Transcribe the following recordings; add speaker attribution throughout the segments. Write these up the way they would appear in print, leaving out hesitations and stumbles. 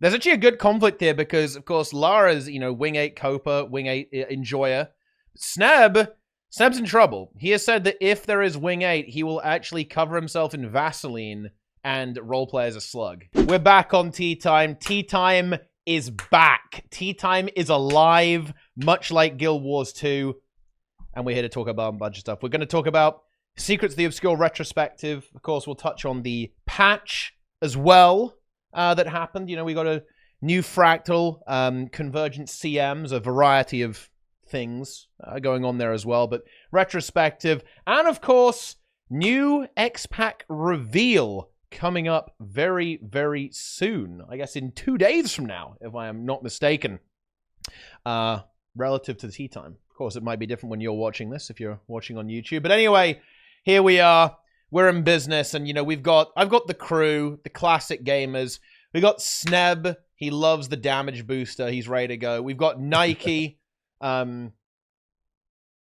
Speaker 1: There's actually a good conflict here because, of course, Lara's, Wing 8 Copa, Wing 8 Enjoyer. Sneb's in trouble. He has said that if there is Wing 8, he will actually cover himself in Vaseline and roleplay as a slug. We're back on TeaTime. TeaTime is back. TeaTime is alive, much like Guild Wars 2. And we're here to talk about a bunch of stuff. We're going to talk about Secrets of the Obscure Retrospective. Of course, we'll touch on the patch as well that happened. We got a new fractal, Convergence CMs, a variety of things going on there as well. But Retrospective, and of course, new X-Pack reveal coming up very, very soon. I guess in 2 days from now, if I am not mistaken. Relative to the TeaTime. Of course, it might be different when you're watching this, if you're watching on YouTube. But anyway, here we are. We're in business, and I've got the crew, the classic gamers. We got Sneb. He loves the damage booster. He's ready to go. We've got Nike,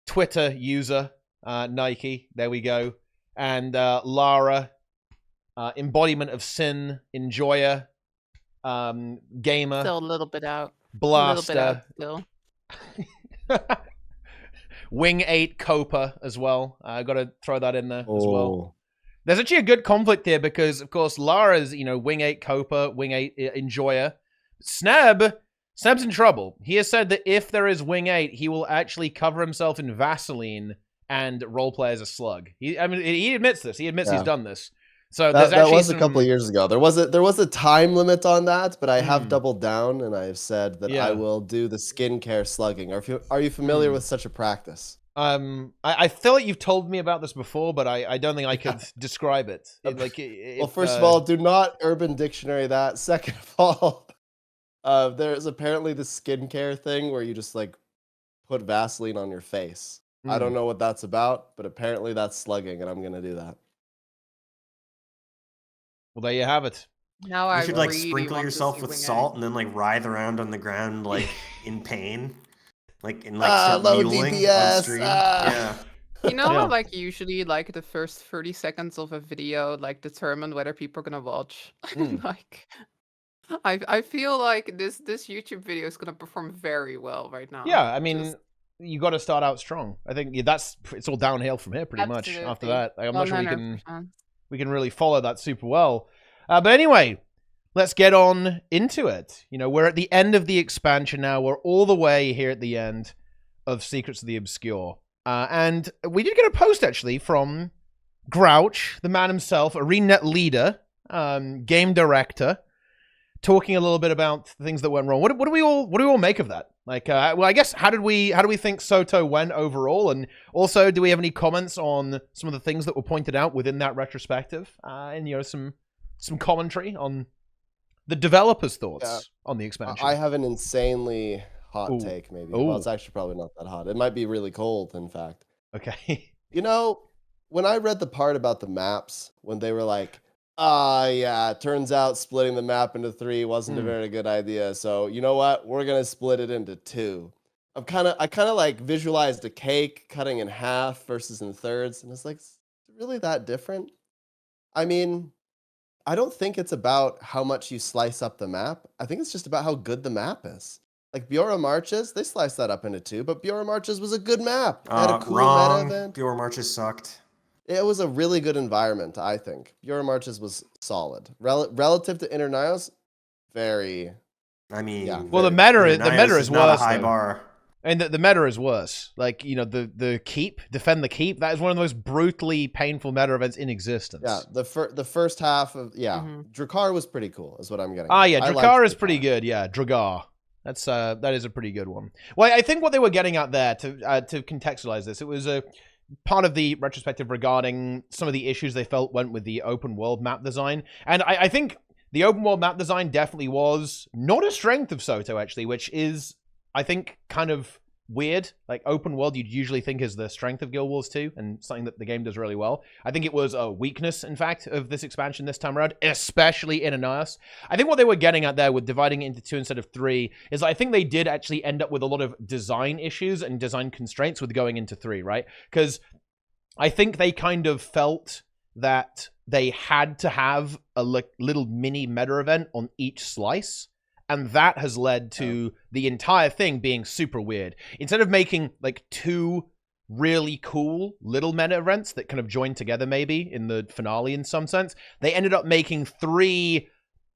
Speaker 1: Twitter user, Nike. There we go. And Lara, embodiment of sin, enjoyer, gamer.
Speaker 2: Still a little bit out.
Speaker 1: Blaster.
Speaker 2: A little bit out still.
Speaker 1: Wing 8 Copa as well. I got to throw that in there as well. There's actually a good conflict here because, of course, Lara's, Wing 8 Copa, Wing 8 Enjoyer. Sneb's in trouble. He has said that if there is Wing 8, he will actually cover himself in Vaseline and roleplay as a slug. He admits this. He admits he's done this. So
Speaker 3: that was a couple of years ago. There was a time limit on that, but I have doubled down and I have said that I will do the skincare slugging. Are you familiar with such a practice?
Speaker 1: I feel like you've told me about this before, but I don't think I could describe it.
Speaker 3: Well, first of all, do not Urban Dictionary that. Second of all, there's apparently the skincare thing where you just put Vaseline on your face. I don't know what that's about, but apparently that's slugging, and I'm gonna do that.
Speaker 1: Well, there you have it.
Speaker 2: Now
Speaker 4: you should really sprinkle yourself with salt and then write around on the ground in pain, start
Speaker 3: low
Speaker 4: mutiling
Speaker 3: DPS.
Speaker 4: on stream. Yeah.
Speaker 2: You know how usually the first 30 seconds of a video determine whether people are gonna watch. I feel like this YouTube video is gonna perform very well right now.
Speaker 1: Yeah, I mean, you got to start out strong. I think it's all downhill from here pretty much after that. I'm not sure we can really follow that super well. But anyway, let's get on into it. We're at the end of the expansion now. We're all the way here at the end of Secrets of the Obscure. And we did get a post, actually, from Grouch, the man himself, ArenaNet leader, game director, talking a little bit about things that went wrong. What do we all make of that? Well, I guess how did we think Soto went overall, and also do we have any comments on some of the things that were pointed out within that retrospective, and some commentary on the developers' thoughts on the expansion?
Speaker 3: I have an insanely hot take, maybe. Well, it's actually probably not that hot. It might be really cold, in fact.
Speaker 1: Okay.
Speaker 3: When I read the part about the maps, when they were like, it turns out splitting the map into 3 wasn't a very good idea. So you know what? We're gonna split it into 2. I kind of visualized a cake cutting in half versus in thirds, and it's is it really that different? I mean, I don't think it's about how much you slice up the map. I think it's just about how good the map is. Biora Marches, they sliced that up into 2, but Biora Marches was a good map. It had a cool meta event.
Speaker 4: Biora Marches sucked.
Speaker 3: It was a really good environment, I think. Biora Marches was solid. Relative to Internios, very...
Speaker 4: I mean... Yeah,
Speaker 1: well, the meta is worse.
Speaker 4: Not a high bar.
Speaker 1: And the meta is worse. The keep, defend the keep, that is one of the most brutally painful meta events in existence.
Speaker 3: Yeah, the first half of... Yeah, Drakkar was pretty cool, is what I'm getting
Speaker 1: at. Yeah, Drakkar is pretty good, yeah. Drakkar. That is a pretty good one. Well, I think what they were getting at there, to contextualize this, it was a... part of the retrospective regarding some of the issues they felt went with the open world map design. And I think the open world map design definitely was not a strength of Soto, actually, which is, I think, kind of weird. Open world you'd usually think is the strength of Guild Wars 2 and something that the game does really well. I think it was a weakness, in fact, of this expansion this time around, especially in Anais. I think what they were getting at there with dividing it into 2 instead of 3 is I think they did actually end up with a lot of design issues and design constraints with going into 3, right? Because I think they kind of felt that they had to have a little mini meta event on each slice And that has led to the entire thing being super weird. Instead of making like 2 really cool little meta events that kind of join together maybe in the finale in some sense, they ended up making 3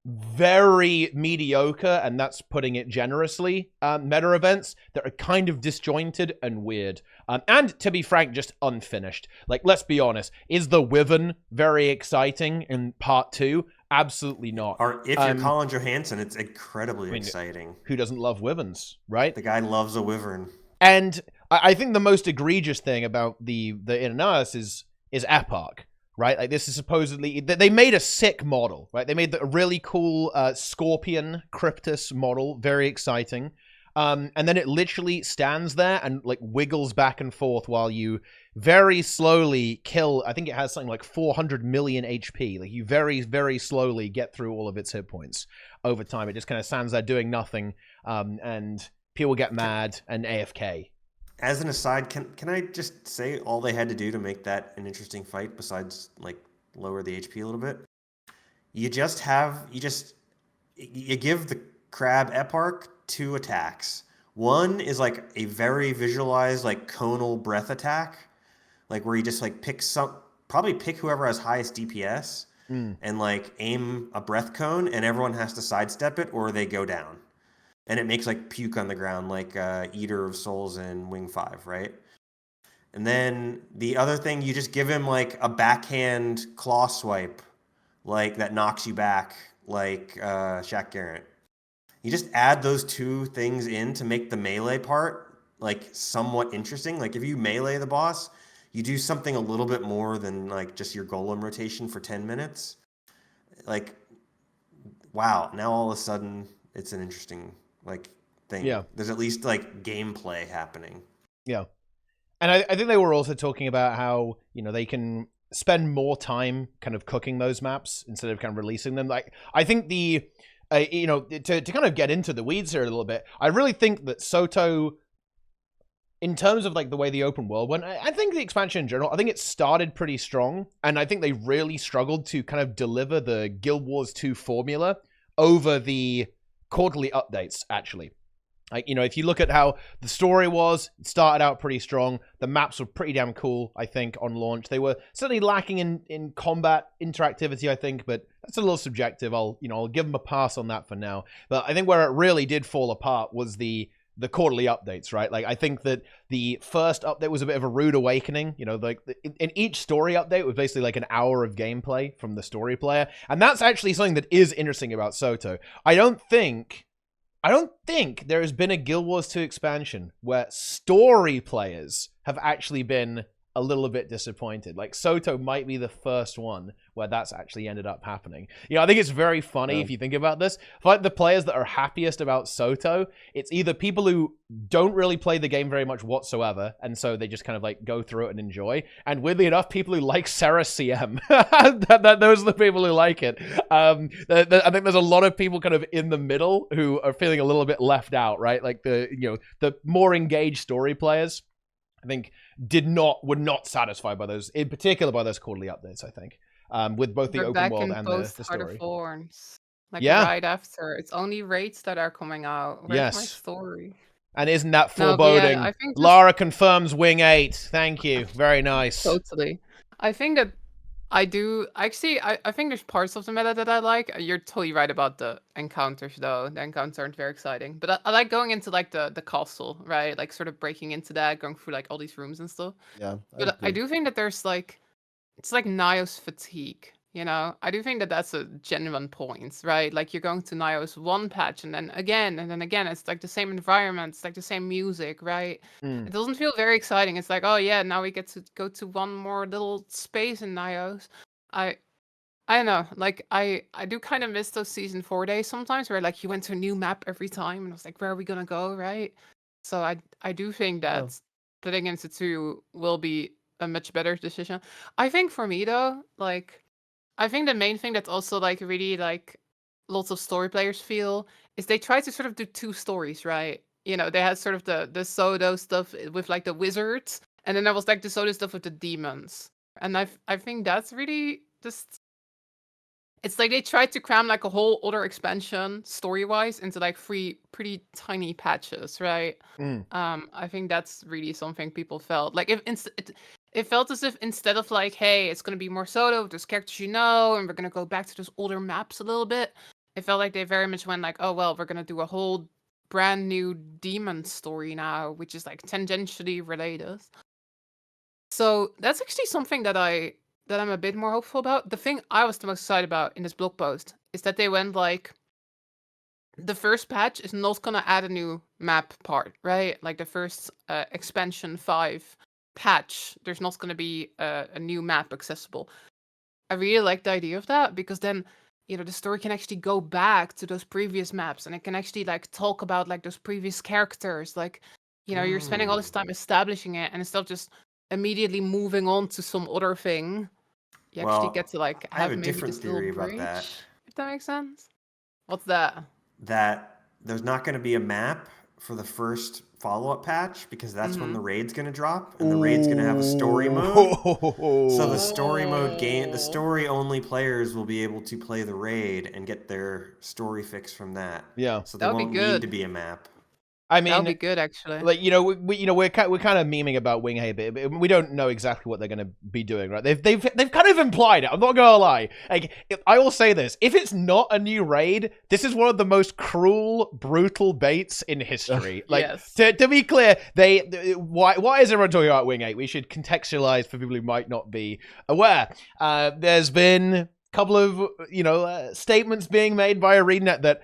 Speaker 1: very mediocre, and that's putting it generously, meta events that are kind of disjointed and weird. And to be frank, just unfinished. Like, let's be honest, is the Wyvern very exciting in part 2? Absolutely not.
Speaker 4: Or if you're Colin Johansson, it's incredibly exciting.
Speaker 1: Who doesn't love Wyverns, right?
Speaker 4: The guy loves a Wyvern.
Speaker 1: And I think the most egregious thing about the Inanas is Epoch. Right, like this is supposedly they made a sick model, right? They made a really cool Scorpion Cryptus model, very exciting, and then it literally stands there and like wiggles back and forth while you very slowly kill. I think it has something like 400 million HP. Like you very, very slowly get through all of its hit points over time. It just kind of stands there doing nothing, and people get mad and AFK.
Speaker 4: As an aside, can I just say all they had to do to make that an interesting fight besides like lower the HP a little bit? You give the crab Eparch 2 attacks. One is like a very visualized like conal breath attack, like where you just like pick whoever has highest DPS and like aim a breath cone, and everyone has to sidestep it or they go down. And it makes like puke on the ground, like Eater of Souls in Wing 5, right? And then the other thing, you just give him like a backhand claw swipe, like that knocks you back, like Shaq Garrett. You just add those 2 things in to make the melee part like somewhat interesting. Like if you melee the boss, you do something a little bit more than like just your golem rotation for 10 minutes. Like, wow, now all of a sudden it's an interesting like thing.
Speaker 1: Yeah.
Speaker 4: There's at least like gameplay happening.
Speaker 1: Yeah. And I think they were also talking about how, they can spend more time kind of cooking those maps instead of kind of releasing them. Like, I think to kind of get into the weeds here a little bit, I really think that Soto, in terms of like the way the open world went, I think the expansion in general, I think it started pretty strong. And I think they really struggled to kind of deliver the Guild Wars 2 formula over the quarterly updates, actually. Like, if you look at how the story was, it started out pretty strong. The maps were pretty damn cool, I think, on launch. They were certainly lacking in combat interactivity, I think, but that's a little subjective. I'll give them a pass on that for now. But I think where it really did fall apart was the quarterly updates, right? Like, I think that the first update was a bit of a rude awakening. Like in each story update was basically like an hour of gameplay from the story player. And that's actually something that is interesting about Soto. I don't think there has been a Guild Wars 2 expansion where story players have actually been a little bit disappointed. Like, Soto might be the first one where that's actually ended up happening. I think it's very funny if you think about this. Like, the players that are happiest about Soto, it's either people who don't really play the game very much whatsoever, and so they just kind of like go through it and enjoy. And weirdly enough, people who like Sarah CM, those are the people who like it. I think there's a lot of people kind of in the middle who are feeling a little bit left out, right? Like the more engaged story players, I think were not satisfied by those, in particular by those quarterly updates, I think. With both the
Speaker 2: We're
Speaker 1: open
Speaker 2: back
Speaker 1: world
Speaker 2: in
Speaker 1: and
Speaker 2: post
Speaker 1: the
Speaker 2: Heart of
Speaker 1: story.
Speaker 2: Thorns. Like
Speaker 1: Yeah.
Speaker 2: right after. It's only raids that are coming out. Where's my
Speaker 1: Yes.
Speaker 2: story?
Speaker 1: And isn't that
Speaker 2: No, but yeah,
Speaker 1: foreboding?
Speaker 2: I think just-
Speaker 1: Lara confirms Wing 8. Thank you. Very nice.
Speaker 2: Totally. I think that I do actually I think there's parts of the meta that I like. You're totally right about the encounters though. The encounters aren't very exciting. But I like going into like the castle, right? Like sort of breaking into that, going through like all these rooms and stuff.
Speaker 3: Yeah.
Speaker 2: But I do think that there's like it's like Nios fatigue. I do think that that's a genuine point, right? Like you're going to Nios one patch and then again, it's like the same environment, it's like the same music, right? It doesn't feel very exciting. It's like, oh yeah, now we get to go to one more little space in Nios. I don't know, like I do kind of miss those season 4 days sometimes where like you went to a new map every time and I was like, where are we gonna go, right? So I do think that splitting into 2 will be a much better decision. I think for me though, like I think the main thing that's also like really like lots of story players feel is they try to sort of do 2 stories, right? They had sort of the Soto stuff with like the wizards, and then there was like the Soto stuff with the demons. And I think that's really just It's like they tried to cram like a whole other expansion story-wise into like 3 pretty tiny patches, right?
Speaker 1: Mm.
Speaker 2: I think that's really something people felt like. If it felt as if instead of like, hey, it's gonna be more solo with those characters you know, and we're gonna go back to those older maps a little bit. It felt like they very much went like, oh well, we're gonna do a whole brand new demon story now, which is like tangentially related. So that's actually something that I'm a bit more hopeful about. The thing I was the most excited about in this blog post is that they went like, the first patch is not gonna add a new map part, right? Like the first expansion 5 patch, there's not gonna be a new map accessible. I really like the idea of that because then, you know, the story can actually go back to those previous maps and it can actually like talk about like those previous characters. Like, you know, you're spending all this time establishing it, and instead of just immediately moving on to some other thing, you actually
Speaker 4: Well,
Speaker 2: get to like
Speaker 4: I have
Speaker 2: have
Speaker 4: a
Speaker 2: maybe
Speaker 4: different
Speaker 2: this little
Speaker 4: theory about
Speaker 2: bridge.
Speaker 4: that.
Speaker 2: If that makes sense. What's that?
Speaker 4: That there's not going to be a map for the first follow-up patch because that's when
Speaker 2: Mhm.
Speaker 4: the raid's going to drop, and the raid's going to have a story mode. So the story mode game, the
Speaker 2: Oh.
Speaker 4: story-only players will be able to play the raid and get their story fix from that.
Speaker 1: Yeah.
Speaker 4: So there
Speaker 2: That would be
Speaker 4: won't need
Speaker 2: good.
Speaker 4: to be a map.
Speaker 1: I
Speaker 2: That would be
Speaker 1: mean,
Speaker 2: good, actually.
Speaker 1: like, you know, we're kind of memeing about Wing Hey a bit, but we don't know exactly what they're going to be doing, right? They've kind of implied it. I'm not gonna lie. Like, I will say this: if it's not a new raid, this is one of the most cruel, brutal baits in history. Like,
Speaker 2: Yes.
Speaker 1: to be clear, why is everyone talking about Wing 8? We should contextualize for people who might not be aware. There's been couple of statements being made by ArenaNet that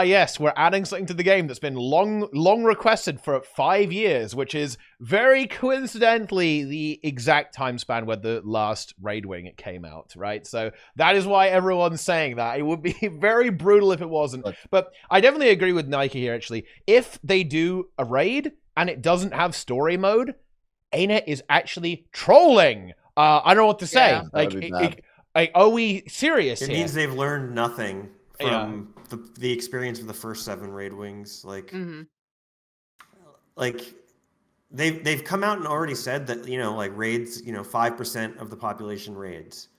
Speaker 1: yes, we're adding something to the game that's been long requested for 5 years, which is very coincidentally the exact time span where the last Raid Wing came out, right? So that is why everyone's saying that. It would be very brutal if it wasn't. But I definitely agree with Nike here, actually. If they do a raid and it doesn't have story mode, ArenaNet is actually trolling. I don't know what to say.
Speaker 2: Yeah.
Speaker 1: Are we serious
Speaker 4: It
Speaker 1: here?
Speaker 4: means they've learned nothing from the experience of the first 7 raid wings. Like, like they've come out and already said that, you know, like raids, you know, 5% of the population raids.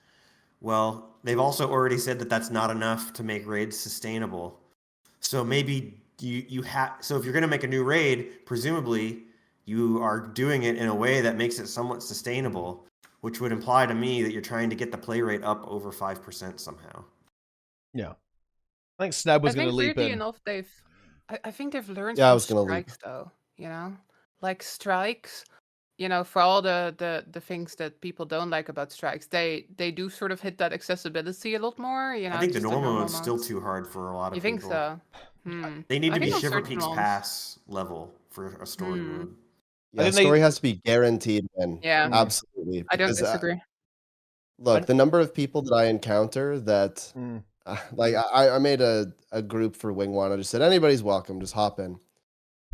Speaker 4: Well, they've also already said that that's not enough to make raids sustainable. So maybe you have. So if you're going to make a new raid, presumably you are doing it in a way that makes it somewhat sustainable, which would imply to me that you're trying to get the play rate up over 5% somehow.
Speaker 1: Yeah. I think Sneb was going to leap
Speaker 2: weirdly
Speaker 1: in.
Speaker 2: enough, I think they've learned
Speaker 3: Yeah, I
Speaker 2: from
Speaker 3: was gonna leap.
Speaker 2: strikes, though. You know, like strikes. You know, for all the things that people don't like about strikes, they do sort of hit that accessibility a lot more. You know,
Speaker 4: I think the
Speaker 2: just
Speaker 4: normal
Speaker 2: normal
Speaker 4: mode's still
Speaker 2: modes.
Speaker 4: too hard for a lot of
Speaker 2: You
Speaker 4: people.
Speaker 2: think so?
Speaker 4: They need
Speaker 2: I
Speaker 4: to be
Speaker 2: think on
Speaker 4: Shiver
Speaker 2: certain
Speaker 4: Peaks
Speaker 2: ones.
Speaker 4: Pass level for a story mode.
Speaker 3: Yeah,
Speaker 1: think
Speaker 3: story has to be guaranteed win.
Speaker 2: Yeah.
Speaker 3: Absolutely.
Speaker 2: I don't
Speaker 3: Because,
Speaker 2: disagree.
Speaker 3: look, the number of people that I encounter that, like, I made a group for Wing One. I just said, anybody's welcome, just hop in.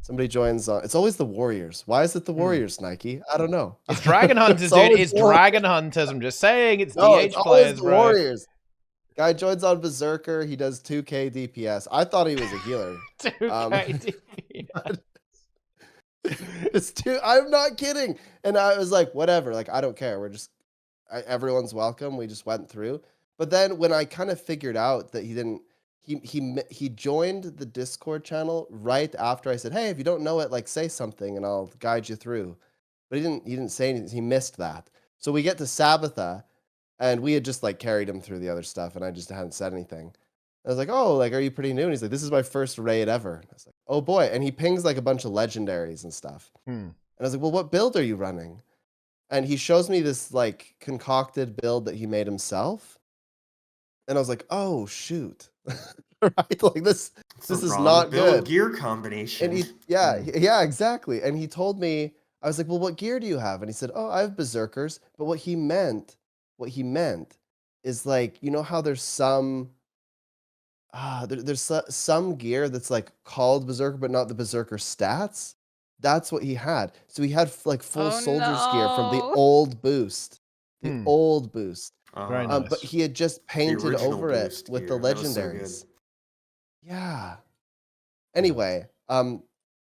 Speaker 3: Somebody joins. It's always the Warriors. Why is it the Warriors, Nike? I don't know.
Speaker 1: It's Dragon Hunters,
Speaker 3: It's
Speaker 1: dude.
Speaker 3: always
Speaker 1: It's
Speaker 3: Warriors.
Speaker 1: Dragon Hunters. I'm just saying, it's
Speaker 3: No,
Speaker 1: DH
Speaker 3: it's always
Speaker 1: players,
Speaker 3: the
Speaker 1: bro.
Speaker 3: Warriors. Guy joins on Berserker. He does 2k DPS. I thought he was a healer.
Speaker 1: 2k DPS.
Speaker 3: It's too. I'm not kidding. And I was like, whatever. Like, I don't care. We're just everyone's welcome. We just went through. But then when I kind of figured out that he didn't, he joined the Discord channel right after I said, hey, if you don't know it, like, say something and I'll guide you through. But he didn't say anything. He missed that. So we get to Sabbatha, and we had just like carried him through the other stuff, and I just hadn't said anything. I was like, oh, like, are you pretty new? And he's like, this is my first raid ever. And I was like, oh boy. And he pings like a bunch of legendaries and stuff. And I was like, well, what build are you running? And he shows me this like concocted build that he made himself. And I was like, oh shoot. Right? Like this is not good.
Speaker 4: Gear combination.
Speaker 3: And yeah, exactly. And he told me, I was like, well, what gear do you have? And he said, oh, I have Berserkers. But what he meant is, like, you know how there's some there's some gear that's like called Berserker, but not the Berserker stats. That's what he had. So he had like full soldier's gear from the old boost. The old boost.
Speaker 1: Very nice.
Speaker 3: But he had just painted over it with the legendaries.
Speaker 4: So
Speaker 3: yeah. Anyway,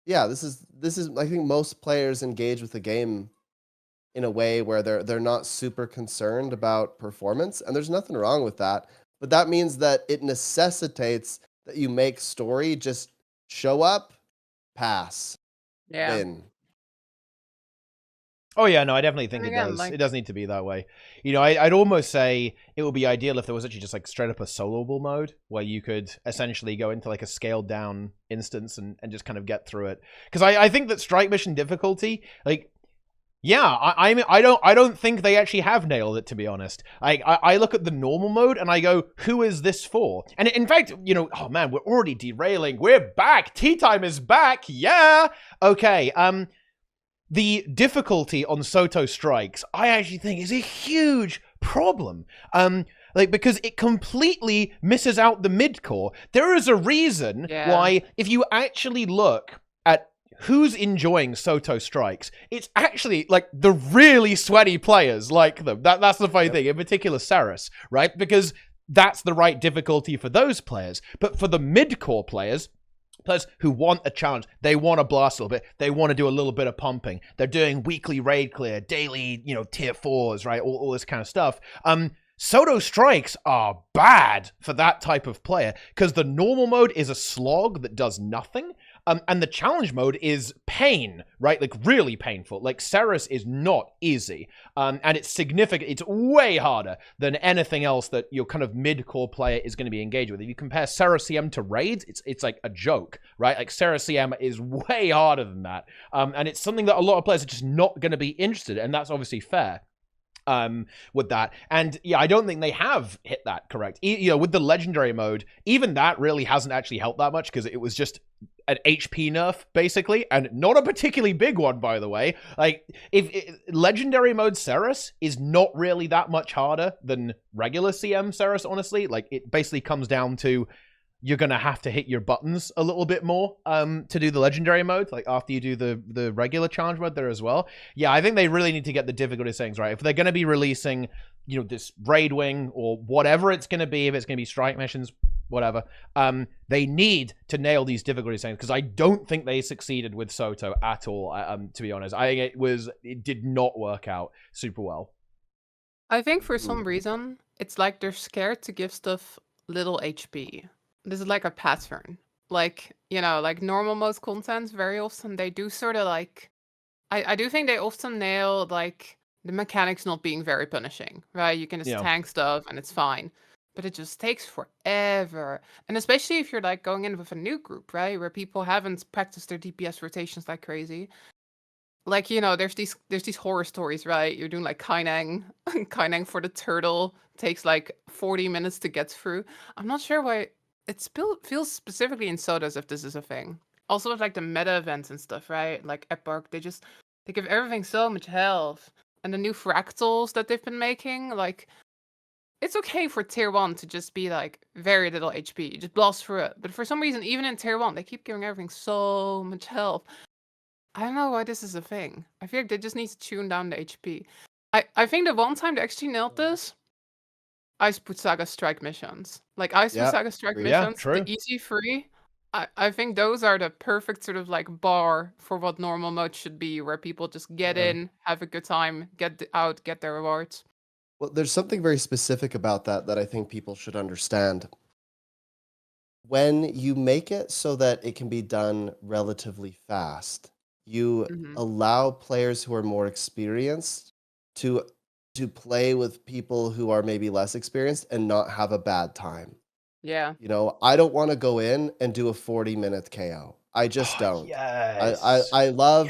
Speaker 3: yeah, this is I think most players engage with the game in a way where they're not super concerned about performance, and there's nothing wrong with that. but that means that it necessitates that you make story just show up, pass,
Speaker 2: Yeah.
Speaker 3: win.
Speaker 1: Oh yeah, no, I definitely think
Speaker 2: And
Speaker 1: it
Speaker 2: again,
Speaker 1: does.
Speaker 2: like-
Speaker 1: It does need to be that way. You know, I'd almost say it would be ideal if there was actually just like straight up a soloable mode where you could essentially go into like a scaled down instance and just kind of get through it. Because I think that strike mission difficulty, like, yeah, I don't think they actually have nailed it, to be honest. I look at the normal mode and I go, who is this for? And in fact, you know, oh man, we're already derailing. We're back. TeaTime is back. Yeah. Okay. The difficulty on Soto strikes, I actually think, is a huge problem. Like, because it completely misses out the mid-core. There is a reason why, if you actually look at who's enjoying Soto strikes, it's actually like the really sweaty players like them. That's the funny thing, in particular Saris, right? Because that's the right difficulty for those players. But for the mid-core players who want a challenge, they want to blast a little bit, they want to do a little bit of pumping, they're doing weekly raid clear, daily, you know, tier 4s, right, all this kind of stuff. Soto strikes are bad for that type of player because the normal mode is a slog that does nothing, and the challenge mode is pain, right? Like really painful. Like Ceres is not easy, and it's significant. It's way harder than anything else that your kind of mid-core player is going to be engaged with. If you compare Ceres CM to raids, it's like a joke, right? Like Ceres CM is way harder than that, and it's something that a lot of players are just not going to be interested in, and that's obviously fair. With that, and yeah, I don't think they have hit that correct. You know, with the legendary mode, even that really hasn't actually helped that much because it was just an HP nerf basically, and not a particularly big one, by the way. Like, if legendary mode Ceres is not really that much harder than regular CM Ceres, honestly. Like, it basically comes down to you're going to have to hit your buttons a little bit more to do the legendary mode, like after you do the regular challenge mode there as well. Yeah, I think they really need to get the difficulty settings right. If they're going to be releasing, you know, this raid wing or whatever it's going to be, if it's going to be strike missions, whatever, they need to nail these difficulty settings because I don't think they succeeded with Soto at all, to be honest. I think it did not work out super well.
Speaker 2: I think for some reason, it's like they're scared to give stuff little HP. This is like a pattern. Like, you know, like normal mode content, very often they do sort of like, I do think they often nail like the mechanics not being very punishing, right? You can just tank stuff and it's fine. But it just takes forever. And especially if you're like going in with a new group, right? Where people haven't practiced their DPS rotations like crazy. Like, you know, there's these horror stories, right? You're doing like Kaineng. Kaineng for the turtle takes like 40 minutes to get through. I'm not sure why it feels specifically in Soda as if this is a thing. Also with like the meta events and stuff, right? Like Epoch, they give everything so much health. And the new fractals that they've been making, like, it's okay for tier 1 to just be like very little HP. Just blast through it. But for some reason, even in tier 1, they keep giving everything so much health. I don't know why this is a thing. I feel like they just need to tune down the HP. I think the one time they actually nailed this, Iceboot Saga strike missions. Like Iceboot Saga strike missions,
Speaker 1: true.
Speaker 2: the easy free. I think those are the perfect sort of like bar for what normal mode should be, where people just get in, have a good time, get out, get their rewards.
Speaker 3: Well, there's something very specific about that I think people should understand. When you make it so that it can be done relatively fast, you allow players who are more experienced to play with people who are maybe less experienced and not have a bad time.
Speaker 2: Yeah.
Speaker 3: You know, I don't want to go in and do a 40-minute KO. I just don't.
Speaker 1: Yes.
Speaker 3: I love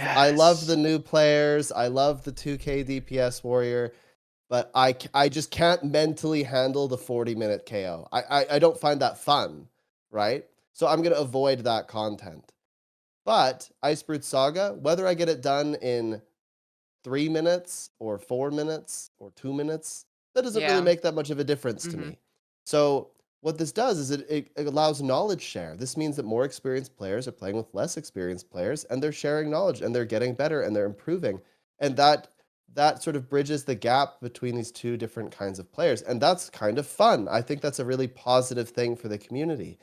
Speaker 3: the new players. I love the 2K DPS warrior, but I just can't mentally handle the 40-minute KO. I don't find that fun, right? So I'm going to avoid that content. But Icebrood Saga, whether I get it done in 3 minutes or 4 minutes or 2 minutes, that doesn't really make that much of a difference to me. So what this does is it allows knowledge share. This means that more experienced players are playing with less experienced players, and they're sharing knowledge, and they're getting better, and they're improving. And that sort of bridges the gap between these two different kinds of players. And that's kind of fun. I think that's a really positive thing for the community.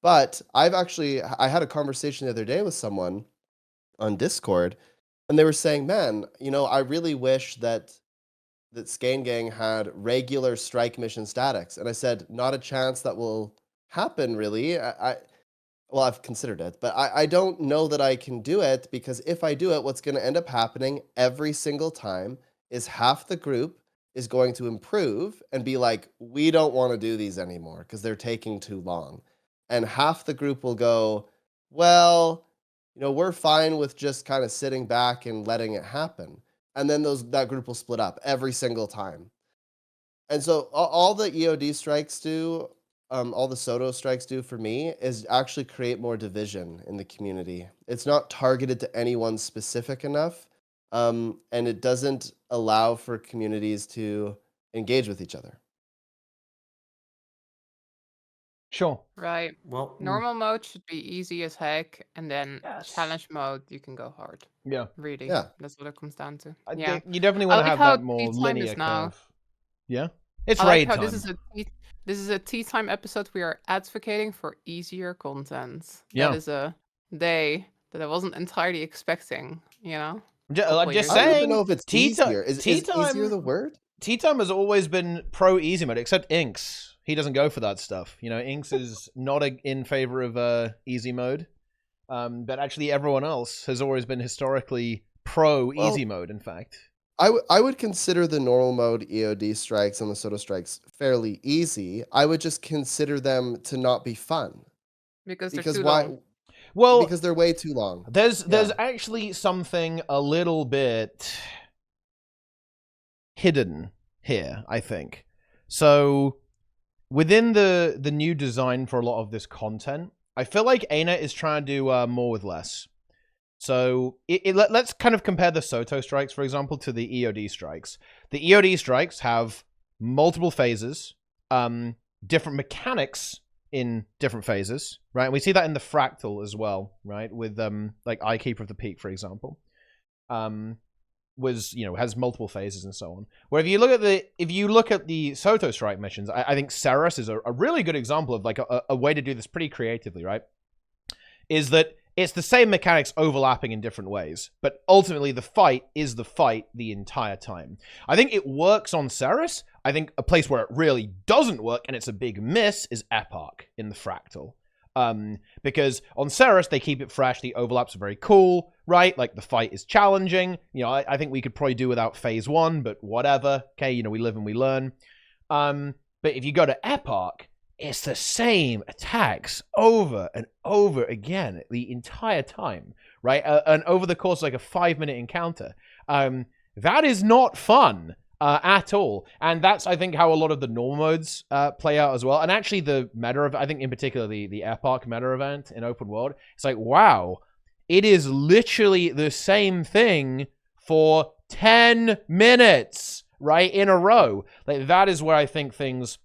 Speaker 3: But I had a conversation the other day with someone on Discord, and they were saying, man, you know, I really wish that that Skane Gang had regular strike mission statics. And I said, not a chance that will happen, really. Well, I've considered it, but I don't know that I can do it, because if I do it, what's going to end up happening every single time is half the group is going to improve and be like, we don't want to do these anymore because they're taking too long. And half the group will go, well, we're fine with just kind of sitting back and letting it happen. And then that group will split up every single time. And so all the EOD strikes do, all the Soto strikes do for me is actually create more division in the community. It's not targeted to anyone specific enough, and it doesn't allow for communities to engage with each other.
Speaker 1: Sure.
Speaker 2: Right.
Speaker 4: Well,
Speaker 2: Normal mode should be easy as heck, and then
Speaker 1: Yes.
Speaker 2: challenge mode, you can go hard.
Speaker 1: Yeah.
Speaker 2: Really.
Speaker 3: Yeah.
Speaker 2: That's what it comes down to.
Speaker 1: I
Speaker 2: Yeah.
Speaker 1: think you definitely want to
Speaker 2: like
Speaker 1: have
Speaker 2: how
Speaker 1: that more
Speaker 2: TeaTime
Speaker 1: linear
Speaker 2: is now.
Speaker 1: curve. Yeah. It's
Speaker 2: I like
Speaker 1: raid
Speaker 2: how
Speaker 1: time.
Speaker 2: this is a TeaTime episode. We are advocating for easier content.
Speaker 1: Yeah.
Speaker 2: That is a day that I wasn't entirely expecting,
Speaker 1: I'm
Speaker 2: couple
Speaker 1: just
Speaker 2: years
Speaker 3: I don't even
Speaker 1: saying.
Speaker 3: know if it's easier. Is easier the word?
Speaker 1: TeaTime has always been pro easy mode, except Inks. He doesn't go for that stuff. Inks is not in favor of easy mode. But actually everyone else has always been historically pro easy mode, in fact.
Speaker 3: I would consider the normal mode EOD strikes and the Soto strikes fairly easy. I would just consider them to not be fun.
Speaker 2: because they're too long.
Speaker 1: Well,
Speaker 3: Because they're way too long.
Speaker 1: there's
Speaker 3: Yeah.
Speaker 1: actually something a little bit hidden here, I think. So within the new design for a lot of this content, I feel like ArenaNet is trying to do more with less. So let's kind of compare the Soto strikes, for example, to the EOD strikes. The EOD strikes have multiple phases, different mechanics in different phases, right? And we see that in the fractal as well, right? With like Eyekeeper of the Peak, for example, has multiple phases and so on. Where if you look at the Soto strike missions, I think Ceres is a really good example of like a way to do this pretty creatively, right? Is that it's the same mechanics overlapping in different ways, but ultimately the fight is the fight the entire time. I think it works on Ceres. I think a place where it really doesn't work, and it's a big miss, is Epoch in the Fractal. Because on Ceres, they keep it fresh, the overlaps are very cool, right? Like, the fight is challenging. I think we could probably do without Phase 1, but whatever. Okay, we live and we learn. But if you go to Epoch, it's the same attacks over and over again the entire time, right? And over the course of like a 5-minute encounter. That is not fun at all. And that's, I think, how a lot of the normal modes play out as well. And actually the meta, I think in particular the Epoch meta event in open world, it's like, wow, it is literally the same thing for 10 minutes, right, in a row. Like, that is where I think things...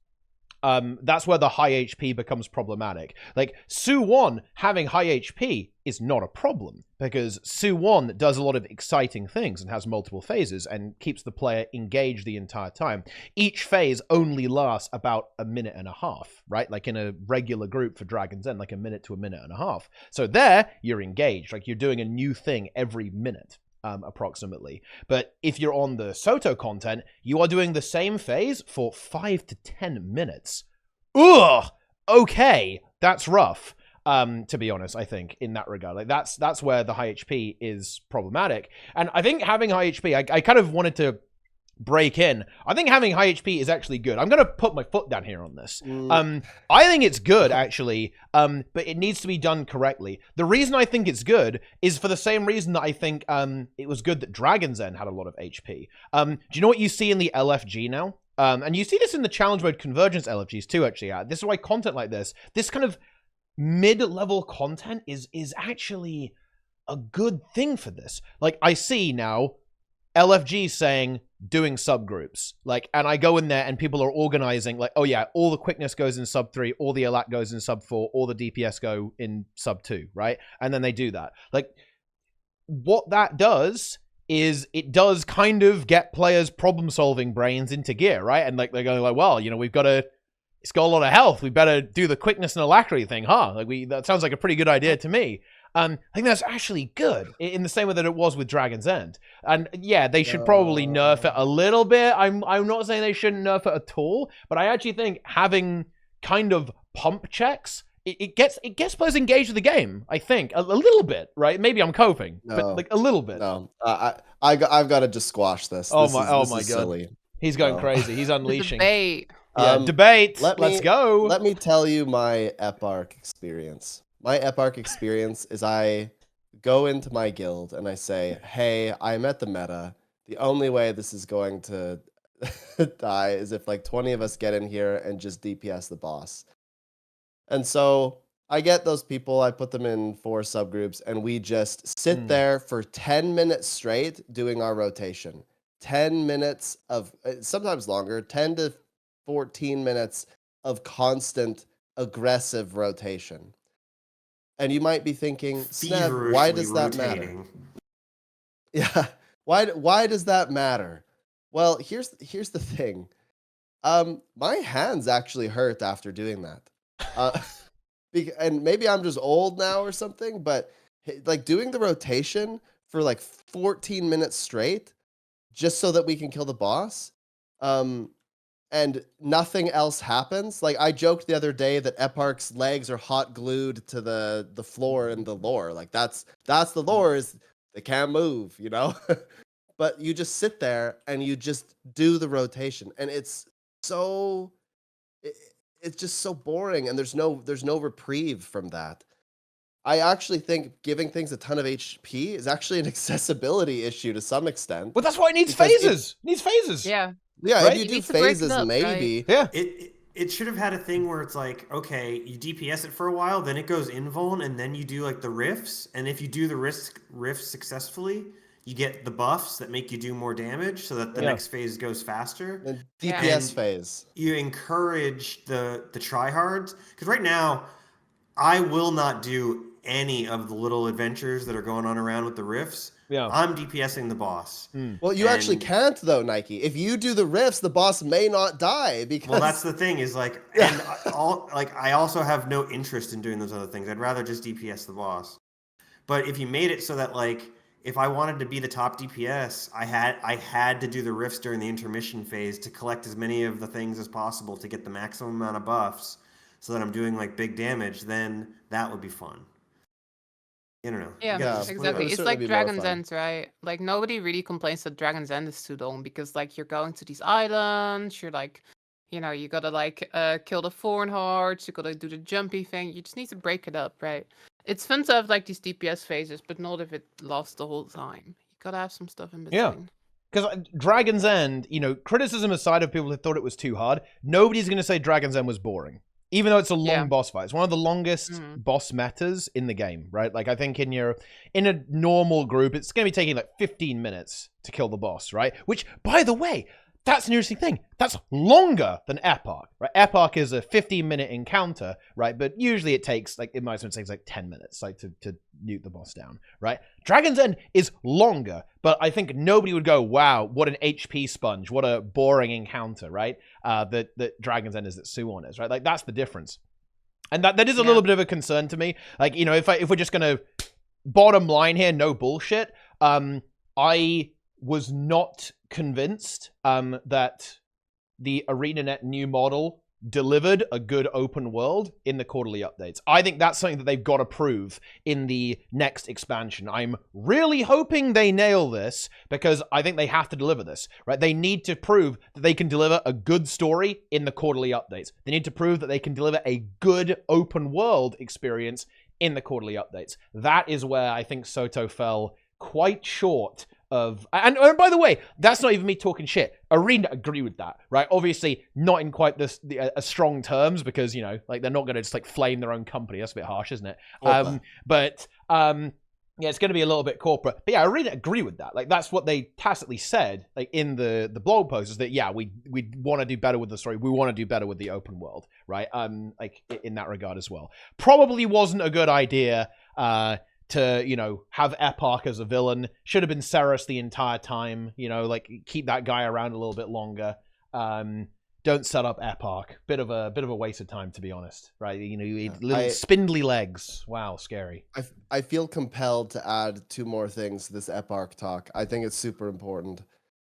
Speaker 1: that's where the high HP becomes problematic. Like, Su-1 having high HP is not a problem, because Su-1 does a lot of exciting things and has multiple phases and keeps the player engaged the entire time. Each phase only lasts about a minute and a half, right? Like in a regular group for Dragon's Den, like a minute to a minute and a half. So there, you're engaged. Like, you're doing a new thing every minute. Approximately. But if you're on the Soto content, you are doing the same phase for 5 to 10 minutes. Ugh! Okay, that's rough. To be honest, I think, in that regard. Like, that's where the high HP is problematic. And I think having high HP, I kind of wanted to break in. I think having high HP is actually good. I'm going to put my foot down here on this. I think it's good, actually, but it needs to be done correctly. The reason I think it's good is for the same reason that I think it was good that Dragon's Den had a lot of HP. Do you know what you see in the LFG now? And you see this in the challenge mode Convergence LFGs too, actually. This is why content like this kind of mid-level content is actually a good thing for this. Like, I see now LFG saying doing subgroups, like, and I go in there and people are organizing, like, oh yeah, all the quickness goes in sub 3, all the elat goes in sub 4, all the DPS go in sub 2, right? And then they do that. Like, what that does is it does kind of get players' problem-solving brains into gear, right? And like, they're going like, well, we've got to it's got a lot of health. We better do the quickness and alacrity thing, huh? That sounds like a pretty good idea to me. I think that's actually good in the same way that it was with Dragon's End. And yeah, they should probably nerf it a little bit. I'm not saying they shouldn't nerf it at all, but I actually think having kind of pump checks, it gets players engaged with the game. I think a little bit, right? Maybe I'm coping, but like a little bit.
Speaker 3: No, I've got to just squash this.
Speaker 1: Oh
Speaker 3: this
Speaker 1: my god,
Speaker 3: silly.
Speaker 1: He's going crazy. He's unleashing.
Speaker 2: Debate.
Speaker 1: Yeah, debate. Let's go.
Speaker 3: Let me tell you my Eparch experience. My Eparch experience is I go into my guild and I say, hey, I'm at the meta. The only way this is going to die is if like 20 of us get in here and just DPS the boss. And so I get those people, I put them in 4 subgroups, and we just sit there for 10 minutes straight doing our rotation. 10 minutes of, sometimes longer, 10 to 14 minutes of constant aggressive rotation. And you might be thinking, Sneb, why does that matter? Yeah, why does that matter? Well, here's the thing. My hands actually hurt after doing that. And maybe I'm just old now or something, but like doing the rotation for like 14 minutes straight, just so that we can kill the boss, and nothing else happens. Like I joked the other day that Eparch's legs are hot glued to the floor in the lore. Like that's the lore, is they can't move, you know? But you just sit there and you just do the rotation, and it's just so boring, and there's no reprieve from that. I actually think giving things a ton of HP is actually an accessibility issue to some extent.
Speaker 1: Well, that's why it needs phases. It needs phases.
Speaker 2: Yeah.
Speaker 3: Yeah,
Speaker 1: right?
Speaker 3: if you do phases,
Speaker 2: up,
Speaker 3: maybe.
Speaker 2: right?
Speaker 1: Yeah.
Speaker 4: It should have had a thing where it's like, okay, you DPS it for a while, then it goes invuln, and then you do like the rifts, and if you do the rifts successfully, you get the buffs that make you do more damage, so that the next phase goes faster.
Speaker 3: And DPS phase.
Speaker 4: You encourage the tryhards, because right now, I will not do any of the little adventures that are going on around with the rifts.
Speaker 1: Yeah.
Speaker 4: I'm DPSing the boss.
Speaker 3: Well, you actually can't though, Nike. If you do the rifts, the boss may not die because.
Speaker 4: Well, that's the thing is like, and I also have no interest in doing those other things. I'd rather just DPS the boss. But if you made it so that like, if I wanted to be the top DPS, I had to do the rifts during the intermission phase to collect as many of the things as possible to get the maximum amount of buffs, so that I'm doing like big damage. Then that would be fun. I don't know.
Speaker 2: Yeah, exactly. It's like Dragon's End, right? Like nobody really complains that Dragon's End is too long, because like you're going to these islands, you're like, you know, you gotta like kill the Thorn Hearts, you gotta do the jumpy thing. You just need to break it up, right? It's fun to have like these DPS phases, but not if it lasts the whole time. You gotta have some stuff in between.
Speaker 1: Yeah. Because Dragon's End, you know, criticism aside of people who thought it was too hard, nobody's going to say Dragon's End was boring. Even though it's a long boss fight. It's one of the longest boss metas in the game, right? Like, I think in a normal group, it's going to be taking like 15 minutes to kill the boss, right? Which, by the way, that's an interesting thing. That's longer than Eparch, right? Eparch is a 15-minute encounter, right? But usually it takes, like, it might take like 10 minutes, like, to nuke the boss down, right? Dragon's End is longer, but I think nobody would go, wow, what an HP sponge, what a boring encounter, right? That Dragon's End is, that Suwon is, right? Like, that's the difference. And that is a little bit of a concern to me. Like, you know, if we're just going to, bottom line here, no bullshit, I was not convinced that the ArenaNet new model delivered a good open world in the quarterly updates. I think that's something that they've got to prove in the next expansion. I'm really hoping they nail this, because I think they have to deliver this, right? They need to prove that they can deliver a good story in the quarterly updates. They need to prove that they can deliver a good open world experience in the quarterly updates. That is where I think Soto fell quite short of, and by the way, that's not even me talking shit. Arena agree with that, right? Obviously, not in quite this strong terms, because, you know, like, they're not going to just like flame their own company. That's a bit harsh, isn't it? But yeah, it's going to be a little bit corporate. But yeah, Arena agree with that. Like, that's what they tacitly said, like, in the blog post, is that yeah, we want to do better with the story. We want to do better with the open world, right? Like, in that regard as well. Probably wasn't a good idea. To, you know, have Eparch as a villain. Should have been Ceres the entire time, you know, like, keep that guy around a little bit longer. don't set up Epoch. Bit of a waste of time, to be honest. Right? You know, little
Speaker 3: I-
Speaker 1: spindly legs. Wow, scary.
Speaker 3: I feel compelled to add 2 more things to this Eparch talk. I think it's super important.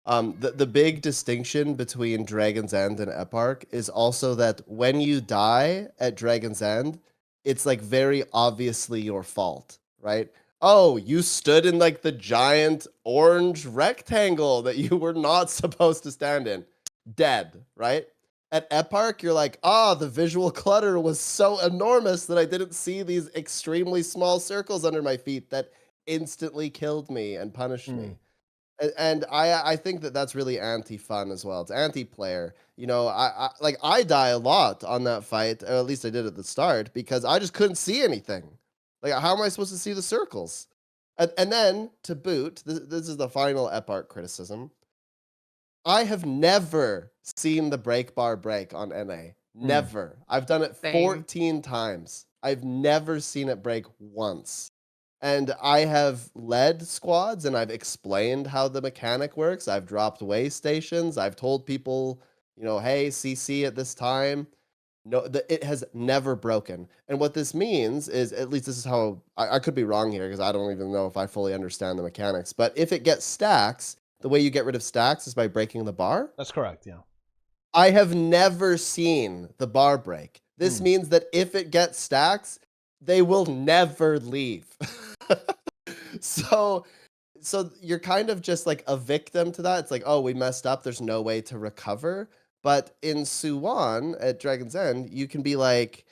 Speaker 3: The big distinction between Dragon's End and Eparch is also that when you die at Dragon's End, it's like very obviously your fault, right? Oh, you stood in like the giant orange rectangle that you were not supposed to stand in. Dead, right? At Eparch, you're like, the visual clutter was so enormous that I didn't see these extremely small circles under my feet that instantly killed me and punished me. And I think that that's really anti-fun as well. It's anti-player. You know, I die a lot on that fight, or at least I did at the start, because I just couldn't see anything. Like, how am I supposed to see the circles? And then, to boot, this is the final Eparch criticism. I have never seen the break bar break on NA. Never. I've done it
Speaker 2: Same.
Speaker 3: 14 times. I've never seen it break once. And I have led squads and I've explained how the mechanic works. I've dropped way stations. I've told people, you know, hey, CC at this time. No, it has never broken. And what this means is, at least this is how, I could be wrong here because I don't even know if I fully understand the mechanics. But if it gets stacks, the way you get rid of stacks is by breaking the bar.
Speaker 1: That's correct, yeah.
Speaker 3: I have never seen the bar break. This means that if it gets stacks, they will never leave. So you're kind of just like a victim to that. It's like, oh, we messed up. There's no way to recover. But in Suwon at Dragon's End, you can be like,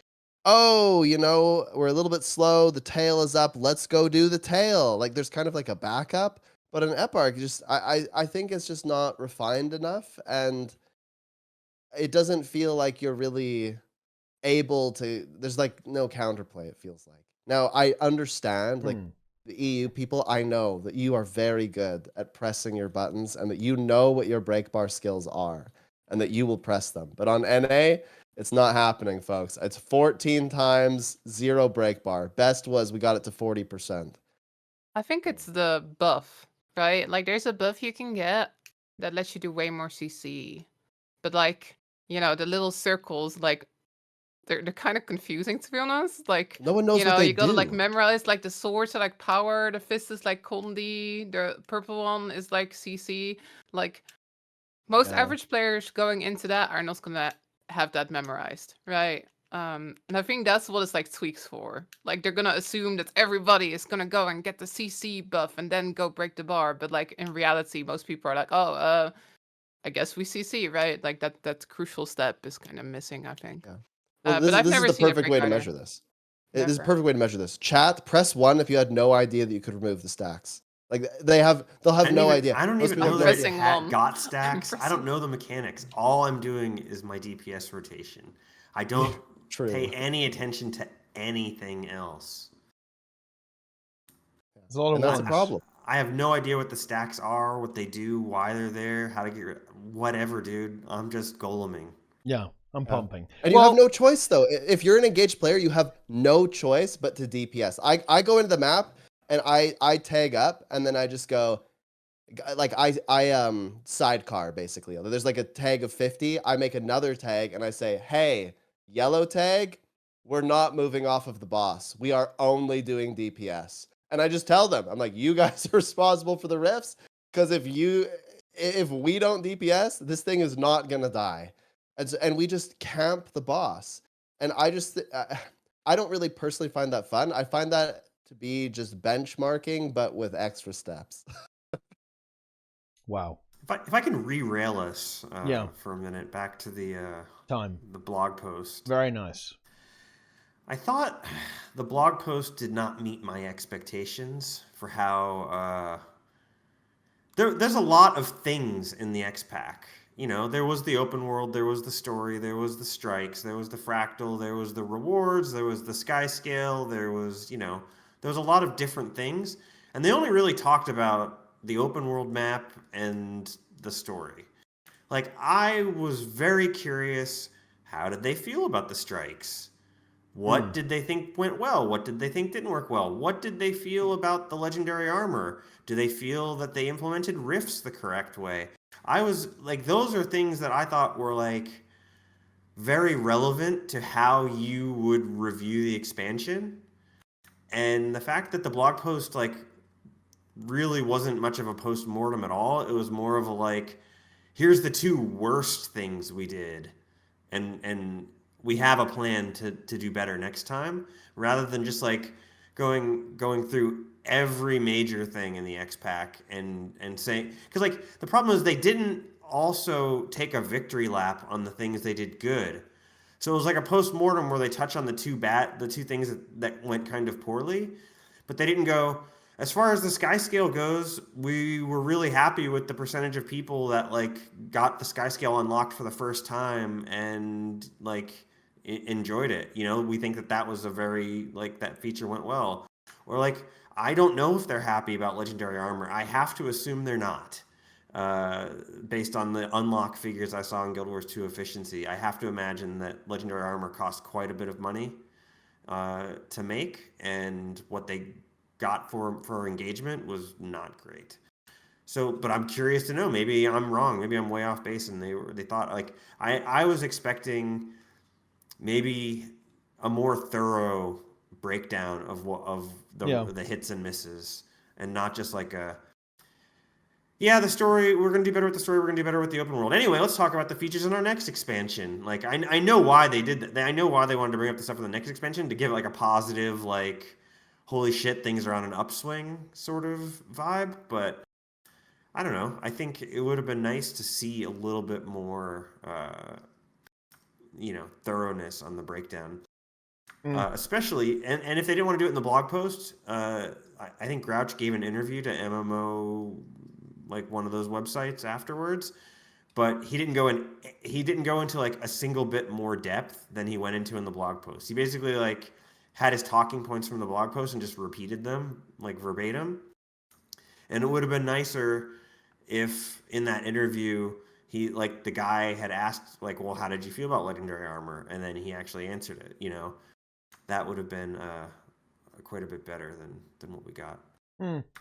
Speaker 3: oh, you know, we're a little bit slow. The tail is up. Let's go do the tail. Like there's kind of like a backup. But in Eparch, just I think it's just not refined enough, and it doesn't feel like you're really able to. There's like no counterplay. It feels like. Now I understand, like the EU people. I know that you are very good at pressing your buttons, and that you know what your break bar skills are, and that you will press them. But on NA, it's not happening, folks. It's 14 times 0 break bar. Best was we got it to 40%.
Speaker 2: I think it's the buff, right? Like there's a buff you can get that lets you do way more CC. But like, you know, the little circles, like they're kind of confusing, to be honest. Like,
Speaker 3: No one knows
Speaker 2: you
Speaker 3: what
Speaker 2: know,
Speaker 3: they
Speaker 2: you gotta like
Speaker 3: do.
Speaker 2: memorize like the swords are like power, the fist is like Kondi, the purple one is like CC. Like most
Speaker 3: Yeah.
Speaker 2: average players going into that are not gonna have that memorized, right? And I think that's what it's like tweaks for. Like they're gonna assume that everybody is gonna go and get the CC buff and then go break the bar. But like in reality, most people are like, oh, I guess we CC, right? Like that crucial step is kind of missing, I think.
Speaker 3: Yeah. Well,
Speaker 2: But I've
Speaker 3: this is
Speaker 2: never
Speaker 3: the
Speaker 2: seen it
Speaker 3: perfect
Speaker 2: break
Speaker 3: way to
Speaker 2: either.
Speaker 3: measure this. This is a
Speaker 2: Never.
Speaker 3: perfect way to measure this. Chat, press 1 if you had no idea that you could remove the stacks. Like they'll have no idea.
Speaker 4: I don't
Speaker 3: Most
Speaker 4: even
Speaker 3: people
Speaker 4: know
Speaker 3: have
Speaker 4: that
Speaker 3: no
Speaker 4: it
Speaker 2: Pressing
Speaker 3: idea.
Speaker 2: one.
Speaker 4: got stacks. I don't
Speaker 2: Pressing-
Speaker 4: know the mechanics. All I'm doing is my DPS rotation. I don't
Speaker 3: True.
Speaker 4: pay any attention to anything else.
Speaker 1: There's a lot of
Speaker 3: And that's a
Speaker 1: ones.
Speaker 3: problem.
Speaker 4: I have no idea what the stacks are, what they do, why they're there, how to get whatever, dude. I'm just goleming.
Speaker 1: Yeah, I'm
Speaker 3: Yeah.
Speaker 1: pumping.
Speaker 3: And you have no choice though. If you're an engaged player, you have no choice but to DPS. I go into the map and I tag up and then I just go like I sidecar basically. There's like a tag of 50. I make another tag and I say, "Hey, yellow tag, we're not moving off of the boss. We are only doing DPS." And I just tell them, I'm like, "You guys are responsible for the rifts because if we don't DPS, this thing is not going to die." And we just camp the boss. And I don't really personally find that fun. I find that to be just benchmarking, but with extra steps.
Speaker 1: Wow.
Speaker 4: If I can re-rail us
Speaker 1: Yeah.
Speaker 4: for a minute back to the
Speaker 1: Time.
Speaker 4: blog post.
Speaker 1: Very nice.
Speaker 4: I thought the blog post did not meet my expectations for how there's a lot of things in the X-Pack. You know, there was the open world, there was the story, there was the strikes, there was the fractal, there was the rewards, there was the sky scale, there was, there was a lot of different things. And they only really talked about the open world map and the story. Like, I was very curious, how did they feel about the strikes? What did they think went well? What did they think didn't work well? What did they feel about the legendary armor? Do they feel that they implemented rifts the correct way? I was like, those are things that I thought were like very relevant to how you would review the expansion. And the fact that the blog post like really wasn't much of a post-mortem at all. It was more of a like, here's the 2 worst things we did, and we have a plan to do better next time, rather than just like going through every major thing in the X-Pack and saying, because like the problem is they didn't also take a victory lap on the things they did good. So it was like a post-mortem where they touch on the two things that went kind of poorly, but they didn't go, as far as the sky scale goes, we were really happy with the percentage of people that like got the sky scale unlocked for the first time and like enjoyed it. You know, we think that was a very like that feature went well. Or like, I don't know if they're happy about legendary armor. I have to assume they're not. Based on the unlock figures I saw in Guild Wars 2 efficiency, I have to imagine that legendary armor costs quite a bit of money to make, and what they got for engagement was not great. So, but I'm curious to know. Maybe I'm wrong. Maybe I'm way off base, and they thought like I was expecting maybe a more thorough breakdown of the hits and misses, and not just like the story, we're going to do better with the story, we're going to do better with the open world. Anyway, let's talk about the features in our next expansion. Like, I know why they did that. I know why they wanted to bring up the stuff in the next expansion, to give it like a positive, like, holy shit, things are on an upswing sort of vibe. But I don't know. I think it would have been nice to see a little bit more, thoroughness on the breakdown. Especially, and if they didn't want to do it in the blog post, I think Grouch gave an interview to MMO, like one of those websites afterwards, but he didn't go into like a single bit more depth than he went into in the blog post. He basically like had his talking points from the blog post and just repeated them like verbatim. And it would have been nicer if in that interview he like the guy had asked like, well, how did you feel about legendary armor? And then he actually answered it. You know, that would have been quite a bit better than what we got.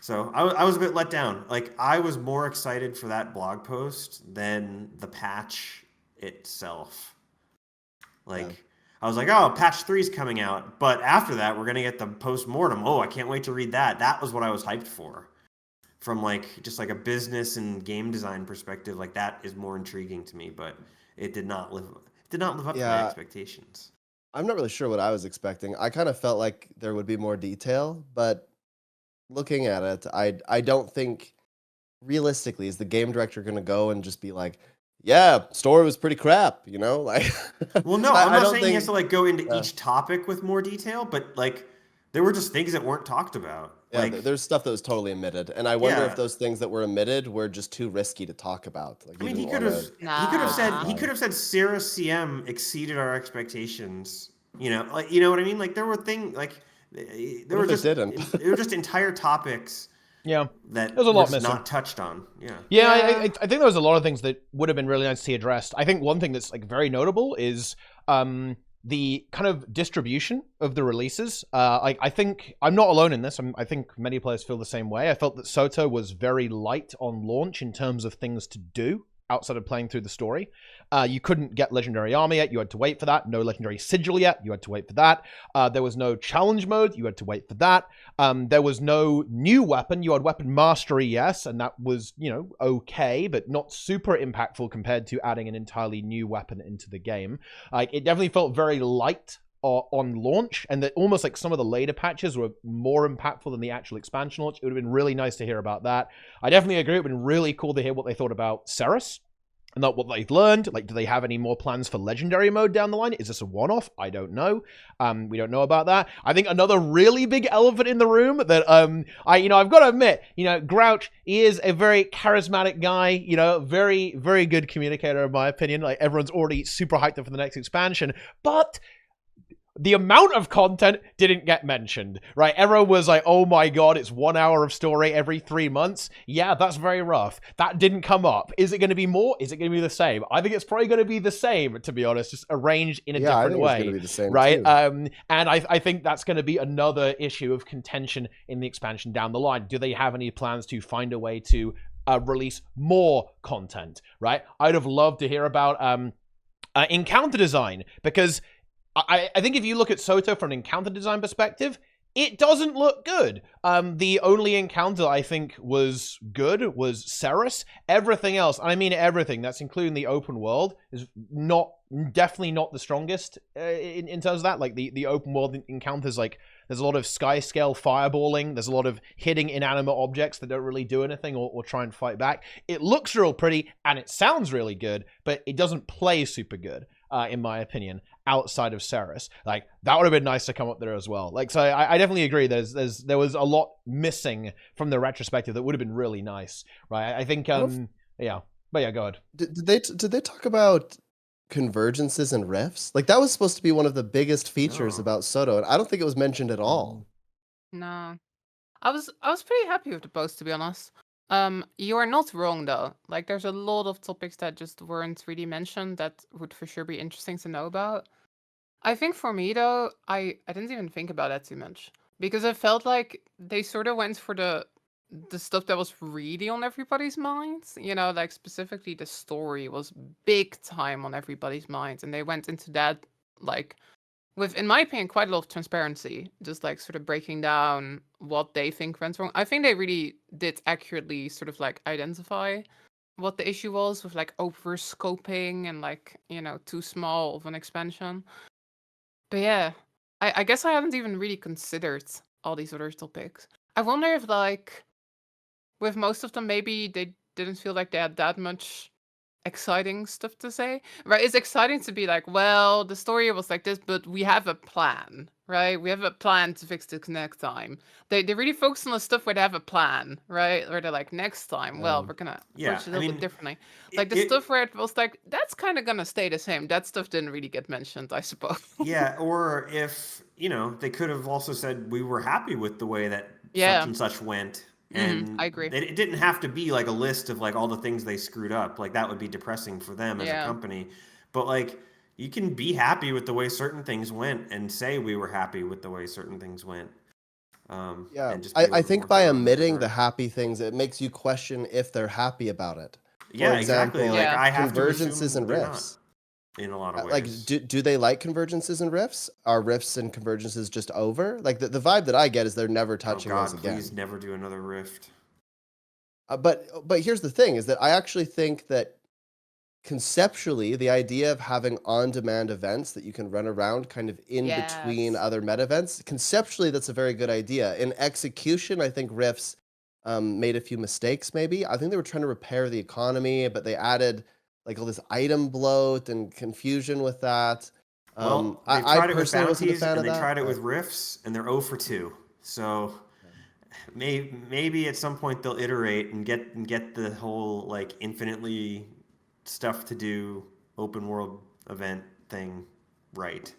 Speaker 4: So I was a bit let down. Like, I was more excited for that blog post than the patch itself. Like, I was like, oh, patch 3's coming out. But after that, we're going to get the post-mortem. Oh, I can't wait to read that. That was what I was hyped for. From, like, just like a business and game design perspective, like, that is more intriguing to me. But it did not live up to my expectations.
Speaker 3: I'm not really sure what I was expecting. I kind of felt like there would be more detail, but looking at it, I don't think realistically is the game director going to go and just be like, yeah, story was pretty crap, you know? Like,
Speaker 4: well, no, I'm not saying he has to like go into each topic with more detail, but like there were just things that weren't talked about.
Speaker 3: Yeah,
Speaker 4: like,
Speaker 3: there's stuff that was totally omitted, and I wonder if those things that were omitted were just too risky to talk about. Like,
Speaker 4: I mean, he could have said Sarah's CM exceeded our expectations. You know, like, you know what I mean? Like, there were things like. They were just entire topics.
Speaker 1: Yeah,
Speaker 4: that
Speaker 1: there's a lot
Speaker 4: missing. Not touched on.
Speaker 1: I think there was a lot of things that would have been really nice to see addressed. I think one thing that's like very notable is the kind of distribution of the releases. I think I'm not alone in this. I think many players feel the same way. I felt that Soto was very light on launch in terms of things to do outside of playing through the story. You couldn't get Legendary Armor yet. You had to wait for that. No Legendary Sigil yet. You had to wait for that. There was no challenge mode. You had to wait for that. There was no new weapon. You had Weapon Mastery, yes, and that was, you know, okay, but not super impactful compared to adding an entirely new weapon into the game. Like, it definitely felt very light on launch, and that almost like some of the later patches were more impactful than the actual expansion launch. It would have been really nice to hear about that. I definitely agree. It would have been really cool to hear what they thought about Ceres and not what they've learned. Like, do they have any more plans for legendary mode down the line? Is this a one-off? I don't know. We don't know about that. I think another really big elephant in the room that I've got to admit, Grouch, he is a very charismatic guy, very, very good communicator in my opinion. Like, everyone's already super hyped up for the next expansion, but the amount of content didn't get mentioned, right? Everyone was like, oh my god, it's 1 hour of story every 3 months. Yeah, that's very rough. That didn't come up. Is it going to be more? Is it going to be the same? I think it's probably going to be the same, to be honest, just arranged in a different way. It's going to be the same, right? And I think that's going to be another issue of contention in the expansion down the line. Do they have any plans to find a way to release more content, right? I'd have loved to hear about encounter design, because I think if you look at Soto from an encounter design perspective, it doesn't look good. The only encounter I think was good was Ceres. Everything else, I mean everything, that's including the open world, is definitely not the strongest in terms of that. Like the open world encounters, like there's a lot of sky scale fireballing, there's a lot of hitting inanimate objects that don't really do anything or try and fight back. It looks real pretty and it sounds really good, but it doesn't play super good. In my opinion, outside of Ceres, like that would have been nice to come up there as well. Like, so I definitely agree. There was a lot missing from the retrospective that would have been really nice, right? I think, yeah, but yeah, go ahead.
Speaker 3: Did they talk about convergences and rifts? Like that was supposed to be one of the biggest features about Soto, and I don't think it was mentioned at all.
Speaker 2: No. I was pretty happy with the post, to be honest. You are not wrong though. Like there's a lot of topics that just weren't really mentioned that would for sure be interesting to know about. I think for me though, I didn't even think about that too much because I felt like they sort of went for the stuff that was really on everybody's minds. You know, like specifically the story was big time on everybody's minds, and they went into that like with, in my opinion, quite a lot of transparency, just like sort of breaking down what they think went wrong. I think they really did accurately sort of like identify what the issue was with like over scoping and like, you know, too small of an expansion. But yeah, I guess I haven't even really considered all these other topics. I wonder if like with most of them, maybe they didn't feel like they had that much exciting stuff to say, right? It's exciting to be like, well, the story was like this, but we have a plan, right? We have a plan to fix the connect time. They really focus on the stuff where they have a plan, right? Where they're like, next time, well, we're gonna approach it a little bit differently. Like the stuff where it was like, that's kind of gonna stay the same. That stuff didn't really get mentioned, I suppose.
Speaker 4: Yeah, or if, you know, they could have also said we were happy with the way that
Speaker 2: Yeah.
Speaker 4: such and such went. And
Speaker 2: I agree.
Speaker 4: it didn't have to be like a list of like all the things they screwed up. Like that would be depressing for them as a company. But like you can be happy with the way certain things went and say we were happy with the way certain things went.
Speaker 3: Yeah,
Speaker 4: and just be a
Speaker 3: I
Speaker 4: little
Speaker 3: think
Speaker 4: more
Speaker 3: by
Speaker 4: thorough in that
Speaker 3: omitting the
Speaker 4: regard.
Speaker 3: happy things, it makes you question if they're happy about it.
Speaker 4: Yeah,
Speaker 3: For
Speaker 4: exactly.
Speaker 3: example,
Speaker 4: Like I have to
Speaker 3: convergences
Speaker 4: assume
Speaker 3: and
Speaker 4: they're
Speaker 3: rifts.
Speaker 4: not in a lot of ways.
Speaker 3: Like, do they like convergences and rifts? Are rifts and convergences just over? Like the vibe that I get is they're never touching those again.
Speaker 4: Please never do another rift.
Speaker 3: But here's the thing: is that I actually think that conceptually, the idea of having on-demand events that you can run around kind of in between other meta events, conceptually, that's a very good idea. In execution, I think rifts made a few mistakes. Maybe I think they were trying to repair the economy, but they added like all this item bloat and confusion with that.
Speaker 4: Well,
Speaker 3: I
Speaker 4: tried it with
Speaker 3: personally wasn't a
Speaker 4: bounties,
Speaker 3: fan
Speaker 4: and
Speaker 3: of
Speaker 4: they
Speaker 3: that.
Speaker 4: tried it with rifts, and they're 0 for 2. So maybe at some point they'll iterate and get the whole like infinitely stuff to do open world event thing right.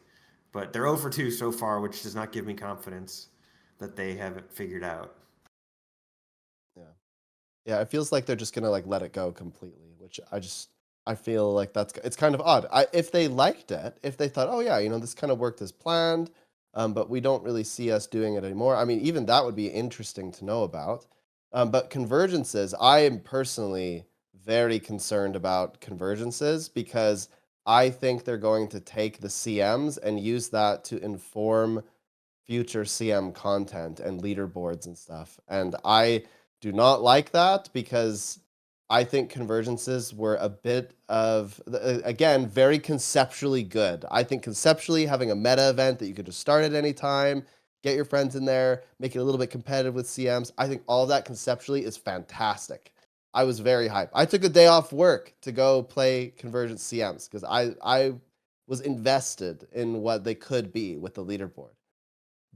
Speaker 4: But they're 0 for 2 so far, which does not give me confidence that they have it figured out.
Speaker 3: Yeah, it feels like they're just gonna like let it go completely, which I feel like it's kind of odd. If they liked it, if they thought, oh yeah, you know, this kind of worked as planned, but we don't really see us doing it anymore. I mean, even that would be interesting to know about. But convergences, I am personally very concerned about convergences because I think they're going to take the CMs and use that to inform future CM content and leaderboards and stuff. And I do not like that because I think convergences were a bit of, again, very conceptually good. I think conceptually having a meta event that you could just start at any time, get your friends in there, make it a little bit competitive with CMs, I think all of that conceptually is fantastic. I was very hyped. I took a day off work to go play Convergence CMs because I was invested in what they could be with the leaderboard.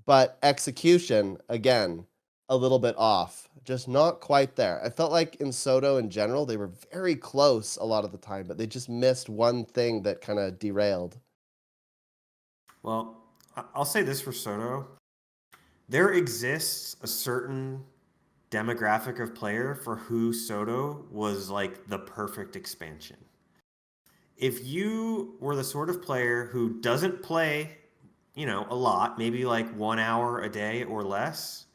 Speaker 3: But execution, again, a little bit off, just not quite there. I felt like in Soto in general, they were very close a lot of the time, but they just missed one thing that kind of derailed.
Speaker 4: Well, I'll say this for Soto. There exists a certain demographic of player for who Soto was like the perfect expansion. If you were the sort of player who doesn't play, you know, a lot, maybe like 1 hour a day or less,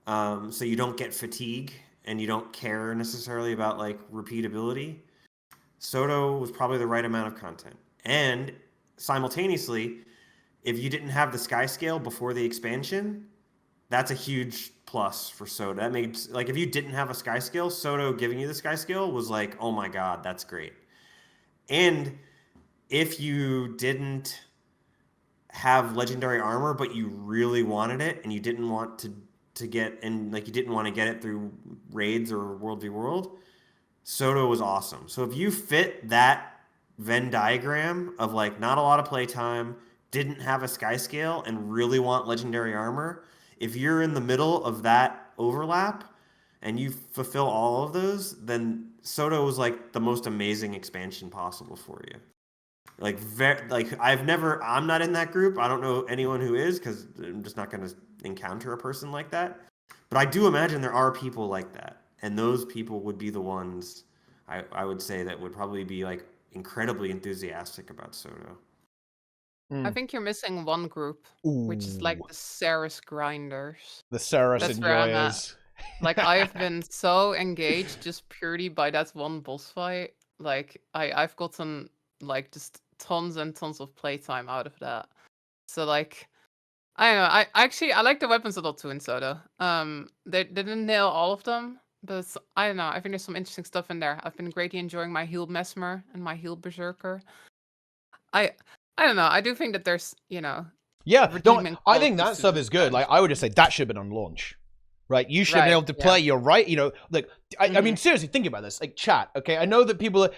Speaker 4: so you don't get fatigue and you don't care necessarily about like repeatability, Soto was probably the right amount of content. And simultaneously, if you didn't have the sky scale before the expansion, that's a huge plus for Soto. That made, like, if you didn't have a sky scale, Soto giving you the sky scale was like, oh my god, that's great. And if you didn't have legendary armor, but you really wanted it, and you didn't want to get, and like you didn't want to get it through raids or World v World, Soto was awesome. So if you fit that Venn diagram of like not a lot of playtime, didn't have a sky scale, and really want legendary armor, if you're in the middle of that overlap and you fulfill all of those, then Soto was like the most amazing expansion possible for you. Like, I'm not in that group. I don't know anyone who is, because I'm just not going to encounter a person like that. But I do imagine there are people like that. And those people would be the ones I would say that would probably be like incredibly enthusiastic about Soto.
Speaker 2: I think you're missing one group, which is like the Ceres grinders.
Speaker 1: The Ceres
Speaker 2: That's where I'm at.
Speaker 1: enjoyers.
Speaker 2: Like, I have been so engaged just purely by that one boss fight. Like, I've gotten like just tons and tons of playtime out of that. So like, I don't know. I like the weapons a lot too in Soto. They didn't nail all of them, but I don't know. I think there's some interesting stuff in there. I've been greatly enjoying my healed Mesmer and my healed Berserker. I don't know. I do think that there's,
Speaker 1: Yeah,
Speaker 2: redeeming
Speaker 1: I think that
Speaker 2: qualities to
Speaker 1: stuff
Speaker 2: the
Speaker 1: is good. Like, I would just say that should have been on launch. Right? You should have been
Speaker 2: Right,
Speaker 1: able to
Speaker 2: yeah.
Speaker 1: play, you're right. Like, I mean, seriously, think about this. Like, chat, okay? I know that people are,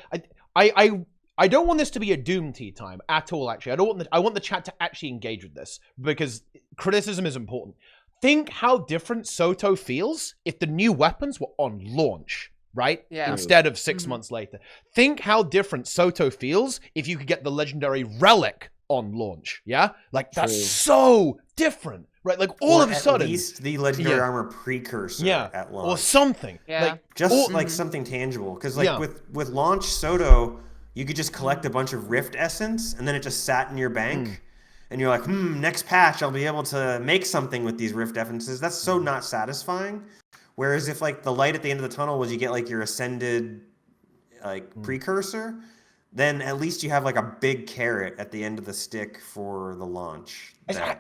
Speaker 1: I don't want this to be a Doom tea time at all, actually. I want the chat to actually engage with this, because criticism is important. Think how different Soto feels if the new weapons were on launch, right?
Speaker 2: Yeah.
Speaker 1: Instead of 6 months later. Think how different Soto feels if you could get the legendary Relic on launch, yeah? Like, that's
Speaker 3: True.
Speaker 1: so different, right? Like, all of a sudden...
Speaker 4: at least the legendary armor precursor at launch.
Speaker 1: Or something.
Speaker 2: Yeah.
Speaker 1: Like,
Speaker 4: Just like something tangible. Because like with launch Soto, you could just collect a bunch of Rift Essence, and then it just sat in your bank. And you're like, next patch I'll be able to make something with these Rift Essences. That's so not satisfying. Whereas if like the light at the end of the tunnel was you get like your ascended like precursor, then at least you have like a big carrot at the end of the stick for the launch.
Speaker 1: And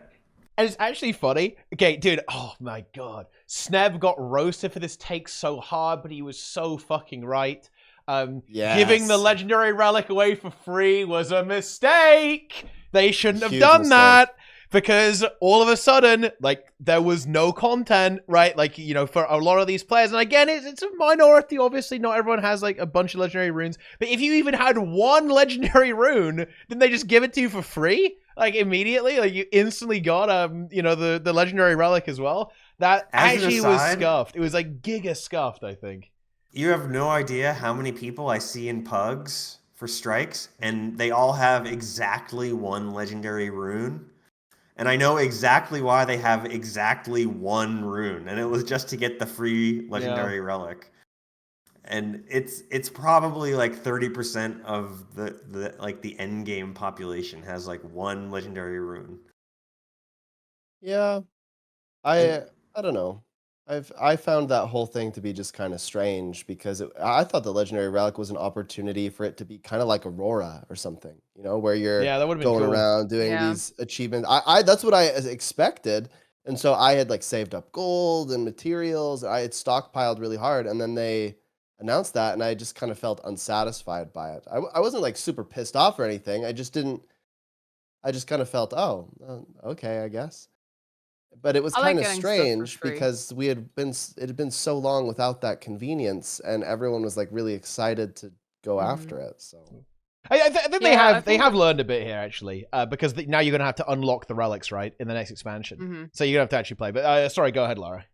Speaker 1: it's actually funny. Okay, dude, oh my god. Sneb got roasted for this take so hard, but he was so fucking right. Giving the legendary relic away for free was a mistake. They shouldn't have done that, because all of a sudden, like, there was no content, right? Like, for a lot of these players. And again, it's a minority. Obviously, not everyone has like a bunch of legendary runes. But if you even had one legendary rune, didn't they just give it to you for free? Like, immediately? Like, you instantly got, the legendary relic as well. That actually was scuffed. It was like giga scuffed, I think.
Speaker 4: You have no idea how many people I see in pugs for strikes, and they all have exactly one legendary rune. And I know exactly why they have exactly one rune, and it was just to get the free legendary relic. And it's probably like 30% of the end game population has like one legendary rune.
Speaker 3: Yeah, I don't know. I found that whole thing to be just kind of strange, because I thought the legendary relic was an opportunity for it to be kind of like Aurora or something, where you're
Speaker 1: that would've been
Speaker 3: going
Speaker 1: cool.
Speaker 3: around doing these achievements. I that's what I expected, and so I had like saved up gold and materials. I had stockpiled really hard, and then they announced that, and I just kind of felt unsatisfied by it. I wasn't like super pissed off or anything. I just kind of felt, okay, I guess. But it was kind of strange because it had been so long without that convenience, and everyone was like really excited to go after it. So
Speaker 1: I think they have learned a bit here, actually, because now you're gonna have to unlock the relics, right, in the next expansion. So you're gonna have to actually play. But sorry, go ahead, Lara.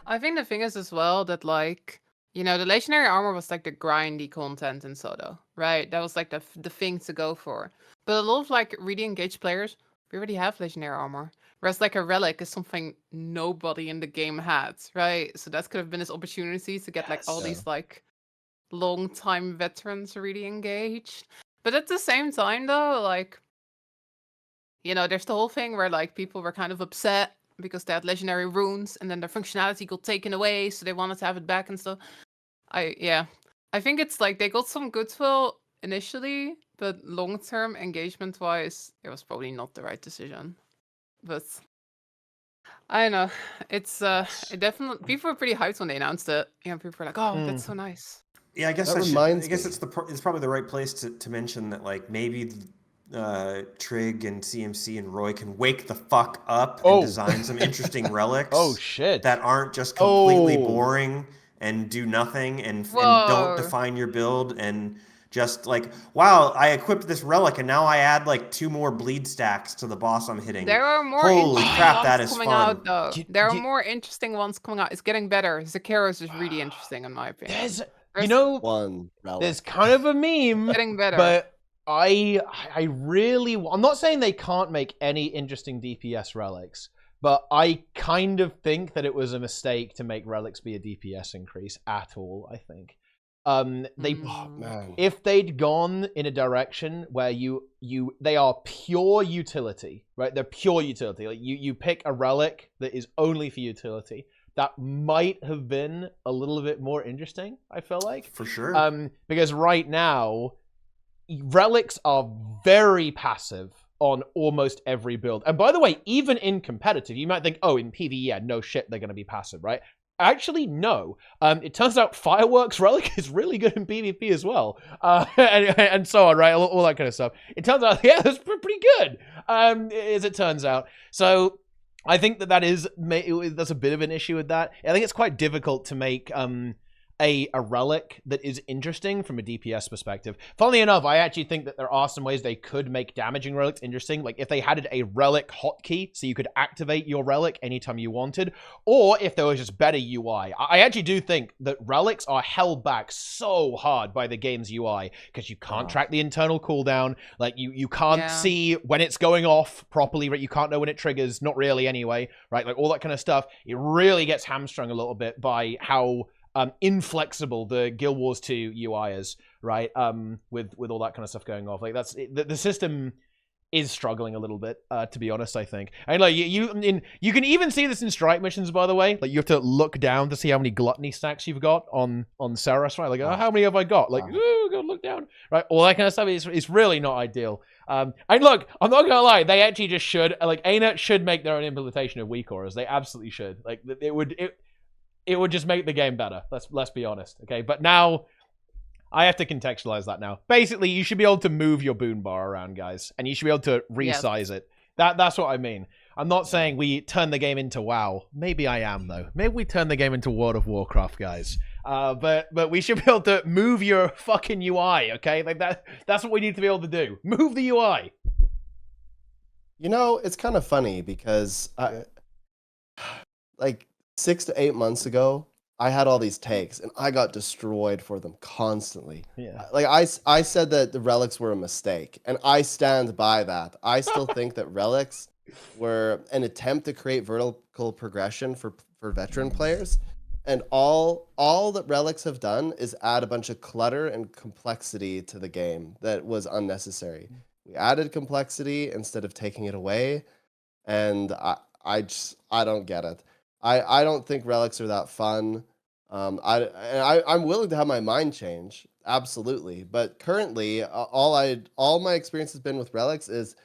Speaker 2: I think the thing is as well that, like, the legendary armor was like the grindy content in Soto, right? That was like the thing to go for. But a lot of like really engaged players, we already have legendary armor. Whereas like a relic is something nobody in the game had, right? So that could have been this opportunity to get like all these like long time veterans really engaged. But at the same time though, like, there's the whole thing where like people were kind of upset because they had legendary runes and then their functionality got taken away, so they wanted to have it back and stuff. I think it's like they got some goodwill initially, but long-term engagement-wise, it was probably not the right decision. But I don't know. It's it definitely people were pretty hyped when they announced it. You know, people were like, "Oh, that's so nice."
Speaker 4: Yeah, I guess
Speaker 3: That
Speaker 4: I
Speaker 3: reminds
Speaker 4: guess
Speaker 3: me.
Speaker 4: it's probably the right place to mention that like maybe Trig and CMC and Roy can wake the fuck up and
Speaker 1: Oh.
Speaker 4: design some interesting relics
Speaker 1: Oh shit.
Speaker 4: that aren't just completely
Speaker 3: Oh.
Speaker 4: boring and do nothing and
Speaker 2: Whoa.
Speaker 4: don't define your build and just like, wow, I equipped this relic and now I add like 2 more bleed stacks to the boss I'm hitting.
Speaker 2: There are more
Speaker 4: Holy
Speaker 2: interesting
Speaker 4: crap,
Speaker 2: ones
Speaker 4: that is
Speaker 2: coming
Speaker 4: fun.
Speaker 2: out, though. There are more interesting ones coming out. It's getting better. Zakiros is really interesting, in my opinion.
Speaker 1: There's, you
Speaker 2: There's-
Speaker 1: know,
Speaker 3: One relic.
Speaker 1: there's kind of a meme,
Speaker 2: Getting better.
Speaker 1: but I really, I'm not saying they can't make any interesting DPS relics, but I kind of think that it was a mistake to make relics be a DPS increase at all. I think they
Speaker 3: Oh, man.
Speaker 1: if they'd gone in a direction where they are pure utility, right? They're pure utility. Like you pick a relic that is only for utility. That might have been a little bit more interesting, I feel like.
Speaker 4: For sure.
Speaker 1: Because right now, relics are very passive on almost every build. And by the way, even in competitive, you might think, oh, in PvE, yeah, no shit, they're going to be passive, right? Actually, no. It turns out Fireworks Relic is really good in PvP as well. And so on, right? All that kind of stuff. It turns out, yeah, that's pretty good, as it turns out. So I think that's a bit of an issue with that. I think it's quite difficult to make a relic that is interesting from a DPS perspective. Funnily enough, I actually think that there are some ways they could make damaging relics interesting. Like if they had a relic hotkey, so you could activate your relic anytime you wanted, or if there was just better UI. I actually do think that relics are held back so hard by the game's UI because you can't track the internal cooldown. Like you can't see when it's going off properly, right? You can't know when it triggers, not really anyway, right? Like all that kind of stuff. It really gets hamstrung a little bit by how inflexible the Guild Wars 2 UI is, right? With all that kind of stuff going off, like the system is struggling a little bit, to be honest. I think, and like you can even see this in strike missions, by the way. Like you have to look down to see how many gluttony stacks you've got on Saras, right? Like, oh, how many have I got? Like, ooh, gotta look down, right? All that kind of stuff is really not ideal. And look, I'm not gonna lie, they actually just should, like, ArenaNet should make their own implementation of weak auras. They absolutely should. Like, it would just make the game better. Let's be honest, okay? But now, I have to contextualize that now. Basically, you should be able to move your boon bar around, guys. And you should be able to resize it. That's what I mean. I'm not saying we turn the game into WoW. Maybe I am, though. Maybe we turn the game into World of Warcraft, guys. But we should be able to move your fucking UI, okay? Like that's what we need to be able to do. Move the UI.
Speaker 3: You know, it's kind of funny because like 6 to 8 months ago, I had all these takes and I got destroyed for them constantly.
Speaker 1: Yeah.
Speaker 3: Like I said that the relics were a mistake, and I stand by that. I still think that relics were an attempt to create vertical progression for veteran players, and all that relics have done is add a bunch of clutter and complexity to the game that was unnecessary. We added complexity instead of taking it away, and I don't get it. I don't think relics are that fun. I'm willing to have my mind change, absolutely. But currently, all my experience has been with relics is,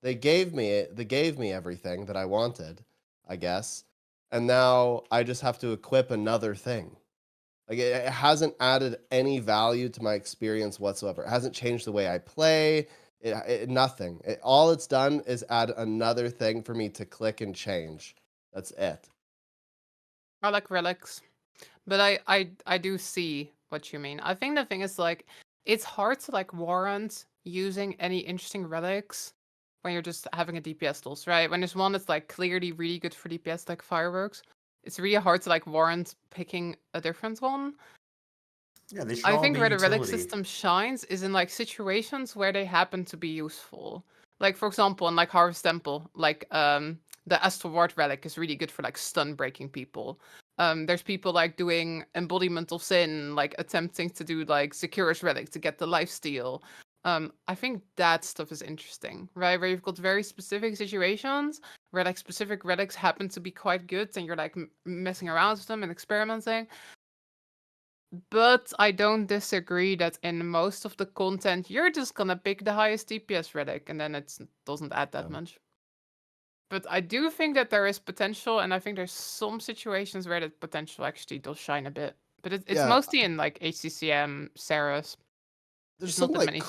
Speaker 3: they gave me everything that I wanted, I guess, and now I just have to equip another thing. Like it hasn't added any value to my experience whatsoever. It hasn't changed the way I play. Nothing. All it's done is add another thing for me to click and change. That's it.
Speaker 2: I like relics, but I do see what you mean. I think the thing is, like, it's hard to like warrant using any interesting relics when you're just having a DPS tools, right? When there's one that's like clearly really good for DPS, like Fireworks, it's really hard to like warrant picking a different one.
Speaker 4: Yeah, they should
Speaker 2: I
Speaker 4: all
Speaker 2: think
Speaker 4: be
Speaker 2: where the relic
Speaker 4: utility.
Speaker 2: system shines is in like situations where they happen to be useful. Like, for example, in like Harvest Temple, like the Astral Ward relic is really good for like stun breaking people. There's people like doing Embodiment of Sin, like attempting to do like Securus relic to get the lifesteal. I think that stuff is interesting, right? Where you've got very specific situations where like specific relics happen to be quite good, and you're like messing around with them and experimenting. But I don't disagree that in most of the content, you're just gonna pick the highest DPS relic, and then it doesn't add that
Speaker 3: Yeah.
Speaker 2: much. But I do think that there is potential, and I think there's some situations where that potential actually does shine a bit. But it's
Speaker 3: Yeah.
Speaker 2: mostly in like HCCM, Ceres.
Speaker 3: There's
Speaker 2: not
Speaker 3: some
Speaker 2: that
Speaker 3: like
Speaker 2: many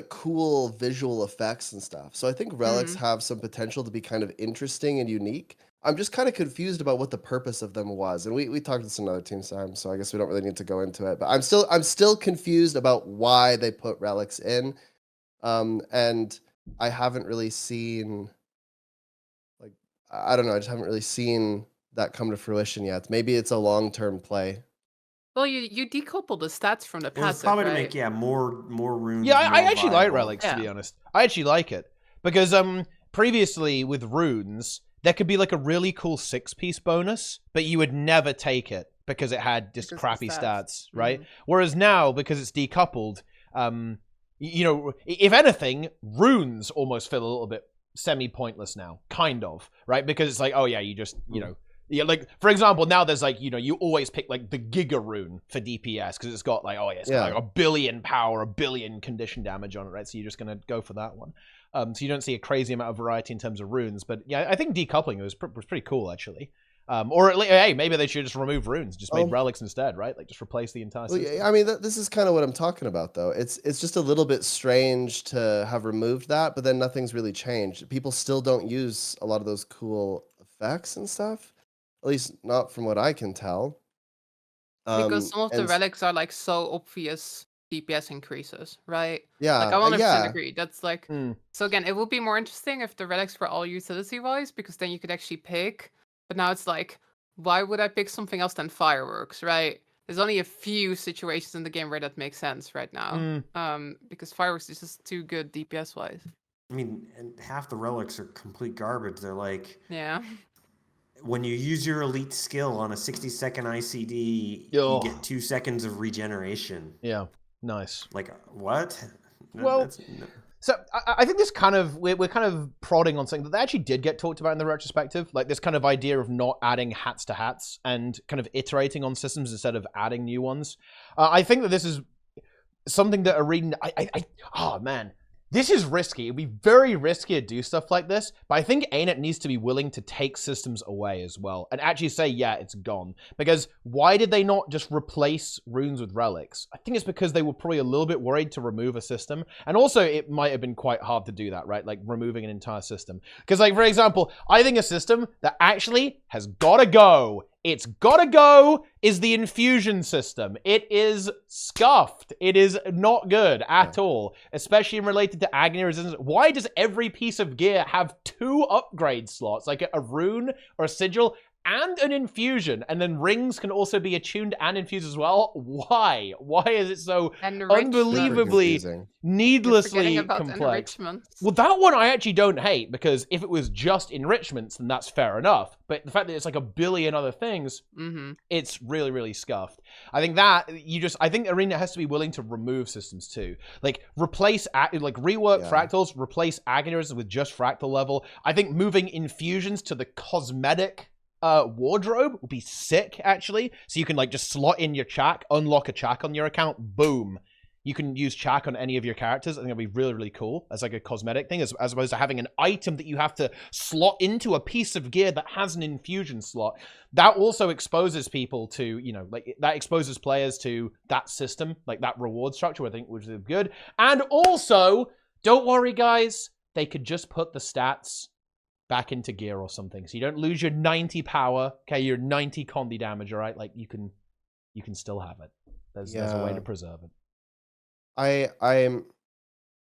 Speaker 3: cool visual effects and stuff. So I think relics
Speaker 2: Mhm.
Speaker 3: have some potential to be kind of interesting and unique. I'm just kind of confused about what the purpose of them was. And we talked this another team time, so I guess we don't really need to go into it. But I'm still confused about why they put relics in. And I haven't really seen like I don't know, I just haven't really seen that come to fruition yet. Maybe it's a long-term play.
Speaker 2: Well, you decouple the stats from the
Speaker 4: It was
Speaker 2: passive,
Speaker 4: probably to
Speaker 2: right?
Speaker 4: make more runes.
Speaker 1: Yeah, I
Speaker 4: more
Speaker 1: actually like
Speaker 4: viable.
Speaker 1: relics, to be
Speaker 2: Yeah.
Speaker 1: honest. I actually like it because previously with runes there could be like a really cool 6-piece bonus, but you would never take it because it had just
Speaker 2: Because of the
Speaker 1: crappy
Speaker 2: stats.
Speaker 1: stats, right?
Speaker 2: Mhm.
Speaker 1: Whereas now, because it's decoupled, you know, if anything, runes almost feel a little bit semi-pointless now, kind of, right? Because it's like, oh yeah, you just, you know, yeah, like for example, now there's like, you know, you always pick like the Giga rune for DPS because it's got like, oh yeah, it's got like 1 billion power, 1 billion condition damage on it, right? So you're just gonna go for that one. So you don't see a crazy amount of variety in terms of runes, but yeah, I think decoupling was pretty cool actually. Or at least, hey, maybe they should just remove runes, just make relics instead, right? Like just replace the entire system.
Speaker 3: Yeah, I mean, this is kind of what I'm talking about, though. It's just a little bit strange to have removed that, but then nothing's really changed. People still don't use a lot of those cool effects and stuff, at least not from what I can tell.
Speaker 2: Because some of the
Speaker 3: And
Speaker 2: relics are like so obvious DPS increases, right?
Speaker 3: yeah,
Speaker 2: Like I 100%
Speaker 3: yeah,
Speaker 2: agree. That's like
Speaker 1: Mm.
Speaker 2: so again, it would be more interesting if the relics were all utility wise, because then you could actually pick. But now it's like, why would I pick something else than fireworks, right? There's only a few situations in the game where that makes sense right now. Because fireworks is just too good DPS wise.
Speaker 4: I mean, and half the relics are complete garbage. They're like,
Speaker 2: Yeah.
Speaker 4: when you use your elite skill on a 60-second ICD,
Speaker 1: Oh.
Speaker 4: you get 2 seconds of regeneration.
Speaker 1: Yeah, nice.
Speaker 4: Like, what?
Speaker 1: Well, so I think this kind of we're kind of prodding on something that they actually did get talked about in the retrospective, like this kind of idea of not adding hats to hats and kind of iterating on systems instead of adding new ones. I think that this is something that Arena. Oh man, this is risky. It'd be very risky to do stuff like this, but I think ArenaNet needs to be willing to take systems away as well and actually say, yeah, it's gone. Because why did they not just replace runes with relics? I think it's because they were probably a little bit worried to remove a system. And also, it might have been quite hard to do that, right? Like removing an entire system. Because, like, for example, I think a system that actually has gotta go, it's gotta go, is the infusion system. It is scuffed. It is not good at all, especially related to Agony Resistance. Why does every piece of gear have 2 upgrade slots, like a rune or a sigil and an infusion, and then rings can also be attuned and infused as well? Why? Why is it so unbelievably, needlessly complex? Well, that one I actually don't hate, because if it was just enrichments, then that's fair enough. But the fact that it's like 1 billion other things, it's really, really scuffed. I think that I think Arena has to be willing to remove systems too. Like replace, like rework fractals, replace Agoniers with just fractal level. I think moving infusions to the cosmetic wardrobe would be sick, actually. So you can like just slot in your Chak, unlock a Chak on your account, boom. You can use Chak on any of your characters. I think that'd be really, really cool as like a cosmetic thing, as opposed to having an item that you have to slot into a piece of gear that has an infusion slot. That also exposes people to, you know, like that exposes players to that system, like that reward structure, I think, which is good. And also, don't worry, guys, they could just put the stats back into gear or something, so you don't lose your 90 power, okay, your 90 condi damage, all right? Like you can still have it. There's a way to preserve it.
Speaker 3: I'm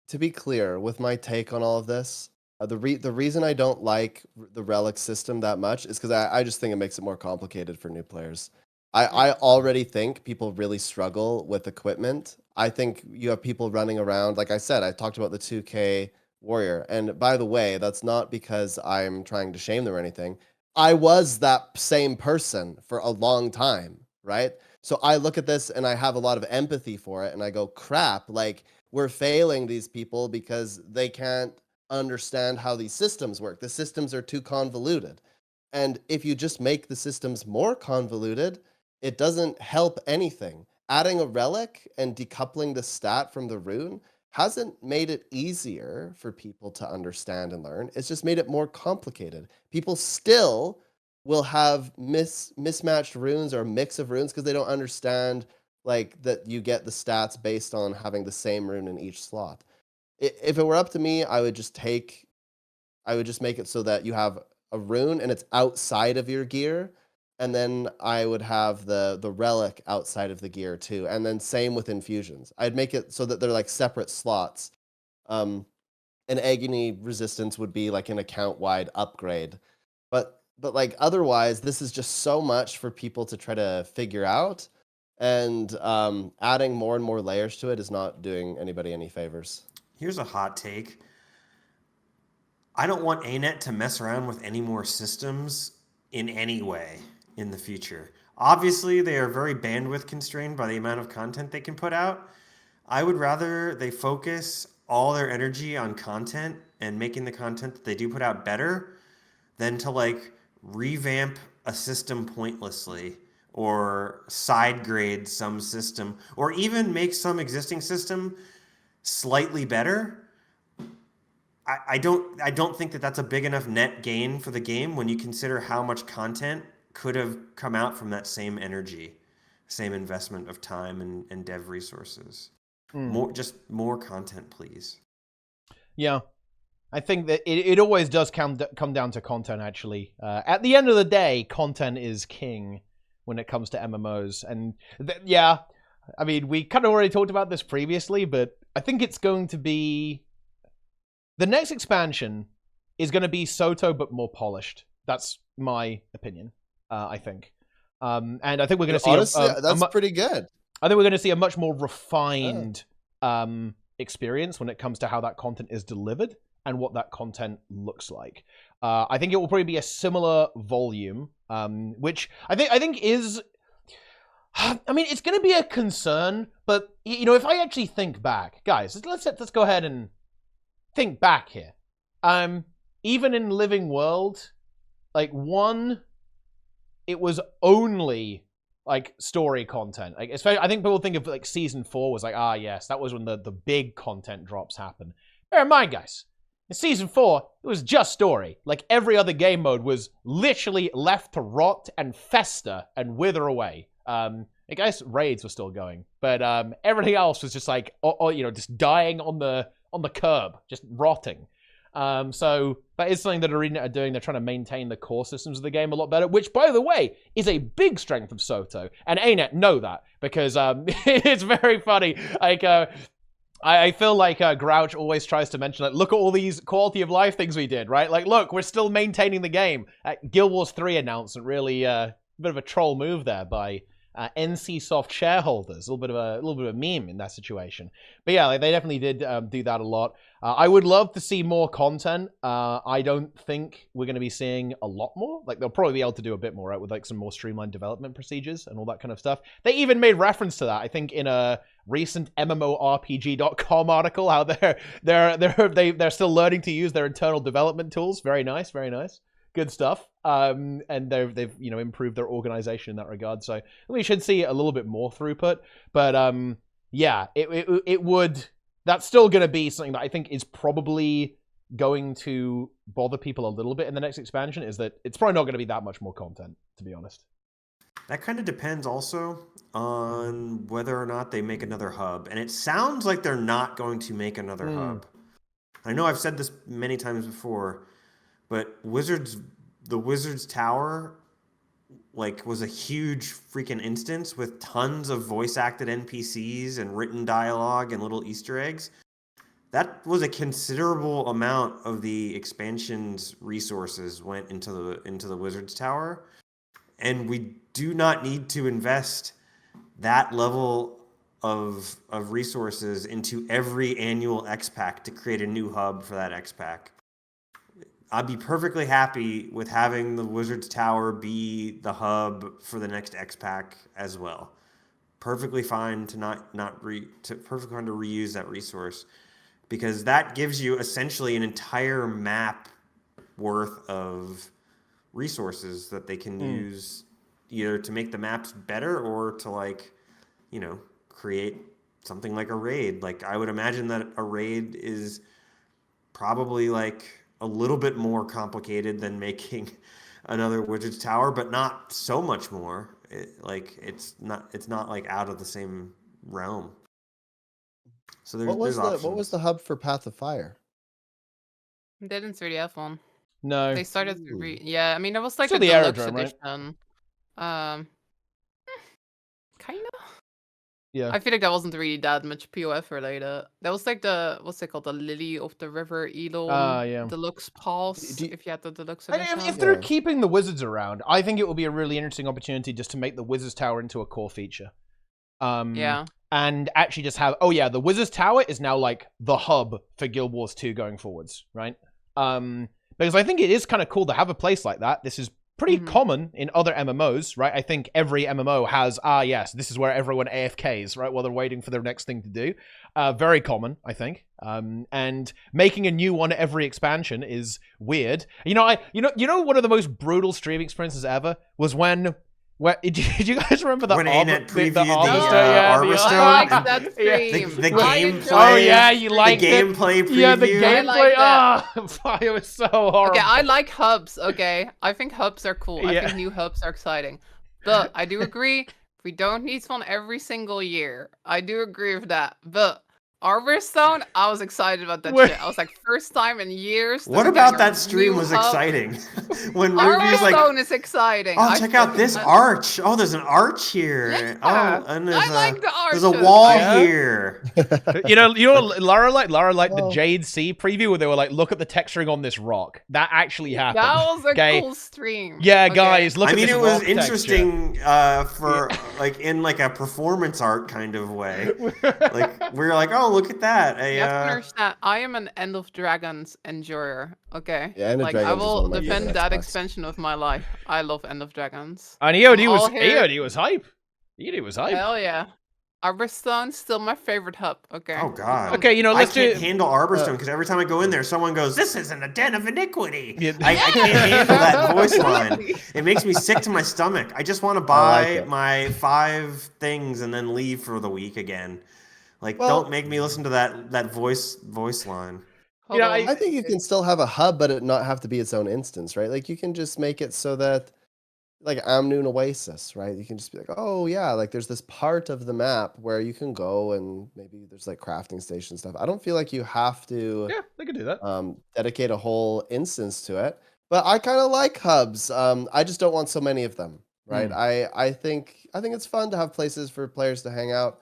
Speaker 3: to be clear with my take on all of this. The reason I don't like the relic system that much is because I just think it makes it more complicated for new players. I already think people really struggle with equipment. I think you have people running around, like I said, I talked about the 2K warrior. And by the way, that's not because I'm trying to shame them or anything. I was that same person for a long time, right? So I look at this and I have a lot of empathy for it, and I go, crap, like we're failing these people because they can't understand how these systems work. The systems are too convoluted. And if you just make the systems more convoluted, it doesn't help anything. Adding a relic and decoupling the stat from the rune hasn't made it easier for people to understand and learn. It's just made it more complicated. People still will have mismatched runes or mix of runes because they don't understand like that you get the stats based on having the same rune in each slot. If it were up to me, I would just make it so that you have a rune and it's outside of your gear, and then I would have the relic outside of the gear too, and then same with infusions. I'd make it so that they're like separate slots. An agony resistance would be like an account wide upgrade, but like otherwise, this is just so much for people to try to figure out, and adding more and more layers to it is not doing anybody any favors.
Speaker 4: Here's a hot take. I don't want ArenaNet to mess around with any more systems in any way in the future. Obviously, they are very bandwidth constrained by the amount of content they can put out. I would rather they focus all their energy on content and making the content that they do put out better than to like revamp a system pointlessly or side grade some system or even make some existing system slightly better. I don't think that that's a big enough net gain for the game when you consider how much content could have come out from that same energy, same investment of time and dev resources. More content, please.
Speaker 1: Yeah. I think that it always does come down to content, actually. At the end of the day, content is king when it comes to MMOs. And yeah, I mean, we kind of already talked about this previously, but I think it's going to be... The next expansion is going to be Soto, but more polished. That's my opinion, I think. And I think we're going to see...
Speaker 3: Honestly, that's pretty good.
Speaker 1: I think we're going to see a much more refined experience when it comes to how that content is delivered and what that content looks like. I think it will probably be a similar volume, which I think is... I mean, it's going to be a concern, but, you know, if I actually think back... Guys, let's go ahead and think back here. Even in Living World, like, it was only like story content. Like, especially, I think people think of like season 4 was like, yes, that was when the big content drops happened. Bear in mind, guys, in season 4, it was just story. Like, every other game mode was literally left to rot and fester and wither away. I guess raids were still going, but everything else was just like, just dying on the curb, just rotting. So that is something that ArenaNet are doing. They're trying to maintain the core systems of the game a lot better, which, by the way, is a big strength of Soto. And ArenaNet know that because it's very funny. Like, I feel like Grouch always tries to mention, like, look at all these quality of life things we did, right? Like, look, we're still maintaining the game. Guild Wars 3 announcement, really a bit of a troll move there by NCSoft shareholders. A little bit of a meme in that situation. But yeah, like, they definitely did do that a lot. I would love to see more content. I don't think we're going to be seeing a lot more. Like, they'll probably be able to do a bit more, right, with like some more streamlined development procedures and all that kind of stuff. They even made reference to that, I think, in a recent MMORPG.com article, how they're still learning to use their internal development tools. Very nice, very nice. Good stuff. And they've improved their organization in that regard. So we should see a little bit more throughput. But yeah, it would. That's still going to be something that I think is probably going to bother people a little bit in the next expansion. Is that it's probably not going to be that much more content, to be honest.
Speaker 4: That kind of depends also on whether or not they make another hub. And it sounds like they're not going to make another hub. I know I've said this many times before, but the Wizard's Tower, like, was a huge freaking instance with tons of voice-acted NPCs and written dialogue and little Easter eggs. That was a considerable amount of the expansion's resources went into the Wizard's Tower, and we do not need to invest that level of resources into every annual X-Pack to create a new hub for that X-Pack. I'd be perfectly happy with having the Wizard's Tower be the hub for the next X-Pack as well. Perfectly fine to perfectly fine to reuse that resource, because that gives you essentially an entire map worth of resources that they can use, either to make the maps better or to like, create something like a raid. Like I would imagine that a raid is probably like a little bit more complicated than making another Wizard's Tower, but not so much more. It's not like out of the same realm. So there's options.
Speaker 3: What was the hub for Path of Fire?
Speaker 2: They didn't really have one.
Speaker 1: No.
Speaker 2: They started to yeah, I mean, it was like
Speaker 1: Still
Speaker 2: a
Speaker 1: the
Speaker 2: deluxe
Speaker 1: aerodrome, right?
Speaker 2: edition. Kind of.
Speaker 1: Yeah.
Speaker 2: I feel like that wasn't really that much POF related. That was like the what's it called, the Lily of the River Elon
Speaker 1: yeah.
Speaker 2: Deluxe Pass. If you had the deluxe
Speaker 1: And
Speaker 2: edition.
Speaker 1: if they're keeping the wizards around, I think it will be a really interesting opportunity just to make the Wizards Tower into a core feature.
Speaker 2: Yeah.
Speaker 1: And actually just have, the Wizards Tower is now like the hub for Guild Wars 2 going forwards, right? Because I think it is kind of cool to have a place like that. This is pretty common in other MMOs, right? I think every MMO has, yes, this is where everyone AFKs, right? While they're waiting for their next thing to do. Very common, I think. And making a new one every expansion is weird. You know, one of the most brutal streaming experiences ever was when did you guys remember that?
Speaker 4: When ArenaNet previewed the
Speaker 2: Arborstone? I like that stream.
Speaker 4: The gameplay.
Speaker 1: Oh yeah, you liked
Speaker 4: the gameplay preview.
Speaker 1: Yeah, the gameplay.
Speaker 2: Like
Speaker 1: It was so horrible.
Speaker 2: Okay, I like hubs. Okay, I think hubs are cool. I think new hubs are exciting. But I do agree, we don't need one every single year. I do agree with that. But Arborstone, I was excited about that shit. I was like, first time in years.
Speaker 4: What about that stream was exciting? When Ruby's like,
Speaker 2: Arborstone is exciting.
Speaker 4: Oh, check out this arch. Oh, there's an arch here.
Speaker 2: Yeah.
Speaker 4: Oh, and
Speaker 2: I like the arches.
Speaker 4: there's a wall here.
Speaker 1: You know what Lara liked the Jade Sea preview where they were like, look at the texturing on this rock. That actually happened.
Speaker 2: That was a cool stream.
Speaker 1: Yeah, guys, look at this
Speaker 4: it
Speaker 1: rock
Speaker 4: was interesting for like in like a performance art kind of way. Like we were like, oh, look at that.
Speaker 2: You have to understand, I am an End of Dragons enjoyer. Okay.
Speaker 3: Yeah, End of
Speaker 2: like
Speaker 3: Dragons
Speaker 2: I will
Speaker 3: is one of my
Speaker 2: defend
Speaker 3: favorite
Speaker 2: that
Speaker 3: Xbox.
Speaker 2: expansion of my life. I love End of Dragons.
Speaker 1: And EOD was hype. EOD was hype.
Speaker 2: Hell yeah. Arborstone still my favorite hub. Okay.
Speaker 4: Oh god.
Speaker 1: Okay,
Speaker 4: I can't handle Arborstone because every time I go in there, someone goes, "This isn't a den of iniquity."
Speaker 1: Yeah.
Speaker 4: I can't handle that voice line. It makes me sick to my stomach. I just want to buy my 5 things and then leave for the week again. Like, don't make me listen to that voice line.
Speaker 3: I think you can still have a hub, but it not have to be its own instance, right? Like you can just make it so that, like Amnoon Oasis, right? You can just be like, oh yeah, like there's this part of the map where you can go and maybe there's like crafting station stuff. I don't feel like you have to.
Speaker 1: Yeah, they could do that.
Speaker 3: Dedicate a whole instance to it, but I kind of like hubs. I just don't want so many of them, right? I think it's fun to have places for players to hang out,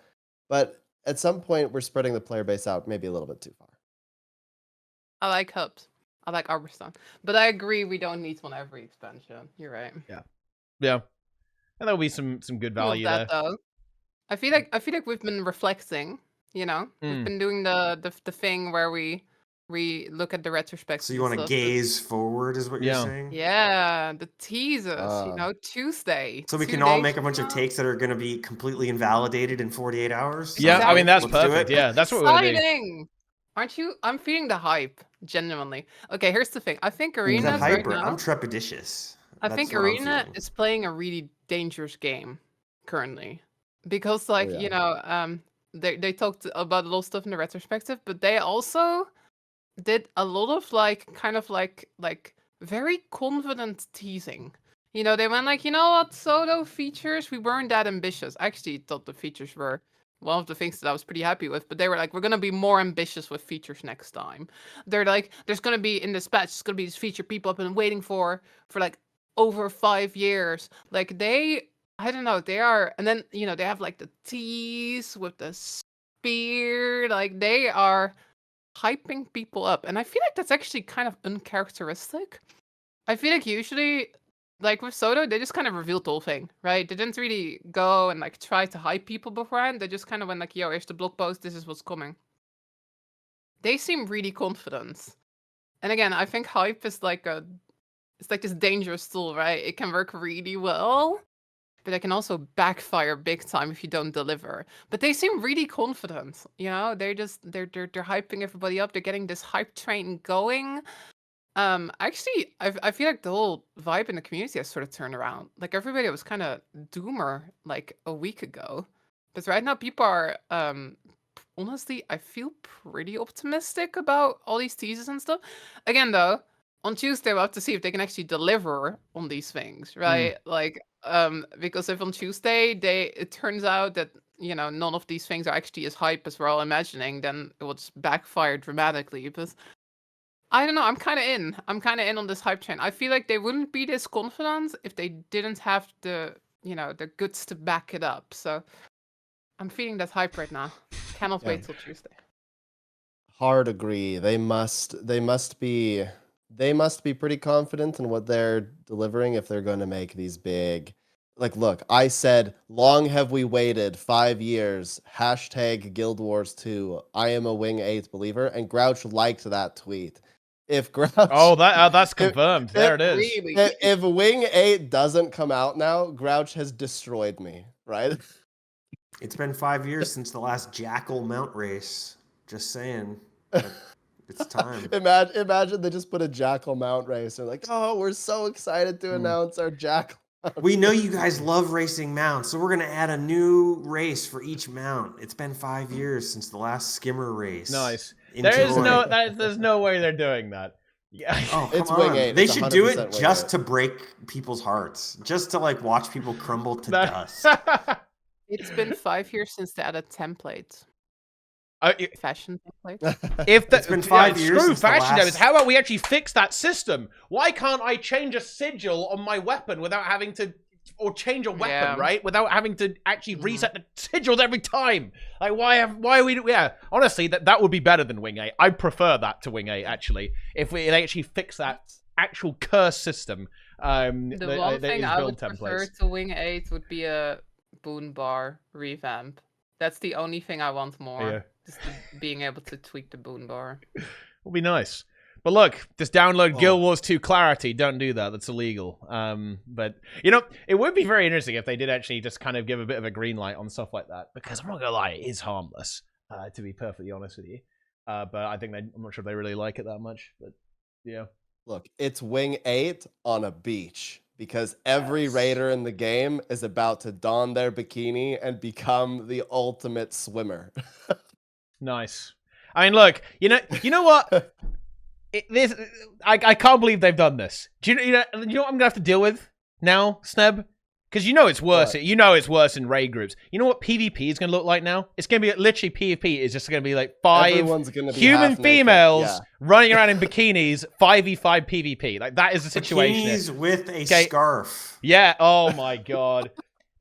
Speaker 3: but at some point we're spreading the player base out maybe a little bit too far.
Speaker 2: I like hubs. I like Arborstone. But I agree we don't need one every expansion. You're right.
Speaker 1: Yeah. And there'll be some good value there.
Speaker 2: Though. I feel like we've been reflecting, you know? We've been doing the thing where we look at the retrospective.
Speaker 4: So you want to gaze forward is what you're saying?
Speaker 2: Yeah, the teasers, Tuesday.
Speaker 4: So we can all make a bunch of takes that are going to be completely invalidated in 48 hours?
Speaker 1: Yeah,
Speaker 2: exactly.
Speaker 1: I mean, that's
Speaker 4: Let's do
Speaker 1: perfect.
Speaker 4: it.
Speaker 1: Yeah, that's what we're going to do.
Speaker 2: Exciting! Aren't you? I'm feeling the hype, genuinely. Okay, here's the thing. I think Arena right now...
Speaker 4: I'm trepidatious.
Speaker 2: I think Arena is playing a really dangerous game currently. Because, like, you know, they talked about a lot of stuff in the retrospective, but they also did a lot of, like, kind of like very confident teasing. You know, they went like, you know what, Soto features, we weren't that ambitious. I actually thought the features were one of the things that I was pretty happy with, but they were like, we're going to be more ambitious with features next time. They're like, there's going to be, in this patch, it's going to be this feature people have been waiting for like, over 5 years. Like, I don't know, they are, and then, you know, they have, like, the tease with the spear. Like, they are hyping people up. And I feel like that's actually kind of uncharacteristic. I feel like usually... Like with Soto, they just kind of revealed the whole thing, right? They didn't really go and like try to hype people beforehand. They just kind of went like, yo, here's the blog post, this is what's coming. They seem really confident. And again, I think hype is like it's like this dangerous tool, right? It can work really well, but it can also backfire big time if you don't deliver. But they seem really confident, you know? They're hyping everybody up. They're getting this hype train going. Actually, I feel like the whole vibe in the community has sort of turned around. Like everybody was kind of doomer like a week ago, but right now people are honestly, I feel pretty optimistic about all these teasers and stuff. Again, though, on Tuesday we'll have to see if they can actually deliver on these things, right? Like, because if on Tuesday it turns out that none of these things are actually as hype as we're all imagining, then it will just backfire dramatically. But I don't know. I'm kind of in. I'm kind of in on this hype train. I feel like they wouldn't be this confident if they didn't have the goods to back it up. So I'm feeling that hype right now. Cannot wait till Tuesday.
Speaker 3: Hard agree. They must be pretty confident in what they're delivering if they're going to make these big. Like, look, I said, long have we waited 5 years. Hashtag Guild Wars 2. I am a Wing 8 believer. And Grouch liked that tweet. If Grouch,
Speaker 1: that's confirmed. There it is.
Speaker 2: Really?
Speaker 3: If Wing 8 doesn't come out now, Grouch has destroyed me, right?
Speaker 4: It's been 5 years since the last Jackal mount race. Just saying. It's time.
Speaker 3: Imagine they just put a Jackal mount race. They're like, oh, we're so excited to announce our Jackal.
Speaker 4: We know you guys love racing mounts, so we're going to add a new race for each mount. It's been 5 years since the last skimmer race.
Speaker 1: Nice.
Speaker 4: Enjoy.
Speaker 1: There's no way they're doing that. Yeah.
Speaker 4: Oh, come
Speaker 3: It's
Speaker 4: on.
Speaker 3: Wing 8.
Speaker 4: They
Speaker 3: It's
Speaker 4: should do
Speaker 3: 100%
Speaker 4: it
Speaker 3: Wing
Speaker 4: just
Speaker 3: 8.
Speaker 4: to break people's hearts, just to like watch people crumble to dust.
Speaker 2: It's been 5 years since they added templates. Fashion templates.
Speaker 4: It's been 5 years
Speaker 1: Screw
Speaker 4: since the
Speaker 1: fashion
Speaker 4: last-
Speaker 1: templates. How about we actually fix that system? Why can't I change a sigil on my weapon without having to, or change a weapon,
Speaker 2: Yeah.
Speaker 1: right? Without having to actually reset the sigils every time. Like, why are we? Yeah, honestly, that would be better than Wing 8. I prefer that to Wing 8 actually. If they actually fix that actual curse system.
Speaker 2: The one thing I would
Speaker 1: templates.
Speaker 2: prefer to Wing 8 would be a boon bar revamp. That's the only thing I want more.
Speaker 1: Yeah.
Speaker 2: Just being able to tweak the boon bar.
Speaker 1: Will be nice. But look, just download Guild Wars 2 Clarity. Don't do that. That's illegal. But, it would be very interesting if they did actually just kind of give a bit of a green light on stuff like that. Because I'm not going to lie, it is harmless, to be perfectly honest with you. But I think I'm not sure if they really like it that much. But, yeah.
Speaker 3: Look, it's Wing 8 on a beach. Because every raider in the game is about to don their bikini and become the ultimate swimmer.
Speaker 1: Nice. I mean, look, you know what? I can't believe they've done this. Do you know what I'm gonna have to deal with now, Sneb? Because it's worse.
Speaker 3: What?
Speaker 1: It's worse in raid groups. You know what PvP is gonna look like now? It's gonna be literally PvP is just gonna be like 5
Speaker 3: Everyone's gonna be
Speaker 1: human
Speaker 3: half-naked.
Speaker 1: females
Speaker 3: Yeah.
Speaker 1: running around in bikinis, 5v5 PvP. Like that is the situation.
Speaker 4: Bikinis with a
Speaker 1: Okay.
Speaker 4: scarf.
Speaker 1: Yeah. Oh my god.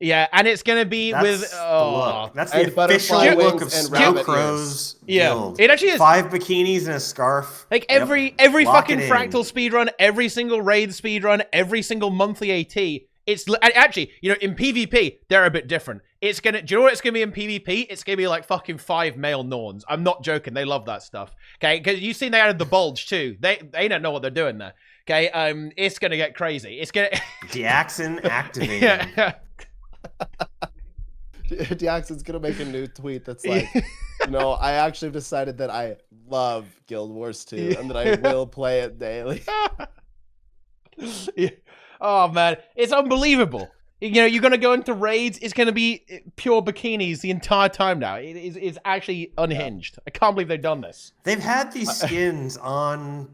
Speaker 1: Yeah, and it's gonna be
Speaker 4: That's
Speaker 1: with
Speaker 4: the look. That's the
Speaker 3: And
Speaker 4: official
Speaker 3: butterfly
Speaker 4: look
Speaker 3: wings
Speaker 4: of
Speaker 3: and rabbit
Speaker 4: Scarecrow's
Speaker 1: Yeah.
Speaker 4: guild.
Speaker 1: It actually is.
Speaker 4: 5 bikinis and a scarf.
Speaker 1: Like
Speaker 4: Yep.
Speaker 1: every
Speaker 4: Lock
Speaker 1: fucking
Speaker 4: it in.
Speaker 1: fractal speedrun, every single raid speedrun, every single monthly AT. It's actually, in PvP, they're a bit different. Do you know what it's gonna be in PvP? It's gonna be like fucking 5 male Norns. I'm not joking. They love that stuff. Okay, because you've seen they added the bulge too. They don't know what they're doing there. Okay, it's gonna get crazy. It's gonna
Speaker 4: Jackson activated.
Speaker 1: yeah.
Speaker 3: Jackson's gonna make a new tweet that's like, I actually have decided that I love Guild Wars 2 and that I will play it daily.
Speaker 1: Yeah. Oh man, it's unbelievable. You're gonna go into raids. It's gonna be pure bikinis the entire time now. It's actually unhinged. I can't believe they've done this.
Speaker 4: They've had these skins on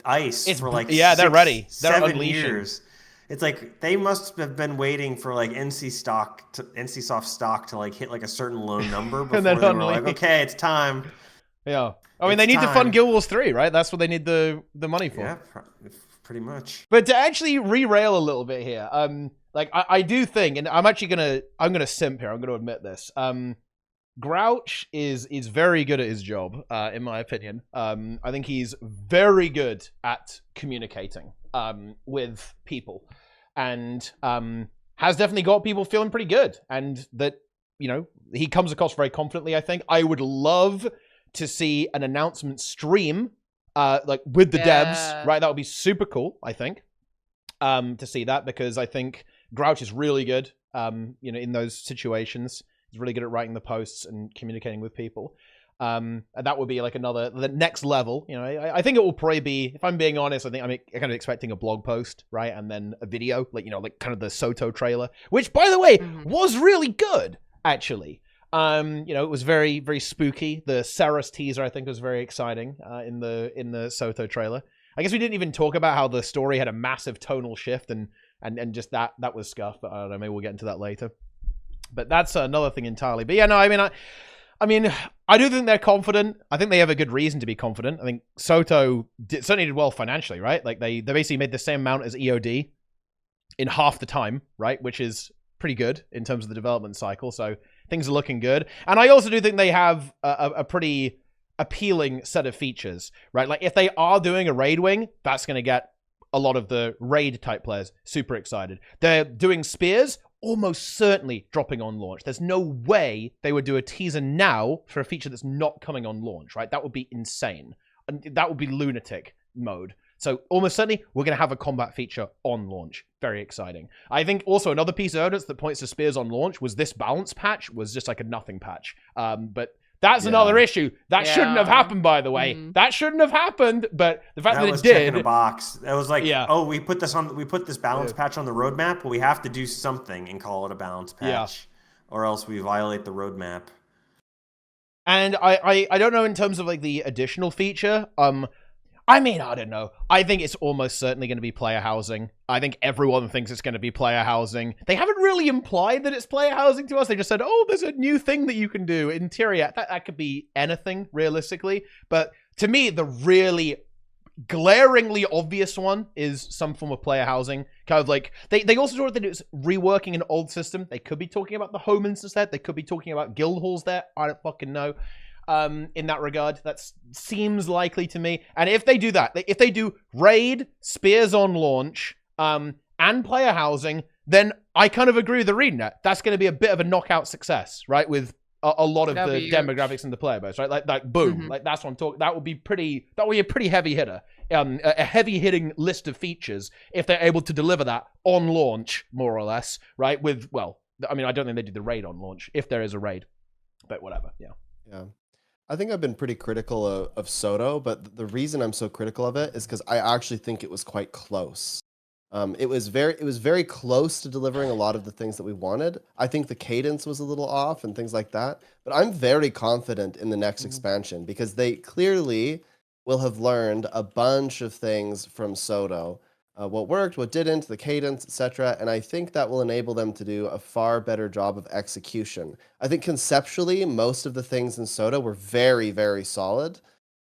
Speaker 4: ice for like
Speaker 1: they're ready. They're
Speaker 4: 7
Speaker 1: unleashing.
Speaker 4: years. It's like they must have been waiting for like NCSoft stock to like hit like a certain low number before
Speaker 1: then
Speaker 4: they were like,
Speaker 1: unleash.
Speaker 4: okay, it's time.
Speaker 1: Yeah. I mean,
Speaker 4: It's
Speaker 1: they need to
Speaker 4: time.
Speaker 1: fund Guild Wars 3, right? That's what they need the money for.
Speaker 4: Yeah, pretty much.
Speaker 1: But to actually re-rail a little bit here, I do think, and I'm gonna simp here. I'm gonna admit this. Grouch is very good at his job, in my opinion. I think he's very good at communicating with people, and has definitely got people feeling pretty good, and that he comes across very confidently. I think I would love to see an announcement stream, like with the devs, right? That would be super cool. I think to see that, because I think Grouch is really good, in those situations. He's really good at writing the posts and communicating with people. That would be like the next level. You know, I think it will probably be, if I'm being honest, I think I'm kind of expecting a blog post, right? And then a video, like, you know, like kind of the Soto trailer, which, by the way, was really good, actually. You know, it was very, very spooky. The Ceres teaser, I think, was very exciting in the Soto trailer. I guess we didn't even talk about how the story had a massive tonal shift and just that was scuff, but I don't know, maybe we'll get into that later. But that's another thing entirely. But yeah, no, I mean, I do think they're confident. I think they have a good reason to be confident. I think Soto certainly did well financially, right? Like they basically made the same amount as EOD in half the time, right? Which is pretty good in terms of the development cycle. So things are looking good. And I also do think they have a pretty appealing set of features, right? Like if they are doing a raid wing, that's going to get a lot of the raid type players super excited. They're doing spears, almost certainly dropping on launch. There's no way they would do a teaser now for a feature that's not coming on launch, right? That would be insane. And that would be lunatic mode. So almost certainly we're going to have a combat feature on launch. Very exciting. I think also another piece of evidence that points to spears on launch was this balance patch was just like a nothing patch. But that's another issue. That shouldn't have happened, by the way. That shouldn't have happened, but the fact that it did.
Speaker 4: Checking a box. That was like, oh, we put this balance patch on the roadmap, but we have to do something and call it a balance patch, or else we violate the roadmap.
Speaker 1: And I don't know in terms of like the additional feature. I mean, I don't know. I think it's almost certainly going to be player housing. I think everyone thinks it's going to be player housing. They haven't really implied that it's player housing to us. They just said, oh, there's a new thing that you can do. Interior, that could be anything, realistically. But to me, the really glaringly obvious one is some form of player housing. Kind of like, they also talked that it's reworking an old system. They could be talking about the home instance there. They could be talking about guild halls there. I don't fucking know. In that regard, that seems likely to me. And if they do that, if they do raid, spears on launch, and player housing, then I kind of agree with ArenaNet. That's going to be a bit of a knockout success, right? With a lot of the demographics in the player base, right? Like boom, like that's what I'm talking. That would be a pretty heavy hitter, a heavy hitting list of features if they're able to deliver that on launch, more or less, right? With, well, I mean, I don't think they do the raid on launch if there is a raid, but whatever, yeah.
Speaker 3: I think I've been pretty critical of Soto, but the reason I'm so critical of it is because I actually think it was quite close. It was very close to delivering a lot of the things that we wanted. I think the cadence was a little off and things like that, but I'm very confident in the next expansion because they clearly will have learned a bunch of things from Soto. What worked, what didn't, the cadence, etc. And I think that will enable them to do a far better job of execution. I think conceptually, most of the things in Soto were very, very solid.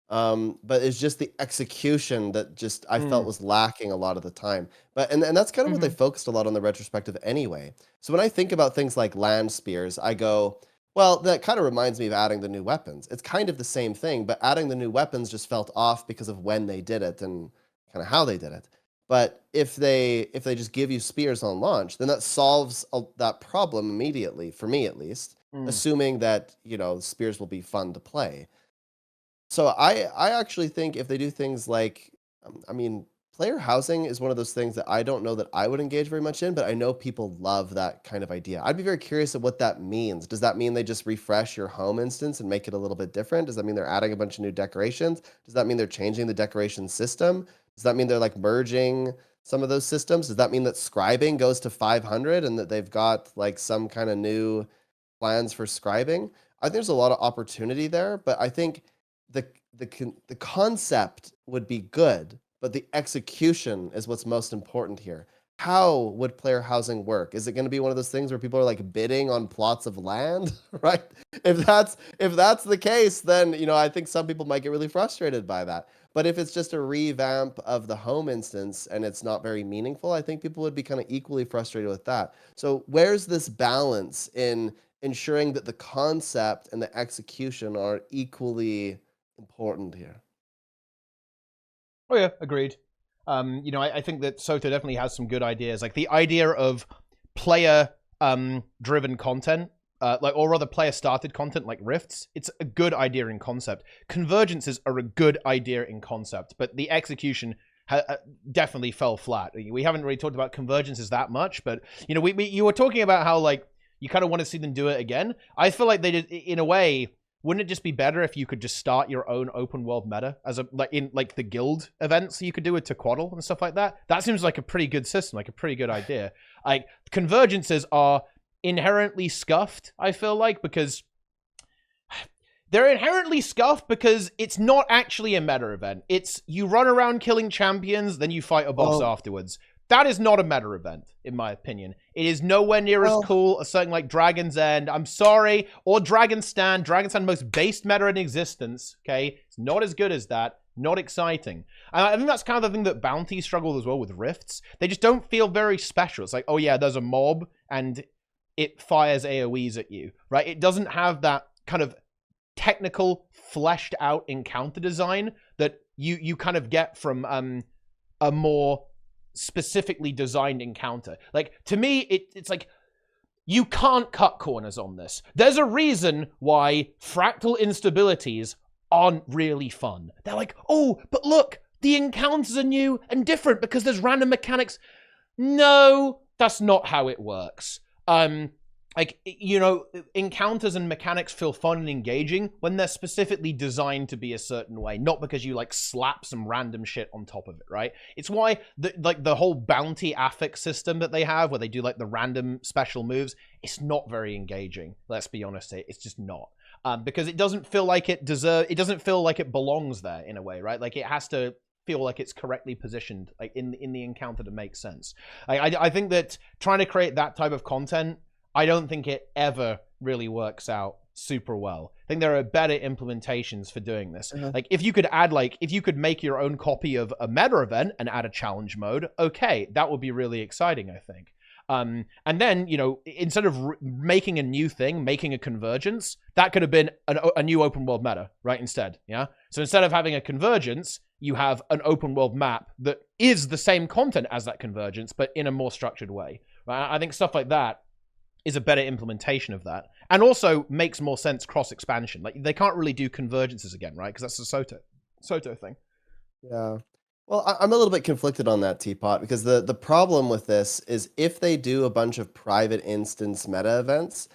Speaker 3: But it's just the execution that just I felt was lacking a lot of the time. But and that's kind of what they focused a lot on the retrospective anyway. So when I think about things like land spears, I go, well, that kind of reminds me of adding the new weapons. It's kind of the same thing, but adding the new weapons just felt off because of when they did it and kind of how they did it. But if they just give you spears on launch, then that solves that problem immediately, for me at least, assuming that, you know, spears will be fun to play. So I actually think if they do things like, I mean, player housing is one of those things that I don't know that I would engage very much in, but I know people love that kind of idea. I'd be very curious of what that means. Does that mean they just refresh your home instance and make it a little bit different? Does that mean they're adding a bunch of new decorations? Does that mean they're changing the decoration system? Does that mean they're like merging some of those systems? Does that mean that scribing goes to 500 and that they've got like some kind of new plans for scribing? I think there's a lot of opportunity there, but I think the concept would be good, but the execution is what's most important here. How would player housing work? Is it going to be one of those things where people are like bidding on plots of land, right? If that's the case, then, you know, I think some people might get really frustrated by that. But if it's just a revamp of the home instance and it's not very meaningful, I think people would be kind of equally frustrated with that. So where's this balance in ensuring that the concept and the execution are equally important here?
Speaker 1: Oh yeah, agreed. You know, I think that Soto definitely has some good ideas. Like the idea of player driven content, or rather player started content like rifts. It's a good idea in concept. Convergences are a good idea in concept, but the execution definitely fell flat. We haven't really talked about convergences that much, but you know, you were talking about how like you kind of want to see them do it again. I feel like they did in a way. wouldn't it just be better if you could just start your own open world meta as a in the guild events you could do with Tequaddle and stuff like that? That seems like a pretty good system, like a pretty good idea. Like convergences are inherently scuffed, I feel like, because they're inherently scuffed because it's not actually a meta event. It's you run around killing champions, then you fight a boss afterwards. That is not a meta event, in my opinion. It is nowhere near as cool as something like Dragon's End. I'm sorry. Or Dragon's Stand. Dragon's Stand, most based meta in existence. Okay? It's not as good as that. Not exciting. And I think that's kind of the thing that Bounty struggled as well with Rifts. They just don't feel very special. It's like, oh yeah, there's a mob and it fires AoEs at you. Right? It doesn't have that kind of technical, fleshed out encounter design that you kind of get from a more specifically designed encounter. Like, to me, it's like, you can't cut corners on this. There's a reason why fractal instabilities aren't really fun. They're like, oh, but look, the encounters are new and different because there's random mechanics. No, that's not how it works. Like, you know, encounters and mechanics feel fun and engaging when they're specifically designed to be a certain way, not because you, like, slap some random shit on top of it, right? It's why, the whole bounty affix system that they have, where they do, like, the random special moves, it's not very engaging. Let's be honest here. It's just not. Because it doesn't feel like it doesn't feel like it belongs there, in a way, right? Like, it has to feel like it's correctly positioned, like, in the encounter to make sense. I think that trying to create that type of content, I don't think it ever really works out super well. I think there are better implementations for doing this. Like, if you could add, like, if you could make your own copy of a meta event and add a challenge mode, okay, that would be really exciting, I think. And then, you know, instead of making a new thing, making a convergence, that could have been a new open world meta, right? Instead, yeah? So instead of having a convergence, you have an open world map that is the same content as that convergence, but in a more structured way. Right? I think stuff like that is a better implementation of that, and also makes more sense cross-expansion. Like, they can't really do convergences again, right? Because that's a Soto thing.
Speaker 3: Yeah. Well, I'm a little bit conflicted on that, Teapot, because the problem with this is if they do a bunch of private instance meta events,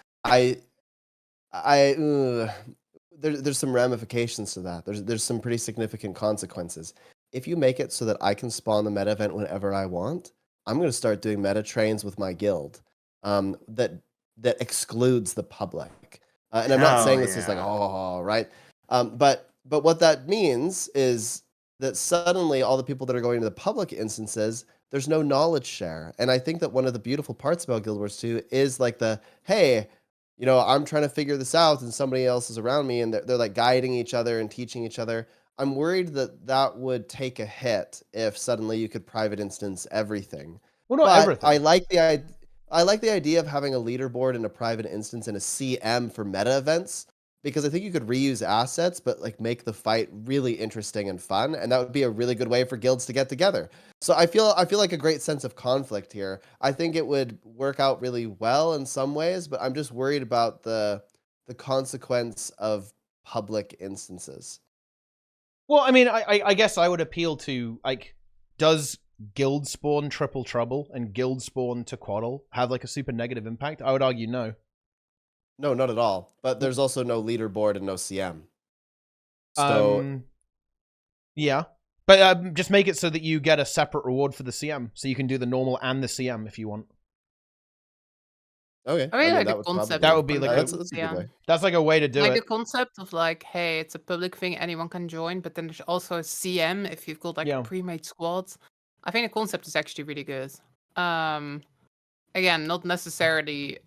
Speaker 3: there's some ramifications to that. There's some pretty significant consequences. If you make it so that I can spawn the meta event whenever I want, I'm going to start doing meta trains with my guild. That excludes the public, and I'm not saying this is like right, but what that means is that suddenly all the people that are going to the public instances, there's no knowledge share, and I think that one of the beautiful parts about Guild Wars 2 is like hey, you know, I'm trying to figure this out, and somebody else is around me, and they're like guiding each other and teaching each other. I'm worried that would take a hit if suddenly you could private instance everything.
Speaker 1: Well, not everything.
Speaker 3: I like the idea of having a leaderboard in a private instance and a CM for meta events, because I think you could reuse assets, but like make the fight really interesting and fun, and that would be a really good way for guilds to get together. So I feel like a great sense of conflict here. I think it would work out really well in some ways, but I'm just worried about the consequence of public instances.
Speaker 1: Well, I mean, I guess I would appeal to, like, does Guild Spawn Triple Trouble and Guild Spawn Tequaddle have, like, a super negative impact? I would argue no.
Speaker 3: No, not at all. But there's also no leaderboard and no CM. So
Speaker 1: yeah. But just make it so that you get a separate reward for the CM. So you can do the normal and the CM if you want.
Speaker 3: Okay.
Speaker 2: I mean, like
Speaker 3: that
Speaker 2: the concept.
Speaker 1: That would be like
Speaker 3: that's a good way.
Speaker 1: That's like a way to do
Speaker 2: Like
Speaker 1: it.
Speaker 2: the concept of like, hey, it's a public thing, anyone can join, but then there's also a CM if you've got like a pre-made squad. I think the concept is actually really good. Again, not necessarily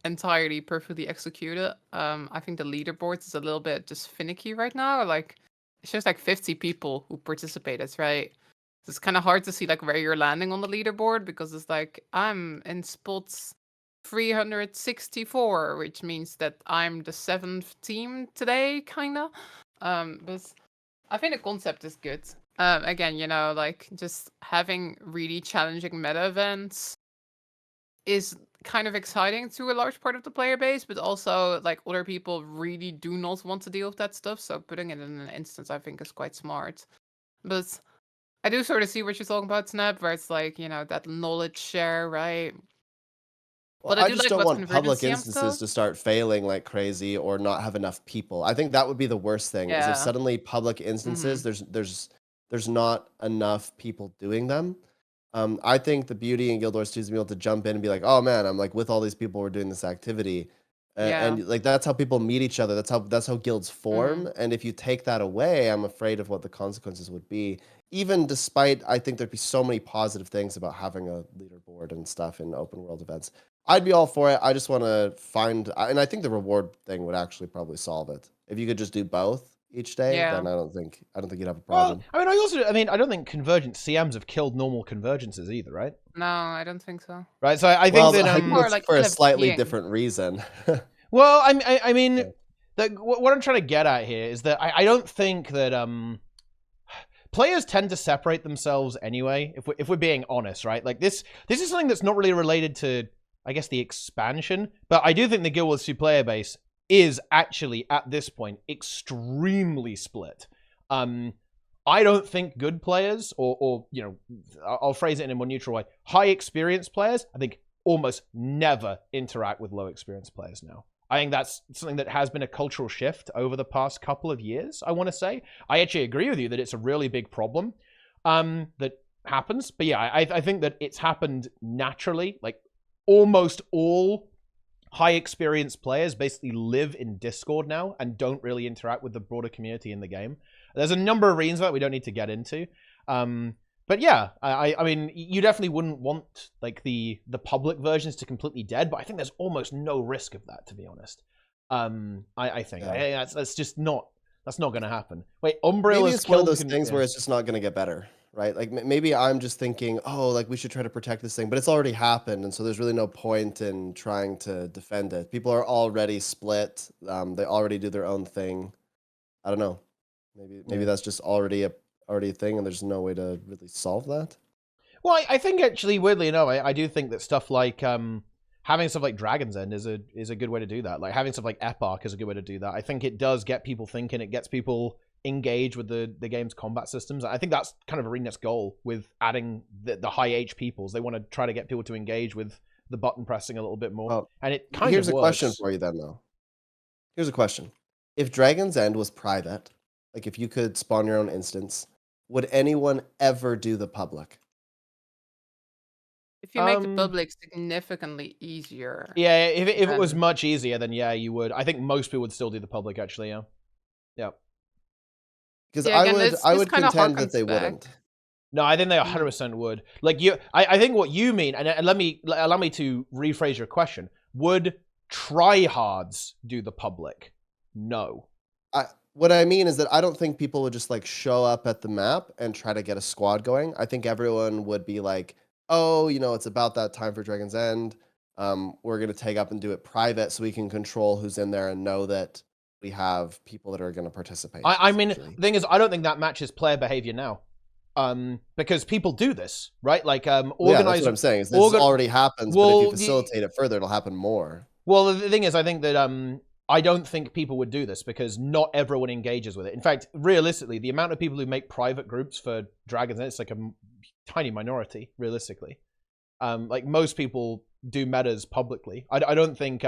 Speaker 2: entirely perfectly executed. I think the leaderboard is a little bit just finicky right now. Like, it's just like 50 people who participated, right? So it's kind of hard to see like where you're landing on the leaderboard, because it's like I'm in spots 364, which means that I'm the 7th team today, kind of. But I think the concept is good. Again, you know, like just having really challenging meta events is kind of exciting to a large part of the player base, but also like other people really do not want to deal with that stuff. So putting it in an instance, I think, is quite smart. But I do sort of see what you're talking about, Sneb, where it's like, you know, that knowledge share, right?
Speaker 3: Well,
Speaker 2: But I
Speaker 3: I
Speaker 2: do
Speaker 3: just
Speaker 2: like
Speaker 3: don't
Speaker 2: what's
Speaker 3: want public
Speaker 2: Convergences
Speaker 3: instances
Speaker 2: stuff.
Speaker 3: to start failing like crazy or not have enough people. I think that would be the worst thing. Is if
Speaker 2: Yeah.
Speaker 3: suddenly public instances there's not enough people doing them. I think the beauty in Guild Wars 2 is to be able to jump in and be like, oh man, I'm like with all these people, we're doing this activity.
Speaker 2: Yeah.
Speaker 3: And like that's how people meet each other. That's how guilds form. And if you take that away, I'm afraid of what the consequences would be. Even despite, I think there'd be so many positive things about having a leaderboard and stuff in open world events. I'd be all for it. I just want to find, and I think the reward thing would actually probably solve it. If you could just do both each day,
Speaker 2: Yeah.
Speaker 3: then I don't think you'd have a
Speaker 1: Well,
Speaker 3: problem.
Speaker 1: I mean, I don't think convergent CMs have killed normal convergences either, right?
Speaker 2: No, I don't think so.
Speaker 1: Right. So I think
Speaker 3: Well,
Speaker 1: that
Speaker 2: More
Speaker 3: it's
Speaker 2: like
Speaker 3: for a
Speaker 2: kind of
Speaker 3: slightly
Speaker 2: being.
Speaker 3: different reason.
Speaker 1: well, I mean,
Speaker 3: Yeah.
Speaker 1: what I'm trying to get at here is that I don't think that players tend to separate themselves anyway. If we're being honest, right? Like this is something that's not really related to, I guess, the expansion, but I do think the Guild Wars 2 player base is actually at this point extremely split. I don't think good players, or you know, I'll phrase it in a more neutral way, high experienced players, I think almost never interact with low experienced players now. I think that's something that has been a cultural shift over the past couple of years, I want to say. I actually agree with you that it's a really big problem that happens. But yeah, I think that it's happened naturally. Like almost all high experienced players basically live in Discord now and don't really interact with the broader community in the game. There's a number of reasons that we don't need to get into. But yeah, I mean, you definitely wouldn't want like the public versions to completely dead, but I think there's almost no risk of that, to be honest. I think that's just not going to happen. Wait, Umbriel
Speaker 3: Maybe
Speaker 1: is
Speaker 3: it's one of
Speaker 1: killed.
Speaker 3: those things where it's just not going to get better, right? Like maybe I'm just thinking, oh, like we should try to protect this thing, but it's already happened, and so there's really no point in trying to defend it. People are already split. They already do their own thing. I don't know. Maybe that's just already a thing, and there's no way to really solve that.
Speaker 1: Well, I think actually, weirdly enough, I do think that stuff like having stuff like Dragon's End is a good way to do that. Like having stuff like Eparch is a good way to do that. I think it does get people thinking. It gets people engaged with the game's combat systems. I think that's kind of ArenaNet's goal with adding the high H peoples. They want to try to get people to engage with the button pressing a little bit more.
Speaker 3: Well,
Speaker 1: and it kind
Speaker 3: here's
Speaker 1: of
Speaker 3: a
Speaker 1: works.
Speaker 3: question for you then, though. Here's a question: if Dragon's End was private, like if you could spawn your own instance, would anyone ever do the public?
Speaker 2: If you make the public significantly easier.
Speaker 1: Yeah, if it was much easier, then yeah, you would. I think most people would still do the public, actually, yeah. Yeah.
Speaker 3: Because
Speaker 2: Yeah, again,
Speaker 3: I would
Speaker 2: kinda
Speaker 3: contend that
Speaker 2: harkens
Speaker 3: they
Speaker 2: back.
Speaker 3: wouldn't.
Speaker 1: No, I think they 100% would. Like I think what you mean, and allow me to rephrase your question. Would tryhards do the public? No.
Speaker 3: What I mean is that I don't think people would just like show up at the map and try to get a squad going. I think everyone would be like, oh, you know, it's about that time for Dragon's End. We're going to take up and do it private so we can control who's in there and know that we have people that are going to participate.
Speaker 1: I mean, the thing is, I don't think that matches player behavior now. Because people do this, right? Like,
Speaker 3: that's what I'm saying. Is this already happens, but if you facilitate it further, it'll happen more.
Speaker 1: Well, the thing is, I think that I don't think people would do this because not everyone engages with it. In fact, realistically, the amount of people who make private groups for Dragons, it's like a tiny minority, realistically. Like most people do metas publicly. I don't think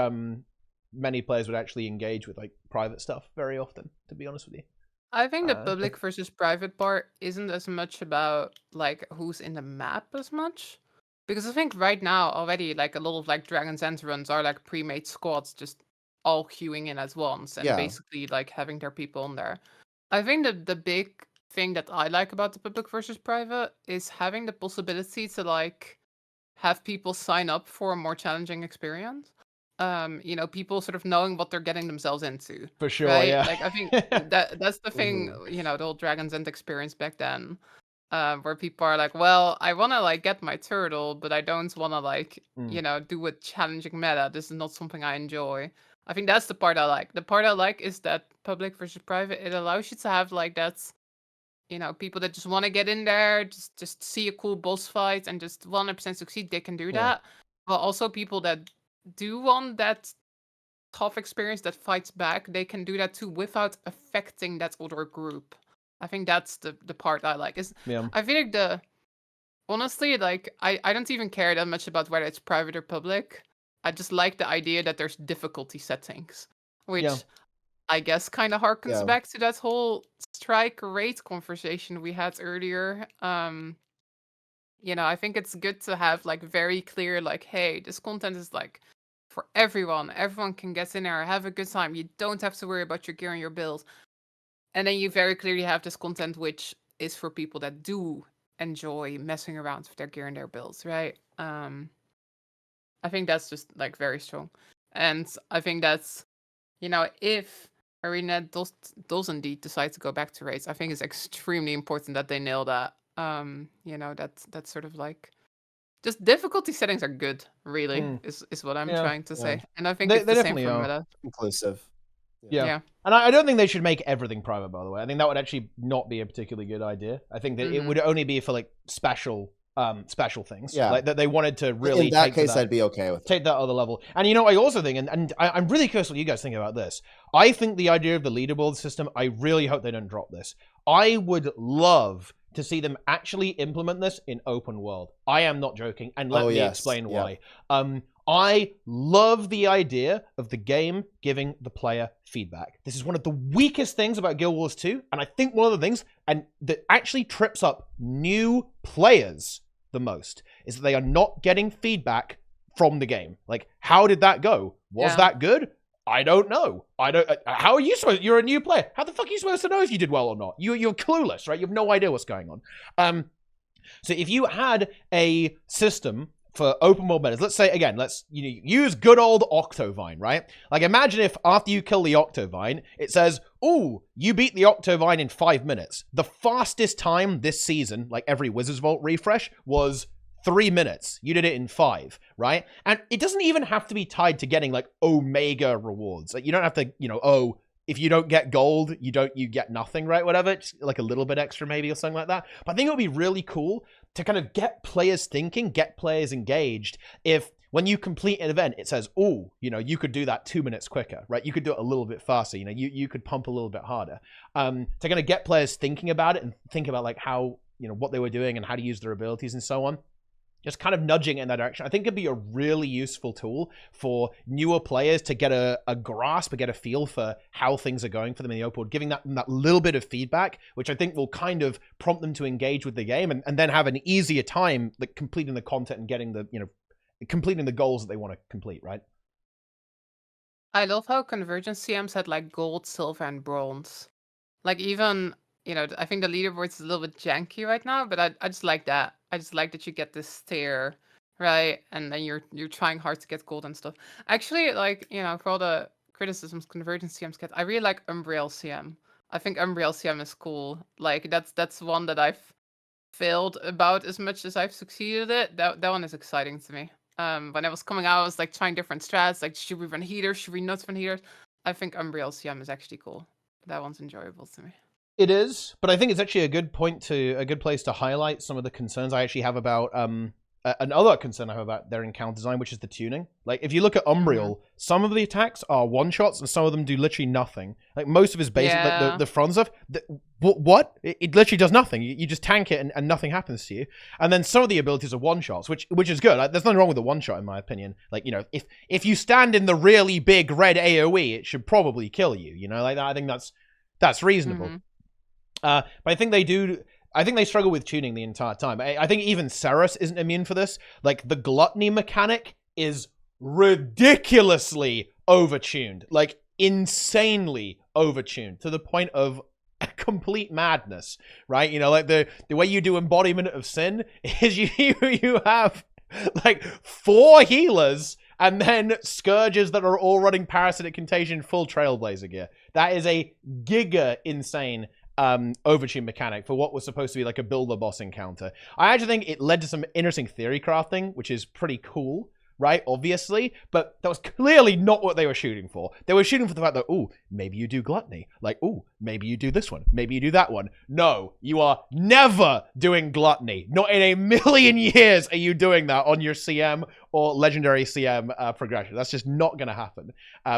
Speaker 1: many players would actually engage with like private stuff very often, to be honest with you.
Speaker 2: I think the public versus private part isn't as much about like who's in the map as much. Because I think right now already like a lot of like Dragon's End runs are like pre-made squads just all queuing in as once and basically like having their people in there. I think that the big thing that I like about the public versus private is having the possibility to like have people sign up for a more challenging experience. You know, people sort of knowing what they're getting themselves into.
Speaker 1: For sure,
Speaker 2: right?
Speaker 1: yeah.
Speaker 2: Like I think that's the thing, you know, the old Dragon's End experience back then. Where people are like, well, I want to like get my turtle, but I don't want to like, you know, do a challenging meta. This is not something I enjoy. I think that's the part I like. The part I like is that public versus private, it allows you to have like that, you know, people that just want to get in there, just see a cool boss fight and just 100% succeed, they can do that. But also people that do want that tough experience that fights back, they can do that too without affecting that other group. I think that's the part I like. I feel like honestly, like I don't even care that much about whether it's private or public. I just like the idea that there's difficulty settings, which
Speaker 1: Yeah.
Speaker 2: I guess kind of harkens
Speaker 3: Yeah.
Speaker 2: back to that whole strike rate conversation we had earlier. You know, I think it's good to have like very clear, like, hey, this content is like for everyone. Everyone can get in there, have a good time. You don't have to worry about your gear and your build. And then you very clearly have this content which is for people that do enjoy messing around with their gear and their builds, right? I think that's just like very strong. And I think that's, you know, if ArenaNet does indeed decide to go back to raids, I think it's extremely important that they nail that. You know, that's sort of like just difficulty settings are good, really, is what I'm trying to say. And I think
Speaker 1: They
Speaker 2: it's the same
Speaker 1: definitely
Speaker 2: for
Speaker 1: are.
Speaker 2: meta.
Speaker 3: Inclusive.
Speaker 1: Yeah. And I don't think they should make everything private, by the way. I think that would actually not be a particularly good idea. I think that it would only be for like special things.
Speaker 3: Yeah.
Speaker 1: Like that they wanted to really
Speaker 3: In that
Speaker 1: take
Speaker 3: case,
Speaker 1: that,
Speaker 3: I'd be okay with it.
Speaker 1: take that other level. And you know, I also think, and I'm really curious what you guys think about this. I think the idea of the leaderboard system, I really hope they don't drop this. I would love to see them actually implement this in open world. I am not joking, and let me explain why. I love the idea of the game giving the player feedback. This is one of the weakest things about Guild Wars 2, and I think one of the things and that actually trips up new players the most is that they are not getting feedback from the game. Like, how did that go? Was that good? I don't know. How are you supposed? You're a new player. How the fuck are you supposed to know if you did well or not? You're clueless, right? You have no idea what's going on. So if you had a system for open world metas, let's say again, let's use good old Octovine, right? Like imagine if after you kill the Octovine, it says, "Ooh, you beat the Octovine in 5 minutes." The fastest time this season, like every Wizards Vault refresh, was 3 minutes. You did it in 5, right? And it doesn't even have to be tied to getting like Omega rewards. Like you don't have to, if you don't get gold, you get nothing, right? Whatever, just like a little bit extra maybe or something like that. But I think it would be really cool to kind of get players thinking, get players engaged. If when you complete an event, it says, "Oh, you could do that 2 minutes quicker, right? You could do it a little bit faster. You could pump a little bit harder." To kind of get players thinking about it and think about like how what they were doing and how to use their abilities and so on. Just kind of nudging in that direction. I think it'd be a really useful tool for newer players to get a grasp, or get a feel for how things are going for them in the open world, giving that little bit of feedback, which I think will kind of prompt them to engage with the game and then have an easier time like completing the content and getting completing the goals that they want to complete, right?
Speaker 2: I love how Convergence CMs had like gold, silver, and bronze. Like even, I think the leaderboard is a little bit janky right now, but I just like that. I just like that you get this tier, right? And then you're trying hard to get gold and stuff. Actually, like, for all the criticisms Convergence CMs get, I really like Umbriel CM. I think Umbriel CM is cool. Like that's one that I've failed about as much as I've succeeded it. That one is exciting to me. When it was coming out, I was like trying different strats, like should we run heaters, should we not run heaters? I think Umbriel CM is actually cool. That one's enjoyable to me.
Speaker 1: It is, but I think it's actually a good place to highlight some of the concerns I actually have about another concern I have about their encounter design, which is the tuning. Like if you look at Umbriel, some of the attacks are one shots and some of them do literally nothing. Like most of his basic, like the front stuff, what? It literally does nothing. You just tank it and nothing happens to you. And then some of the abilities are one shots, which is good. Like, there's nothing wrong with the one shot in my opinion. Like if you stand in the really big red AOE, it should probably kill you. Like that. I think that's reasonable. But I think they struggle with tuning the entire time. I think even Ceres isn't immune for this. Like, the gluttony mechanic is ridiculously overtuned. Like, insanely overtuned to the point of complete madness, right? Like the way you do embodiment of sin is you have like 4 healers and then scourges that are all running parasitic contagion full trailblazer gear. That is a giga insane overtune mechanic for what was supposed to be like a builder boss encounter. I actually think it led to some interesting theory crafting, which is pretty cool, right? Obviously, but that was clearly not what they were shooting for. They were shooting for the fact that, ooh, maybe you do gluttony. Like, ooh, maybe you do this one. Maybe you do that one. No, you are never doing gluttony. Not in a million years are you doing that on your CM or legendary CM progression. That's just not going to happen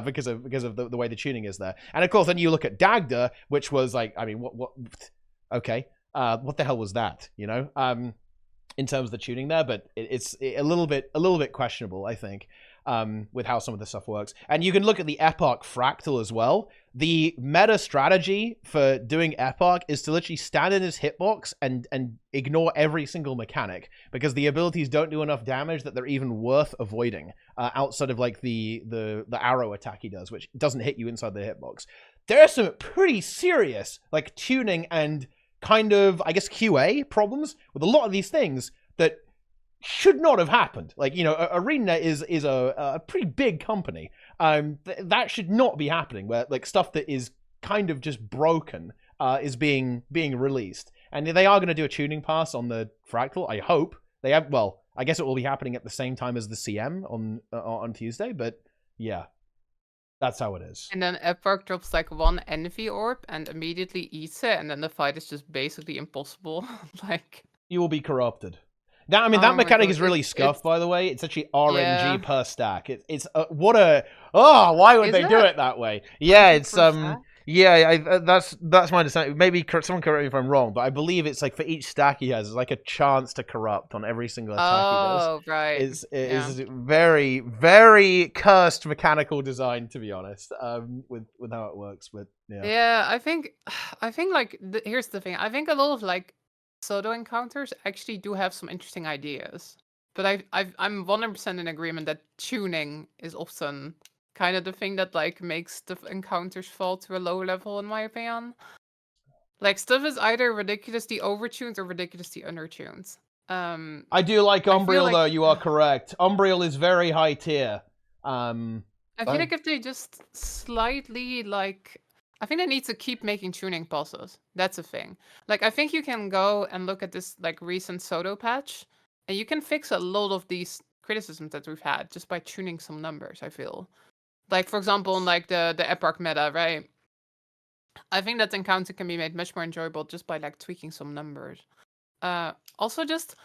Speaker 1: because of the way the tuning is there. And of course, then you look at Dagda, which was like, I mean, what? Okay, what the hell was that? in terms of the tuning there, but it's a little bit questionable, I think, with how some of this stuff works. And you can look at the Epoch fractal as well. The meta strategy for doing Epoch is to literally stand in his hitbox and ignore every single mechanic, because the abilities don't do enough damage that they're even worth avoiding outside of like the arrow attack he does, which doesn't hit you inside the hitbox. There are some pretty serious like tuning and kind of, I guess, QA problems with a lot of these things that should not have happened. Like, you know, ArenaNet is a pretty big company. That should not be happening, where like stuff that is kind of just broken is being released. And they are going to do a tuning pass on the Fractal. I hope they have. Well, I guess it will be happening at the same time as the CM on Tuesday. But yeah, that's how it is.
Speaker 2: And then Epoch drops like one Envy Orb and immediately eats it, and then the fight is just basically impossible. Like,
Speaker 1: you will be corrupted. That, I mean, that mechanic is really scuffed,
Speaker 2: it's,
Speaker 1: by the way. It's actually RNG
Speaker 2: yeah.
Speaker 1: per stack. It's what a why would
Speaker 2: Is
Speaker 1: they do it that way? Yeah, it's that's my understanding. Maybe someone correct me if I'm wrong, but I believe it's like for each stack he has, it's like a chance to corrupt on every single attack he does.
Speaker 2: Oh, right.
Speaker 1: Is very, very cursed mechanical design, to be honest. With how it works, but yeah.
Speaker 2: Yeah, I think like here's the thing. I think a lot of like Soto encounters actually do have some interesting ideas, but I'm 100% in agreement that tuning is often kind of the thing that like makes the encounters fall to a low level, in my opinion. Like, stuff is either ridiculously overtuned or ridiculously undertuned.
Speaker 1: I do like Umbriel, though. You are correct. Umbriel is very high tier.
Speaker 2: I feel like if they just slightly like, I think they need to keep making tuning passes. That's a thing. Like, I think you can go and look at this like recent Soto patch, and you can fix a lot of these criticisms that we've had just by tuning some numbers. I feel like, for example, in like the Epoch meta, right? I think that encounter can be made much more enjoyable just by like tweaking some numbers. Also, just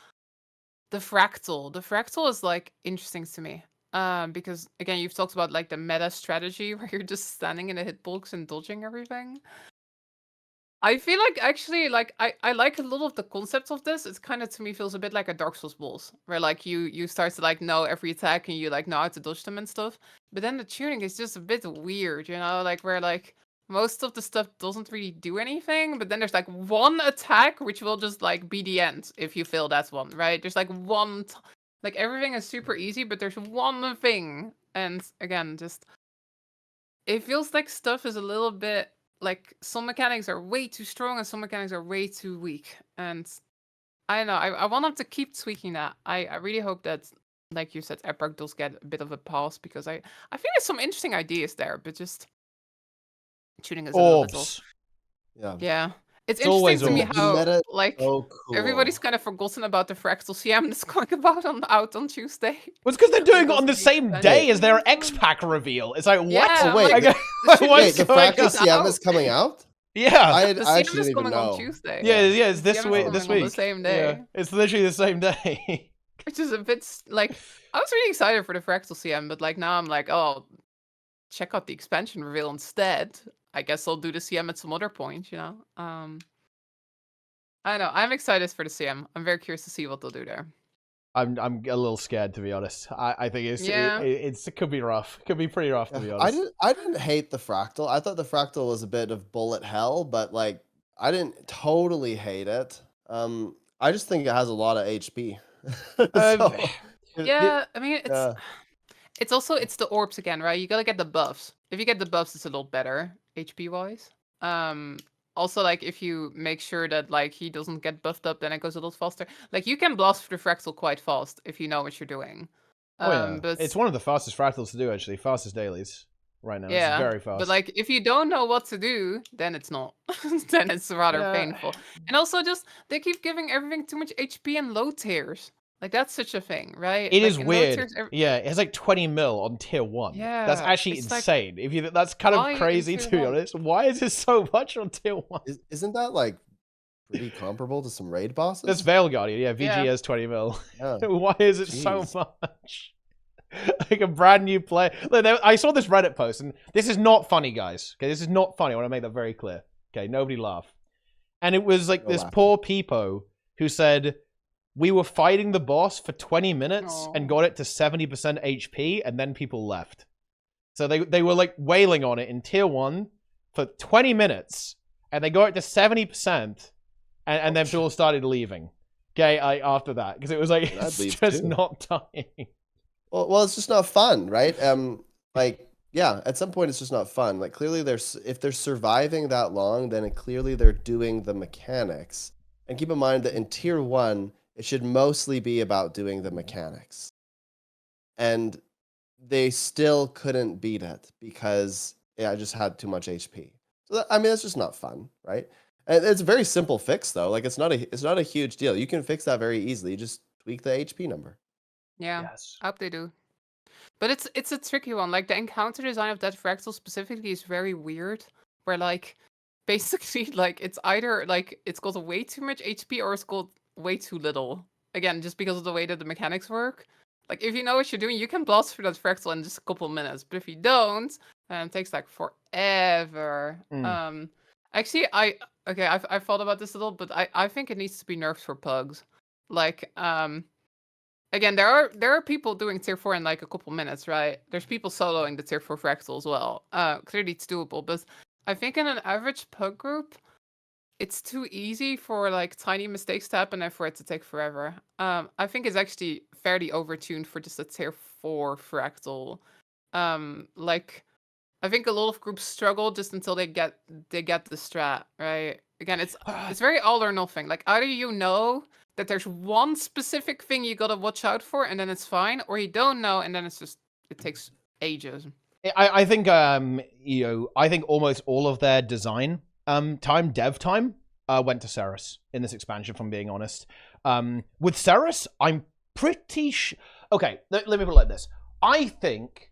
Speaker 2: the fractal. The fractal is like interesting to me. Because again, you've talked about like the meta strategy where you're just standing in a hitbox and dodging everything. I feel like actually like I like a lot of the concepts of this. It's kind of, to me, feels a bit like a Dark Souls boss, where like you start to like know every attack and you like know how to dodge them and stuff. But then the tuning is just a bit weird, you know, like where like most of the stuff doesn't really do anything, but then there's like one attack which will just like be the end if you fail that one, right? There's like one, like everything is super easy, but there's one thing. And again, just it feels like stuff is a little bit like some mechanics are way too strong and some mechanics are way too weak. And I don't know, I want them to keep tweaking that. I really hope that, like you said, Epoch does get a bit of a pass, because I feel there's some interesting ideas there, but just tuning is a little bit. Yeah. It's interesting to me how like everybody's kind of forgotten about the Fractal CM that's going out on Tuesday.
Speaker 1: Well, it's because they're doing it on the same day as their X-Pack reveal. It's like, what?
Speaker 2: Yeah,
Speaker 3: wait,
Speaker 1: wait,
Speaker 3: the Fractal CM is coming out?
Speaker 1: Yeah.
Speaker 2: The CM is coming on Tuesday.
Speaker 1: Yeah, it's this week. This week.
Speaker 2: On the same day.
Speaker 1: Yeah, it's literally the same day.
Speaker 2: Which is a bit like, I was really excited for the Fractal CM, but like now I'm like, oh, check out the expansion reveal instead. I guess I'll do the CM at some other point, you know? I don't know. I'm excited for the CM. I'm very curious to see what they'll do there.
Speaker 1: I'm a little scared, to be honest. I think it could be rough. It could be pretty rough, to be honest.
Speaker 3: I didn't hate the Fractal. I thought the Fractal was a bit of bullet hell, but like I didn't totally hate it. I just think it has a lot of HP.
Speaker 2: Yeah, I mean it's also the orbs again, right? You gotta get the buffs. If you get the buffs, it's a lot better HP wise. Also, like if you make sure that like he doesn't get buffed up, then it goes a lot faster. Like you can blast through the Fractal quite fast if you know what you're doing. But
Speaker 1: it's one of the fastest Fractals to do, actually. Fastest dailies right now.
Speaker 2: Yeah,
Speaker 1: it's very fast.
Speaker 2: But like if you don't know what to do, then it's not. Then it's rather painful. And also, just they keep giving everything too much HP in low tiers. Like that's such a thing, right?
Speaker 1: It is weird. Yeah, it has like 20 mil on tier 1.
Speaker 2: Yeah,
Speaker 1: that's actually insane. Like, if you, that's kind of crazy, to be honest. Why is it so much on tier 1?
Speaker 3: Isn't that like pretty comparable to some raid bosses?
Speaker 1: That's Veil Guardian. Yeah, VG has 20 mil. Yeah. Why is it so much? Like a brand new player. Look, I saw this Reddit post, and this is not funny, guys. Okay, this is not funny. I want to make that very clear. Okay, nobody laugh. And it was like this poor peepo who said, we were fighting the boss for 20 minutes and
Speaker 2: Aw.
Speaker 1: got it to 70% HP, and then people left. So they were like wailing on it in tier 1 for 20 minutes, and they got it to 70%, and then people started leaving. Okay, after that, because it was like,
Speaker 3: I'd
Speaker 1: it's
Speaker 3: leave
Speaker 1: just
Speaker 3: too.
Speaker 1: not dying.
Speaker 3: Well, it's just not fun, right? Like, yeah, at some point it's just not fun. Like, clearly if they're surviving that long, then clearly they're doing the mechanics. And keep in mind that in tier 1, it should mostly be about doing the mechanics. And they still couldn't beat it because I just had too much HP. So I mean, that's just not fun, right? And it's a very simple fix though. Like it's not a huge deal. You can fix that very easily. You just tweak the HP number.
Speaker 2: Yeah,
Speaker 1: Yes.
Speaker 2: I hope they do. But it's a tricky one. Like the encounter design of that fractal specifically is very weird. Where like basically like it's either like it's got way too much HP or it's got way too little. Again, just because of the way that the mechanics work. Like if you know what you're doing, you can blast through that fractal in just a couple of minutes. But if you don't, it takes like forever. Actually, I've thought about this a little, but I think it needs to be nerfed for pugs. Like again, there are people doing tier 4 in like a couple minutes, right? There's people soloing the tier 4 fractal as well. Clearly it's doable, but I think in an average pug group, it's too easy for like tiny mistakes to happen and for it to take forever. I think it's actually fairly overtuned for just a tier 4 fractal. Like I think a lot of groups struggle just until they get the strat, right? Again, it's very all or nothing. Like either you know that there's one specific thing you gotta watch out for and then it's fine, or you don't know and then it takes ages.
Speaker 1: I think I think almost all of their design dev time went to Ceres in this expansion, if I'm being honest. With Ceres, I'm pretty okay, let me put it like this. I think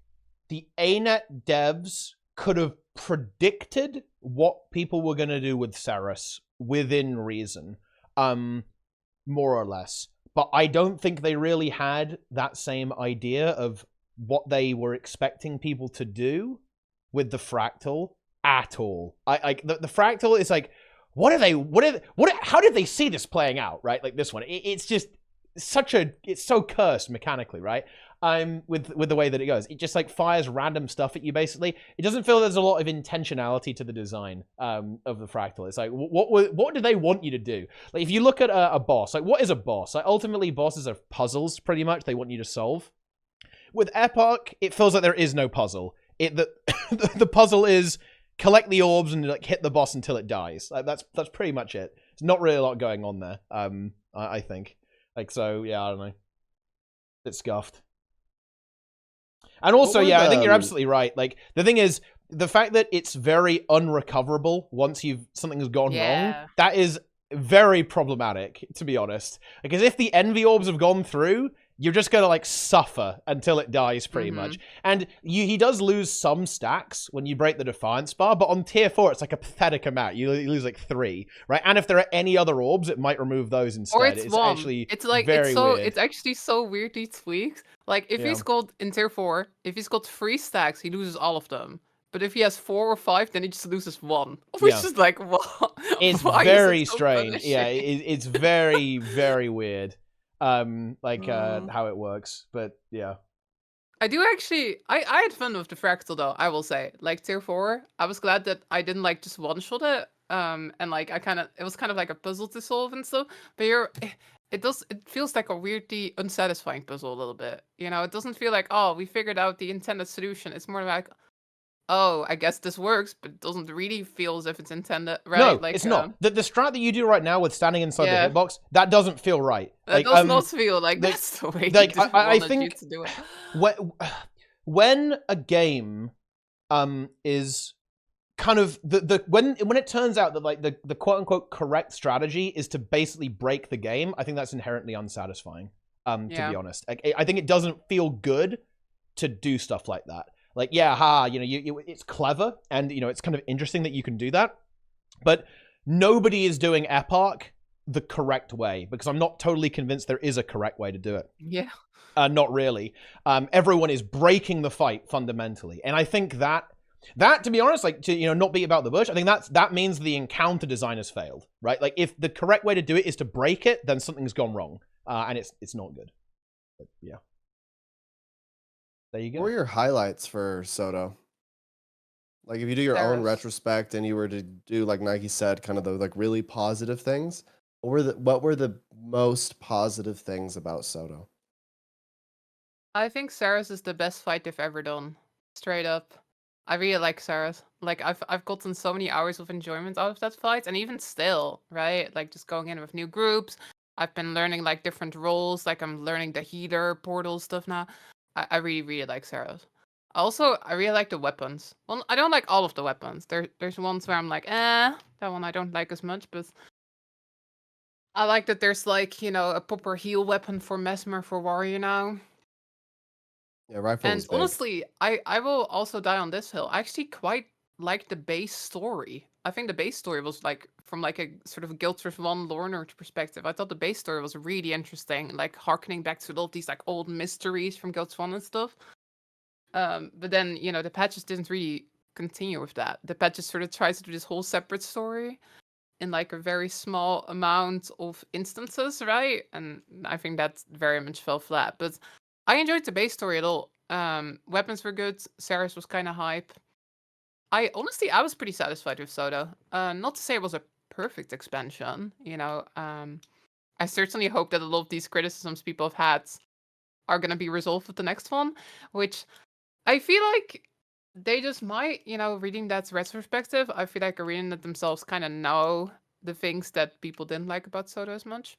Speaker 1: the ArenaNet devs could have predicted what people were going to do with Ceres within reason, more or less. But I don't think they really had that same idea of what they were expecting people to do with the fractal at all. The fractal is like, how did they see this playing out, right? Like this one, it's just it's so cursed mechanically, right? With the way that it goes, it just like fires random stuff at you. Basically, it doesn't feel there's a lot of intentionality to the design of the fractal. It's like, what do they want you to do? Like if you look at a boss, like what is a boss? Like ultimately, bosses are puzzles, pretty much. They want you to solve. With Epoch, it feels like there is no puzzle. The puzzle is collect the orbs and like hit the boss until it dies. Like that's pretty much it. There's not really a lot going on there. I think. Like so, yeah, I don't know. It's scuffed. And also, yeah, I think you're absolutely right. Like the thing is, the fact that it's very unrecoverable once something has gone wrong, that is very problematic, to be honest. Because if the envy orbs have gone through, you're just gonna like suffer until it dies, pretty much. And he does lose some stacks when you break the Defiance bar, but on tier 4, it's like a pathetic amount. You lose like 3, right? And if there are any other orbs, it might remove those instead.
Speaker 2: Or it's one.
Speaker 1: Actually
Speaker 2: it's like
Speaker 1: very weird.
Speaker 2: It's actually so weirdly tweaked. Like if he's got in tier 4, if he's got 3 stacks, he loses all of them. But if he has 4 or 5, then he just loses 1. Which is like, what?
Speaker 1: It's very strange. Yeah, it's very, very weird. How it works, but yeah.
Speaker 2: I do actually, I had fun with the fractal though, I will say. Like tier 4, I was glad that I didn't like just one-shot it. And like it was kind of like a puzzle to solve and stuff. But it feels like a weirdly unsatisfying puzzle a little bit. You know, it doesn't feel like, oh, we figured out the intended solution. It's more like, oh, I guess this works, but it doesn't really feel as if it's intended, right?
Speaker 1: No,
Speaker 2: like,
Speaker 1: it's not. The strat that you do right now with standing inside
Speaker 2: Yeah.
Speaker 1: the hitbox, that doesn't feel right.
Speaker 2: That does not feel like that's the way
Speaker 1: like, I
Speaker 2: wanted
Speaker 1: think
Speaker 2: you to do it.
Speaker 1: when a game is kind of when it turns out that like the quote unquote correct strategy is to basically break the game, I think that's inherently unsatisfying. To be honest, I think it doesn't feel good to do stuff like that. Like, yeah, it's clever, and it's kind of interesting that you can do that, but nobody is doing Epoch the correct way, because I'm not totally convinced there is a correct way to do it.
Speaker 2: Yeah.
Speaker 1: Not really. Everyone is breaking the fight fundamentally, and I think that to be honest, like, to not beat about the bush, I think that means the encounter design has failed, right? Like, if the correct way to do it is to break it, then something's gone wrong. and it's not good. But yeah, there you
Speaker 3: What
Speaker 1: go.
Speaker 3: were your highlights for Soto? Like if you do your own
Speaker 2: Saris.
Speaker 3: retrospect and you were to do like Nike said, kind of the like really positive things, what were the most positive things about Soto?
Speaker 2: I think Saris is the best fight they've ever done. Straight up. I really like Saris. Like I've gotten so many hours of enjoyment out of that fight, and even still, right? Like just going in with new groups. I've been learning like different roles. Like I'm learning the healer portal stuff now. I really, really like Saris. Also, I really like the weapons. Well, I don't like all of the weapons. There's ones where I'm like, that one I don't like as much, but I like that there's like, a proper heal weapon for Mesmer for Warrior now.
Speaker 3: Yeah, rifle was
Speaker 2: And
Speaker 3: big.
Speaker 2: honestly, I will also die on this hill. I actually quite like the base story. I think the base story was like from like a sort of Guild Wars 1 lore nerd perspective. I thought the base story was really interesting, like harkening back to all these like old mysteries from Guild Wars 1 and stuff. But then, the patches didn't really continue with that. The patches sort of tries to do this whole separate story in like a very small amount of instances, right? And I think that very much fell flat. But I enjoyed the base story at all. Weapons were good. Saris was kind of hype. I was pretty satisfied with Soda. Not to say it was a perfect expansion, I certainly hope that a lot of these criticisms people have had are going to be resolved with the next one, which I feel like they just might, reading that retrospective, I feel like ArenaNet themselves kind of know the things that people didn't like about Soda as much.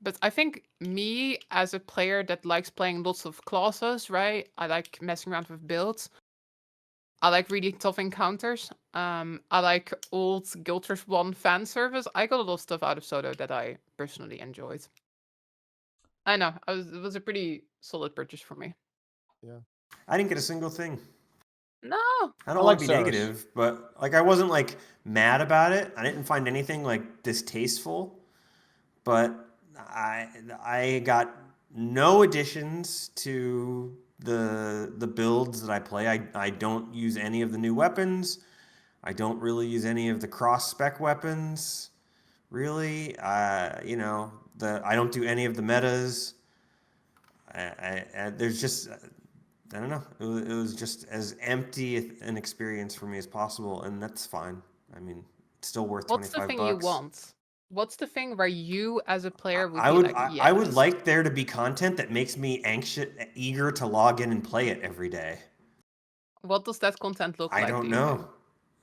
Speaker 2: But I think me, as a player that likes playing lots of classes, right? I like messing around with builds. I like really tough encounters. I like old Guild Wars 1 fan service. I got a lot of stuff out of Soda that I personally enjoyed. I know, it was a pretty solid purchase for me.
Speaker 3: Yeah.
Speaker 4: I didn't get a single thing.
Speaker 2: No.
Speaker 4: I don't
Speaker 1: I
Speaker 4: want
Speaker 1: like
Speaker 4: to be
Speaker 1: Saris.
Speaker 4: negative, but like I wasn't like mad about it. I didn't find anything like distasteful, but I got no additions to the builds that I play. I don't use any of the new weapons. I don't really use any of the cross spec weapons. Really, I don't do any of the metas. There's just I don't know. It was just as empty an experience for me as possible, and that's fine. I mean, it's still worth
Speaker 2: What's the
Speaker 4: $25.
Speaker 2: thing you want? What's the thing where you, as a player, would
Speaker 4: I
Speaker 2: be
Speaker 4: would
Speaker 2: like, yes?
Speaker 4: I would like there to be content that makes me anxious, eager to log in and play it every day.
Speaker 2: What does that content look
Speaker 4: I
Speaker 2: like?
Speaker 4: don't
Speaker 2: do you
Speaker 4: know.
Speaker 2: think?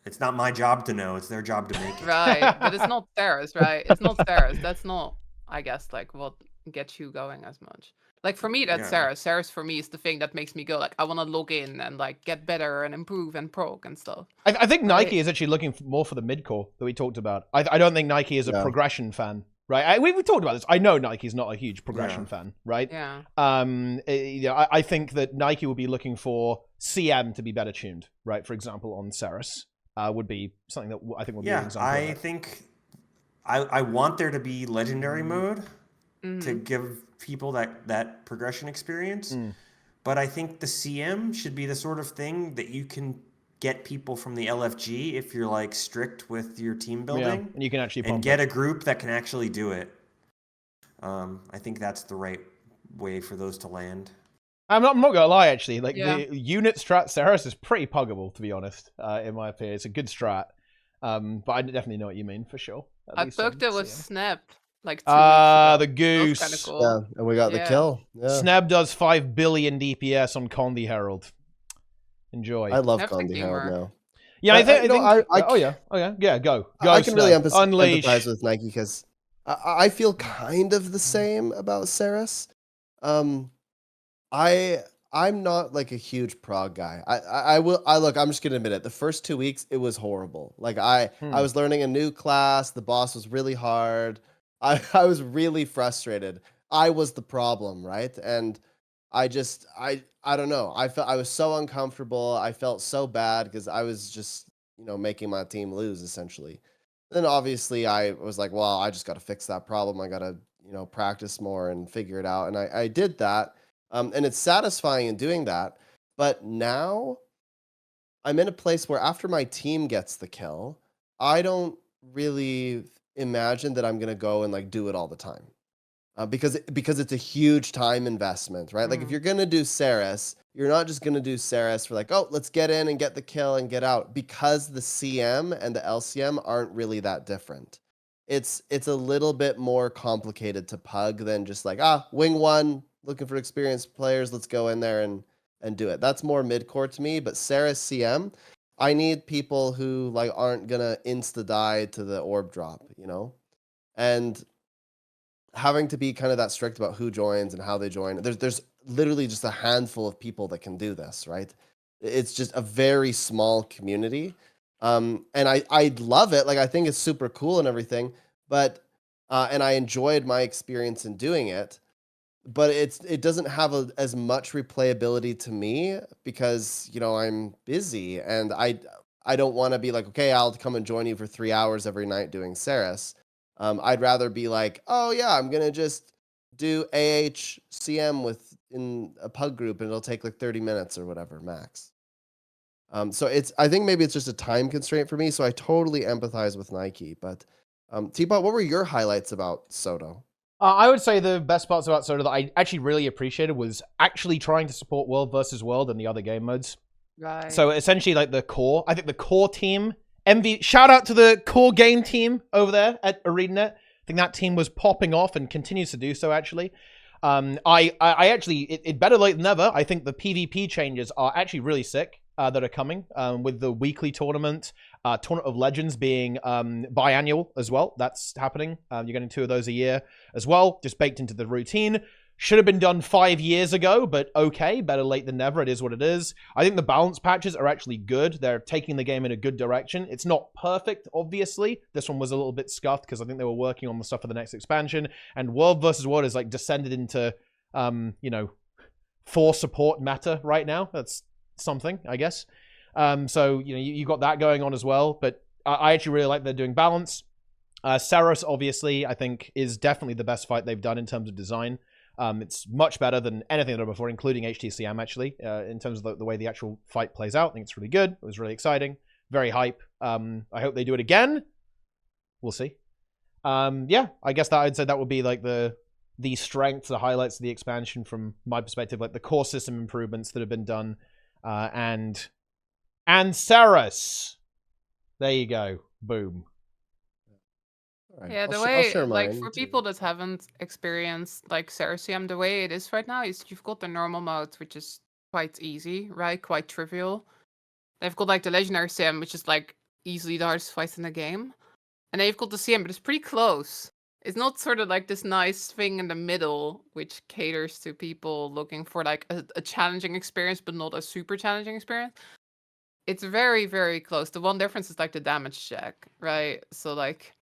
Speaker 4: It's not my job to know. It's their job to make it.
Speaker 2: Right, but it's not theirs, right? It's not theirs. That's not, I guess, like what gets you going as much. Like for me, that's
Speaker 4: Yeah.
Speaker 2: Sarah. Sarah's for me is the thing that makes me go like, I want to log in and like get better and improve and prog and stuff.
Speaker 1: I think
Speaker 2: Right.
Speaker 1: Nike is actually looking more for the mid core that we talked about. I don't think Nike is a
Speaker 3: Yeah.
Speaker 1: progression fan, right? We talked about this. I know Nike's not a huge progression
Speaker 4: Yeah.
Speaker 1: fan, right?
Speaker 2: Yeah.
Speaker 1: I think that Nike will be looking for CM to be better tuned, right? For example, on Saris would be something that I think would be an
Speaker 4: Yeah,
Speaker 1: example. of
Speaker 4: I
Speaker 1: it.
Speaker 4: think I want there to be legendary mode to
Speaker 2: Mhm.
Speaker 4: give people that progression experience.
Speaker 1: Mm.
Speaker 4: But I think the CM should be the sort of thing that you can get people from the LFG if you're like strict with your team building,
Speaker 1: Yeah, and you can actually
Speaker 4: and
Speaker 1: pump
Speaker 4: get
Speaker 1: it.
Speaker 4: a group that can actually do it. I think that's the right way for those to land.
Speaker 1: I'm not gonna lie, actually. Like
Speaker 2: Yeah.
Speaker 1: the unit strat Saris is pretty puggable, to be honest. In my opinion, it's a good strat. But I definitely know what you mean for sure. At
Speaker 2: I
Speaker 1: least on
Speaker 2: booked it with
Speaker 1: CM.
Speaker 2: Sneb like 2 weeks ago.
Speaker 1: The
Speaker 2: That was
Speaker 1: goose.
Speaker 2: kind of cool.
Speaker 3: Yeah, and we got the
Speaker 2: Yeah.
Speaker 3: kill. Yeah.
Speaker 1: Sneb does 5 billion DPS on Condi Herald. Enjoy.
Speaker 3: I love
Speaker 2: Sneb's a
Speaker 3: Condi Herald
Speaker 2: gamer.
Speaker 3: now.
Speaker 1: Yeah, I
Speaker 3: But,
Speaker 1: think.
Speaker 3: you know,
Speaker 1: Oh yeah. Yeah. Go.
Speaker 3: I can really
Speaker 1: Sneb. Unleash.
Speaker 3: empathize with Nike because I feel kind of the same about Saris. I'm not like a huge prog guy. I'm just gonna admit it. The first 2 weeks it was horrible. Like I was learning a new class. The boss was really hard. I was really frustrated. I was the problem, right? And I don't know. I was so uncomfortable. I felt so bad because I was just, making my team lose essentially. Then obviously I was like, well, I just got to fix that problem. I got to, practice more and figure it out. And I did that. And it's satisfying in doing that. But now I'm in a place where after my team gets the kill, I don't really imagine that I'm going to go and like do it all the time. because it's a huge time investment, right? Like if you're gonna do Ceres, you're not just gonna do Ceres for like, oh, let's get in and get the kill and get out, because the CM and the LCM aren't really that different. It's a little bit more complicated to pug than just like, wing one, looking for experienced players, let's go in there and do it. That's more mid-core to me, but Ceres CM, I need people who like aren't gonna insta-die to the orb drop, you know? And having to be kind of that strict about who joins and how they join. There's literally just a handful of people that can do this, right? It's just a very small community. And I love it. Like I think it's super cool and everything, but and I enjoyed my experience in doing it, but it doesn't have as much replayability to me because, you know, I'm busy and I don't want to be like, okay, I'll come and join you for 3 hours every night doing Ceres. I'd rather be like, oh yeah, I'm gonna just do AHCM in a pug group and it'll take like 30 minutes or whatever max. So I think maybe it's just a time constraint for me. So I totally empathize with Nike. But Teapot, what were your highlights about Soto?
Speaker 1: I would say the best parts about Soto that I actually really appreciated was actually trying to support World versus World and the other game modes.
Speaker 2: Right.
Speaker 1: So essentially, like the core, I think the core team. Shout out to the core game team over there at ArenaNet. I think that team was popping off and continues to do so, actually. I actually, it better late than never. I think the PvP changes are actually really sick that are coming with the weekly tournament, Tournament of Legends being biannual as well. That's happening. You're getting 2 of those a year as well, just baked into the routine. Should have been done 5 years ago, but okay, better late than never. It is what it is. I think the balance patches are actually good. They're taking the game in a good direction. It's not perfect, obviously. This one was a little bit scuffed because I think they were working on the stuff for the next expansion. And World versus World is like descended into, you know, 4 support meta right now. That's something, I guess. So, you know, you got that going on as well. But I actually really like they're doing balance. Saros, obviously, I think is definitely the best fight they've done in terms of design. It's much better than anything I've done before, including HTCM, actually, in terms of the way the actual fight plays out. I think it's really good. It was really exciting. Very hype. I hope they do it again. We'll see. Yeah, I guess that I'd say that would be like the strengths, the highlights of the expansion from my perspective, like the core system improvements that have been done. And Saras. There you go. Boom.
Speaker 3: Right.
Speaker 2: Yeah, the
Speaker 3: I'll
Speaker 2: way,
Speaker 3: share
Speaker 2: like,
Speaker 3: mine,
Speaker 2: for
Speaker 3: too.
Speaker 2: people that haven't experienced, like, Cerasium, the way it is right now is you've got the normal mode, which is quite easy, right? Quite trivial. They've got, like, the Legendary Sim, which is, like, easily the hardest fight in the game. And then you've got the CM, but it's pretty close. It's not sort of like this nice thing in the middle, which caters to people looking for, like, a challenging experience, but not a super challenging experience. It's very, very close. The one difference is, like, the damage check, right? So, like,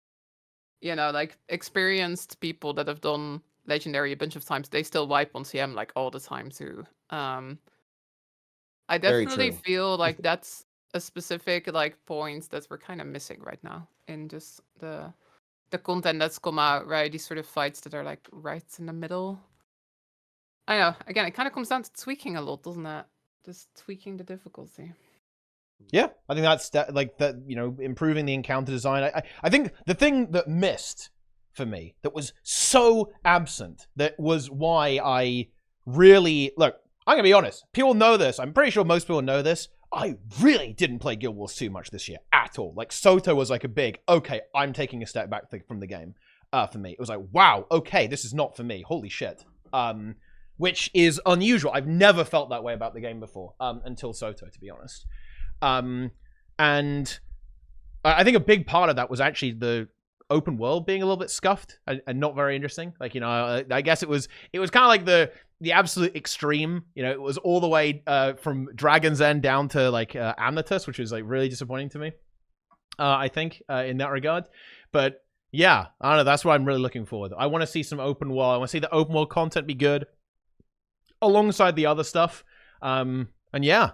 Speaker 2: you know, like experienced people that have done Legendary a bunch of times, they still wipe on CM like all the time too. I
Speaker 3: Very
Speaker 2: definitely
Speaker 3: true.
Speaker 2: feel like that's a specific like point that we're kind of missing right now in just the content that's come out, right? These sort of fights that are like right in the middle. I know. Again, it kind of comes down to tweaking a lot, doesn't it? Just tweaking the difficulty.
Speaker 1: Yeah, I think that's like that. You know, improving the encounter design. I think the thing that missed for me, that was so absent, that was why I really look. I'm gonna be honest. People know this. I'm pretty sure most people know this. I really didn't play Guild Wars 2 much this year at all. Like Soto was like a big okay. I'm taking a step back from the game. For me, it was like wow. Okay, this is not for me. Holy shit. Which is unusual. I've never felt that way about the game before. Until Soto, to be honest. And I think a big part of that was actually the open world being a little bit scuffed and not very interesting. Like, you know, I guess it was kind of like the absolute extreme. You know, it was all the way from Dragon's End down to like Amnatus, which was like really disappointing to me. I think in that regard, but yeah, I don't know. That's what I'm really looking forward. I want to see some open world. I want to see the open world content be good alongside the other stuff. And yeah.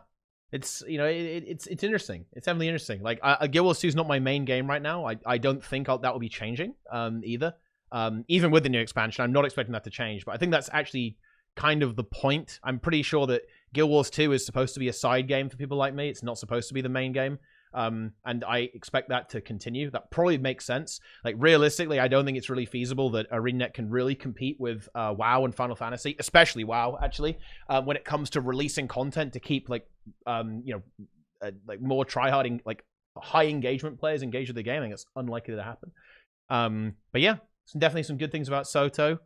Speaker 1: It's, you know, it's interesting. It's definitely interesting. Like, Guild Wars 2 is not my main game right now. I don't think that will be changing either. Even with the new expansion, I'm not expecting that to change. But I think that's actually kind of the point. I'm pretty sure that Guild Wars 2 is supposed to be a side game for people like me. It's not supposed to be the main game. And I expect that to continue. That probably makes sense. Like, realistically, I don't think it's really feasible that ArenaNet can really compete with WoW and Final Fantasy, especially WoW, actually, when it comes to releasing content to keep, like, like more tryharding, like high engagement players engaged with the game. I think it's unlikely to happen. But yeah, definitely some good things about Soto.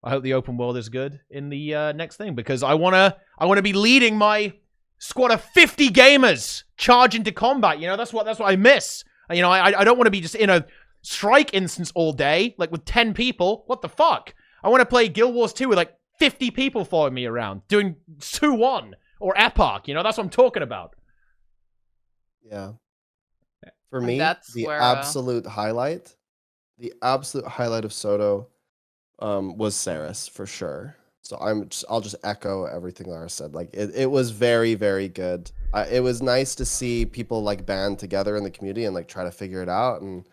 Speaker 1: I hope the open world is good in the next thing, because I wanna be leading my squad of 50 gamers charge into combat. You know, that's what I miss. You know, I don't want to be just in a strike instance all day, like with 10 people. What the fuck? I want to play Guild Wars 2 with like 50 people following me around, doing 2-1 or Epoch. You know, that's what I'm talking about.
Speaker 3: Yeah. For me,
Speaker 2: that's
Speaker 3: the
Speaker 2: where,
Speaker 3: absolute highlight of Soto was Saris for sure. So I'll just echo everything Lara said. Like it was very, very good. It was nice to see people like band together in the community and like try to figure it out. And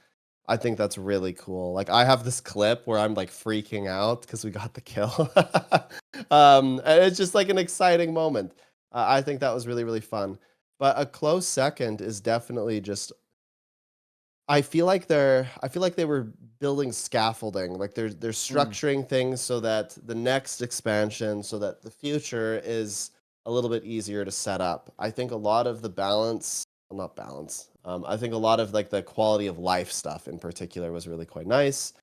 Speaker 3: I think that's really cool. Like I have this clip where I'm like freaking out because we got the kill. And it's just like an exciting moment. I think that was really, really fun. But a close second is definitely just, I feel like they were building scaffolding. Like they're structuring things so that the next expansion, so that the future is a little bit easier to set up. I think a lot of the I think a lot of like the quality of life stuff in particular was really quite nice.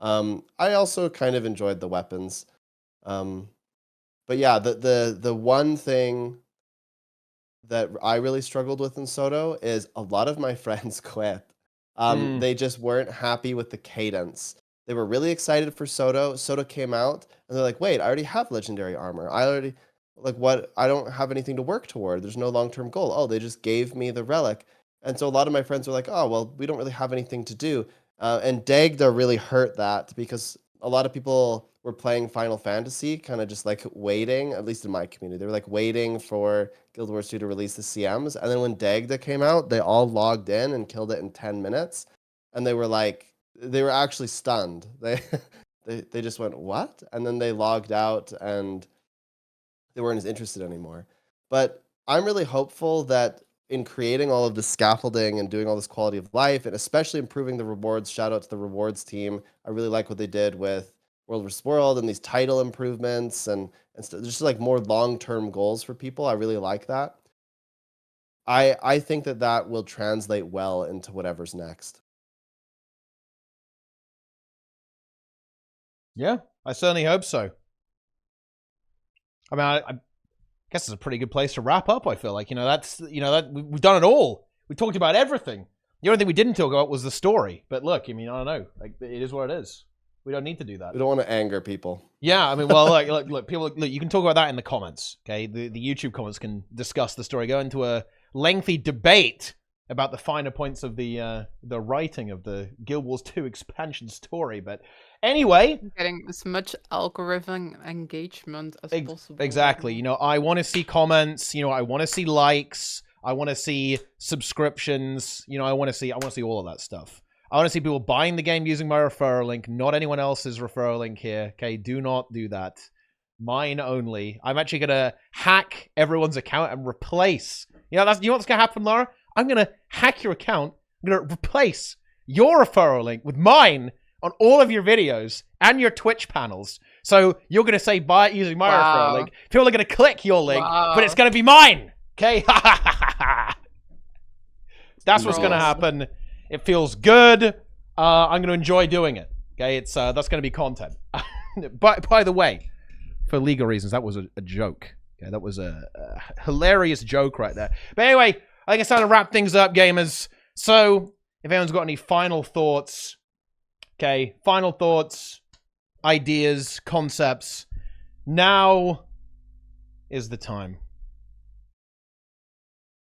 Speaker 3: I also kind of enjoyed the weapons. But yeah, the one thing that I really struggled with in Soto is a lot of my friends quit. They just weren't happy with the cadence. They were really excited for Soto. Soto came out, and they're like, wait, I already have legendary armor. I don't have anything to work toward. There's no long-term goal. Oh, they just gave me the relic. And so a lot of my friends were like, oh, well, we don't really have anything to do. And Dagda really hurt that because a lot of people were playing Final Fantasy, kind of just like waiting, at least in my community. They were like waiting for Guild Wars 2 to release the CMs. And then when Dagda came out, they all logged in and killed it in 10 minutes. And they were actually stunned. They just went, what? And then they logged out and they weren't as interested anymore. But I'm really hopeful that in creating all of the scaffolding and doing all this quality of life, and especially improving the rewards, shout out to the rewards team. I really like what they did with World vs. World and these title improvements and just like more long-term goals for people. I really like that. I think that will translate well into whatever's next.
Speaker 1: Yeah, I certainly hope so. I mean, I guess it's a pretty good place to wrap up. I feel like, that we've done it all. We talked about everything. The only thing we didn't talk about was the story. But look, I mean, I don't know. Like, it is what it is. We don't need to do that.
Speaker 3: We don't want to anger people.
Speaker 1: Yeah, I mean, well, look, people, look, you can talk about that in the comments. Okay, the YouTube comments can discuss the story, go into a lengthy debate about the finer points of the writing of the Guild Wars 2 expansion story. But anyway,
Speaker 2: getting as much algorithm engagement as possible.
Speaker 1: Exactly. I want to see comments. I want to see likes. I want to see subscriptions. I want to see all of that stuff. I want to see people buying the game using my referral link, not anyone else's referral link here. Okay, do not do that. Mine only. I'm actually gonna hack everyone's account and replace. What's gonna happen, Lara? I'm gonna hack your account. I'm gonna replace your referral link with mine on all of your videos and your Twitch panels. So you're gonna say buy it using my referral link. People are gonna click your link, but it's gonna be mine. Okay. That's what's gonna happen. It feels good. I'm going to enjoy doing it. Okay, that's going to be content. By the way, for legal reasons, that was a joke. Okay, that was a hilarious joke right there. But anyway, I think it's time to wrap things up, gamers. So, if anyone's got any final thoughts, ideas, concepts, now is the time.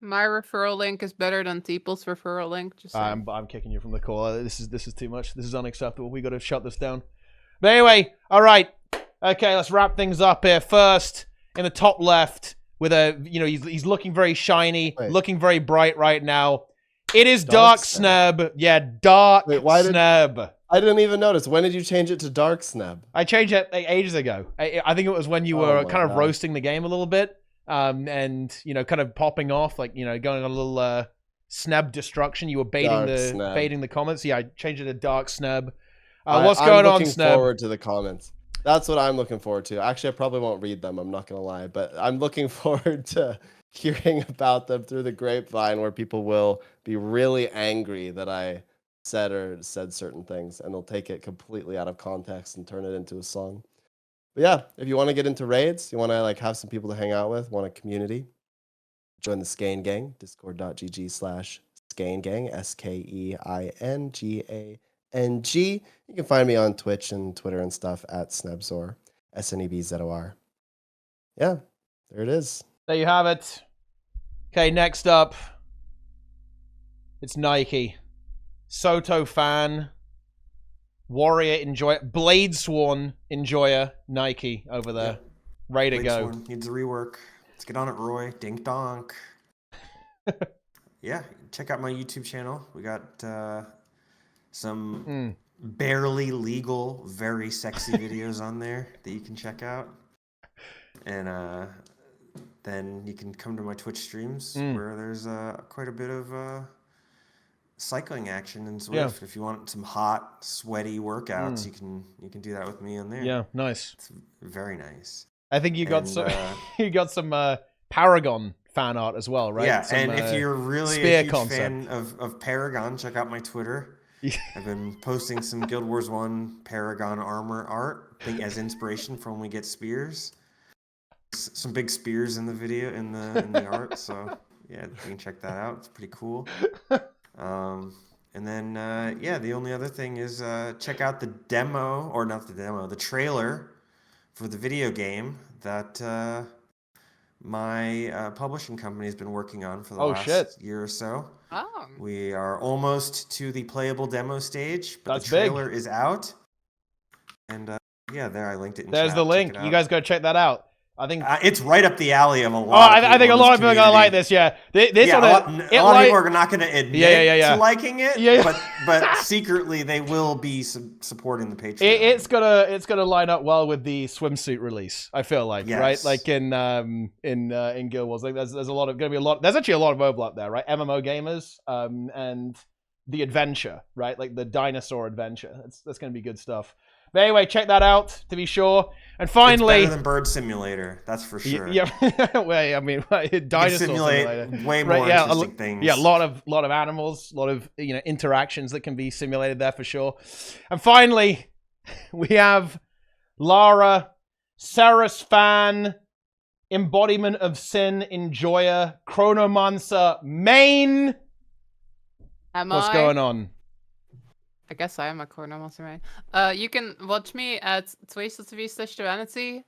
Speaker 2: My referral link is better than Teapot's referral link. Just
Speaker 1: I'm kicking you from the call. This is too much. This is unacceptable. We got to shut this down. But anyway, all right. Okay, let's wrap things up here. First, in the top left, with he's looking very shiny, looking very bright right now. It is Dark Sneb. Yeah, Dark Sneb.
Speaker 3: I didn't even notice. When did you change it to Dark Sneb?
Speaker 1: I changed it ages ago. I think it was when you were kind of roasting the game a little bit. And kind of popping off, like going on a little Sneb destruction. You were baiting
Speaker 3: Dark
Speaker 1: the
Speaker 3: Sneb.
Speaker 1: comments. Yeah, I changed it to Dark Sneb.
Speaker 3: I'm
Speaker 1: What's going on,
Speaker 3: looking
Speaker 1: Sneb?
Speaker 3: forward to the comments. That's what I'm looking forward to. Actually, I probably won't read them. I'm not gonna lie, but I'm looking forward to hearing about them through the grapevine, where people will be really angry that I said certain things, and they'll take it completely out of context and turn it into a song. But yeah, if you want to get into raids, you want to like have some people to hang out with, want a community, join the Skane Gang, discord.gg/SkaneGang, SKEINGANG. You can find me on Twitch and Twitter and stuff at Snebzor, SNEBZOR. Yeah, there it is.
Speaker 1: There you have it. Okay, next up, it's Nike. Soto fan, Warrior enjoyer, Blade Sworn enjoyer, Nike over there.
Speaker 4: Yeah.
Speaker 1: Ready to
Speaker 4: Blade
Speaker 1: go.
Speaker 4: Sworn needs a rework. Let's get on it, Roy. Dink donk. Yeah, check out my YouTube channel. We got some barely legal, very sexy videos on there that you can check out. And then you can come to my Twitch streams where there's quite a bit of cycling action in Zwift. Yeah. If you want some hot, sweaty workouts, you can do that with me on there.
Speaker 1: Yeah, nice.
Speaker 4: It's very nice.
Speaker 1: I think you got you got some Paragon fan art as well, right?
Speaker 4: Yeah,
Speaker 1: some,
Speaker 4: and if you're really a huge fan of Paragon, check out my Twitter. I've been posting some Guild Wars 1 Paragon armor art, I think as inspiration for when we get spears. Some big spears in the video, in the art, so yeah, you can check that out. It's pretty cool. And then the only other thing is check out the demo, or not the demo, the trailer for the video game that my publishing company has been working on for the last year or so.
Speaker 2: Oh.
Speaker 4: We are almost to the playable demo stage, but
Speaker 1: That's
Speaker 4: the trailer is out. And there, I linked it in
Speaker 1: There's
Speaker 4: chat.
Speaker 1: the link. You guys go check that out. I think
Speaker 4: it's right up the alley of a lot.
Speaker 1: I think a lot of people are gonna like this. Yeah,
Speaker 4: a lot of people are not gonna admit to liking it. But secretly they will be supporting the Patreon.
Speaker 1: It's gonna line up well with the swimsuit release. I feel like right, like in Guild Wars. Like there's There's actually a lot of overlap there, right? MMO gamers and the adventure, right? Like the dinosaur adventure. That's gonna be good stuff. But anyway, check that out to be sure. And finally,
Speaker 4: it's better than Bird Simulator, that's for sure.
Speaker 1: Yeah, well, I mean, Dinosaur Simulator,
Speaker 4: way more interesting things.
Speaker 1: Yeah, a lot of animals, a lot of interactions that can be simulated there for sure. And finally, we have Lara, Ceres fan, embodiment of sin, enjoyer, Chronomancer, main. What's going on?
Speaker 2: I guess I am a Chronomancer, right? You can watch me at twitch.tv/Serenity.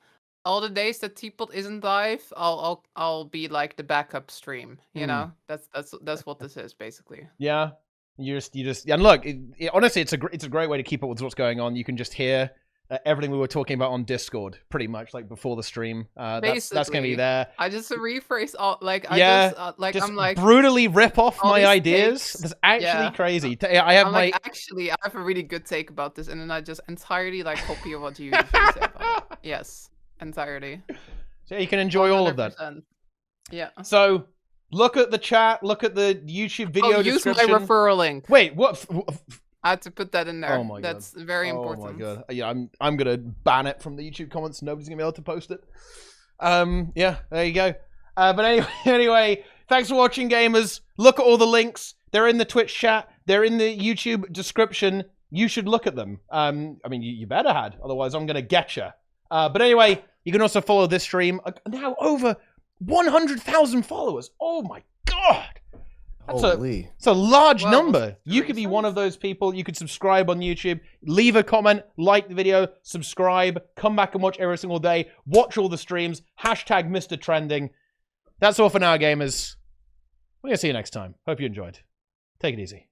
Speaker 2: All the days that Teapot isn't live, I'll be like the backup stream. You know, that's what this is basically.
Speaker 1: Yeah, you just and look, honestly, it's a great way to keep up with what's going on. You can just hear everything we were talking about on Discord, pretty much like before the stream. That's gonna be there.
Speaker 2: I just rephrase all
Speaker 1: I'm like brutally rip off my ideas. That's actually crazy. I have
Speaker 2: actually I have a really good take about this, and then I just entirely copy what you say about it. Yes, entirely.
Speaker 1: So you can enjoy 100%. All of that.
Speaker 2: Yeah.
Speaker 1: So look at the chat. Look at the YouTube video description.
Speaker 2: Use my referral link.
Speaker 1: Wait, what?
Speaker 2: I had to put that in there.
Speaker 1: Oh my
Speaker 2: God. That's very important.
Speaker 1: Oh my God. Yeah, I'm gonna ban it from the YouTube comments. Nobody's gonna be able to post it. Yeah, there you go. But anyway, thanks for watching, gamers. Look at all the links. They're in the Twitch chat. They're in the YouTube description. You should look at them. I mean, you better had. Otherwise, I'm gonna get you. But anyway, you can also follow this stream. Now over 100,000 followers. Oh my God. It's a large number. You could be one of those people. You could subscribe on YouTube, leave a comment, like the video, subscribe, come back and watch every single day, watch all the streams, hashtag Mr. Trending. That's all for now, gamers. We're going to see you next time. Hope you enjoyed. Take it easy.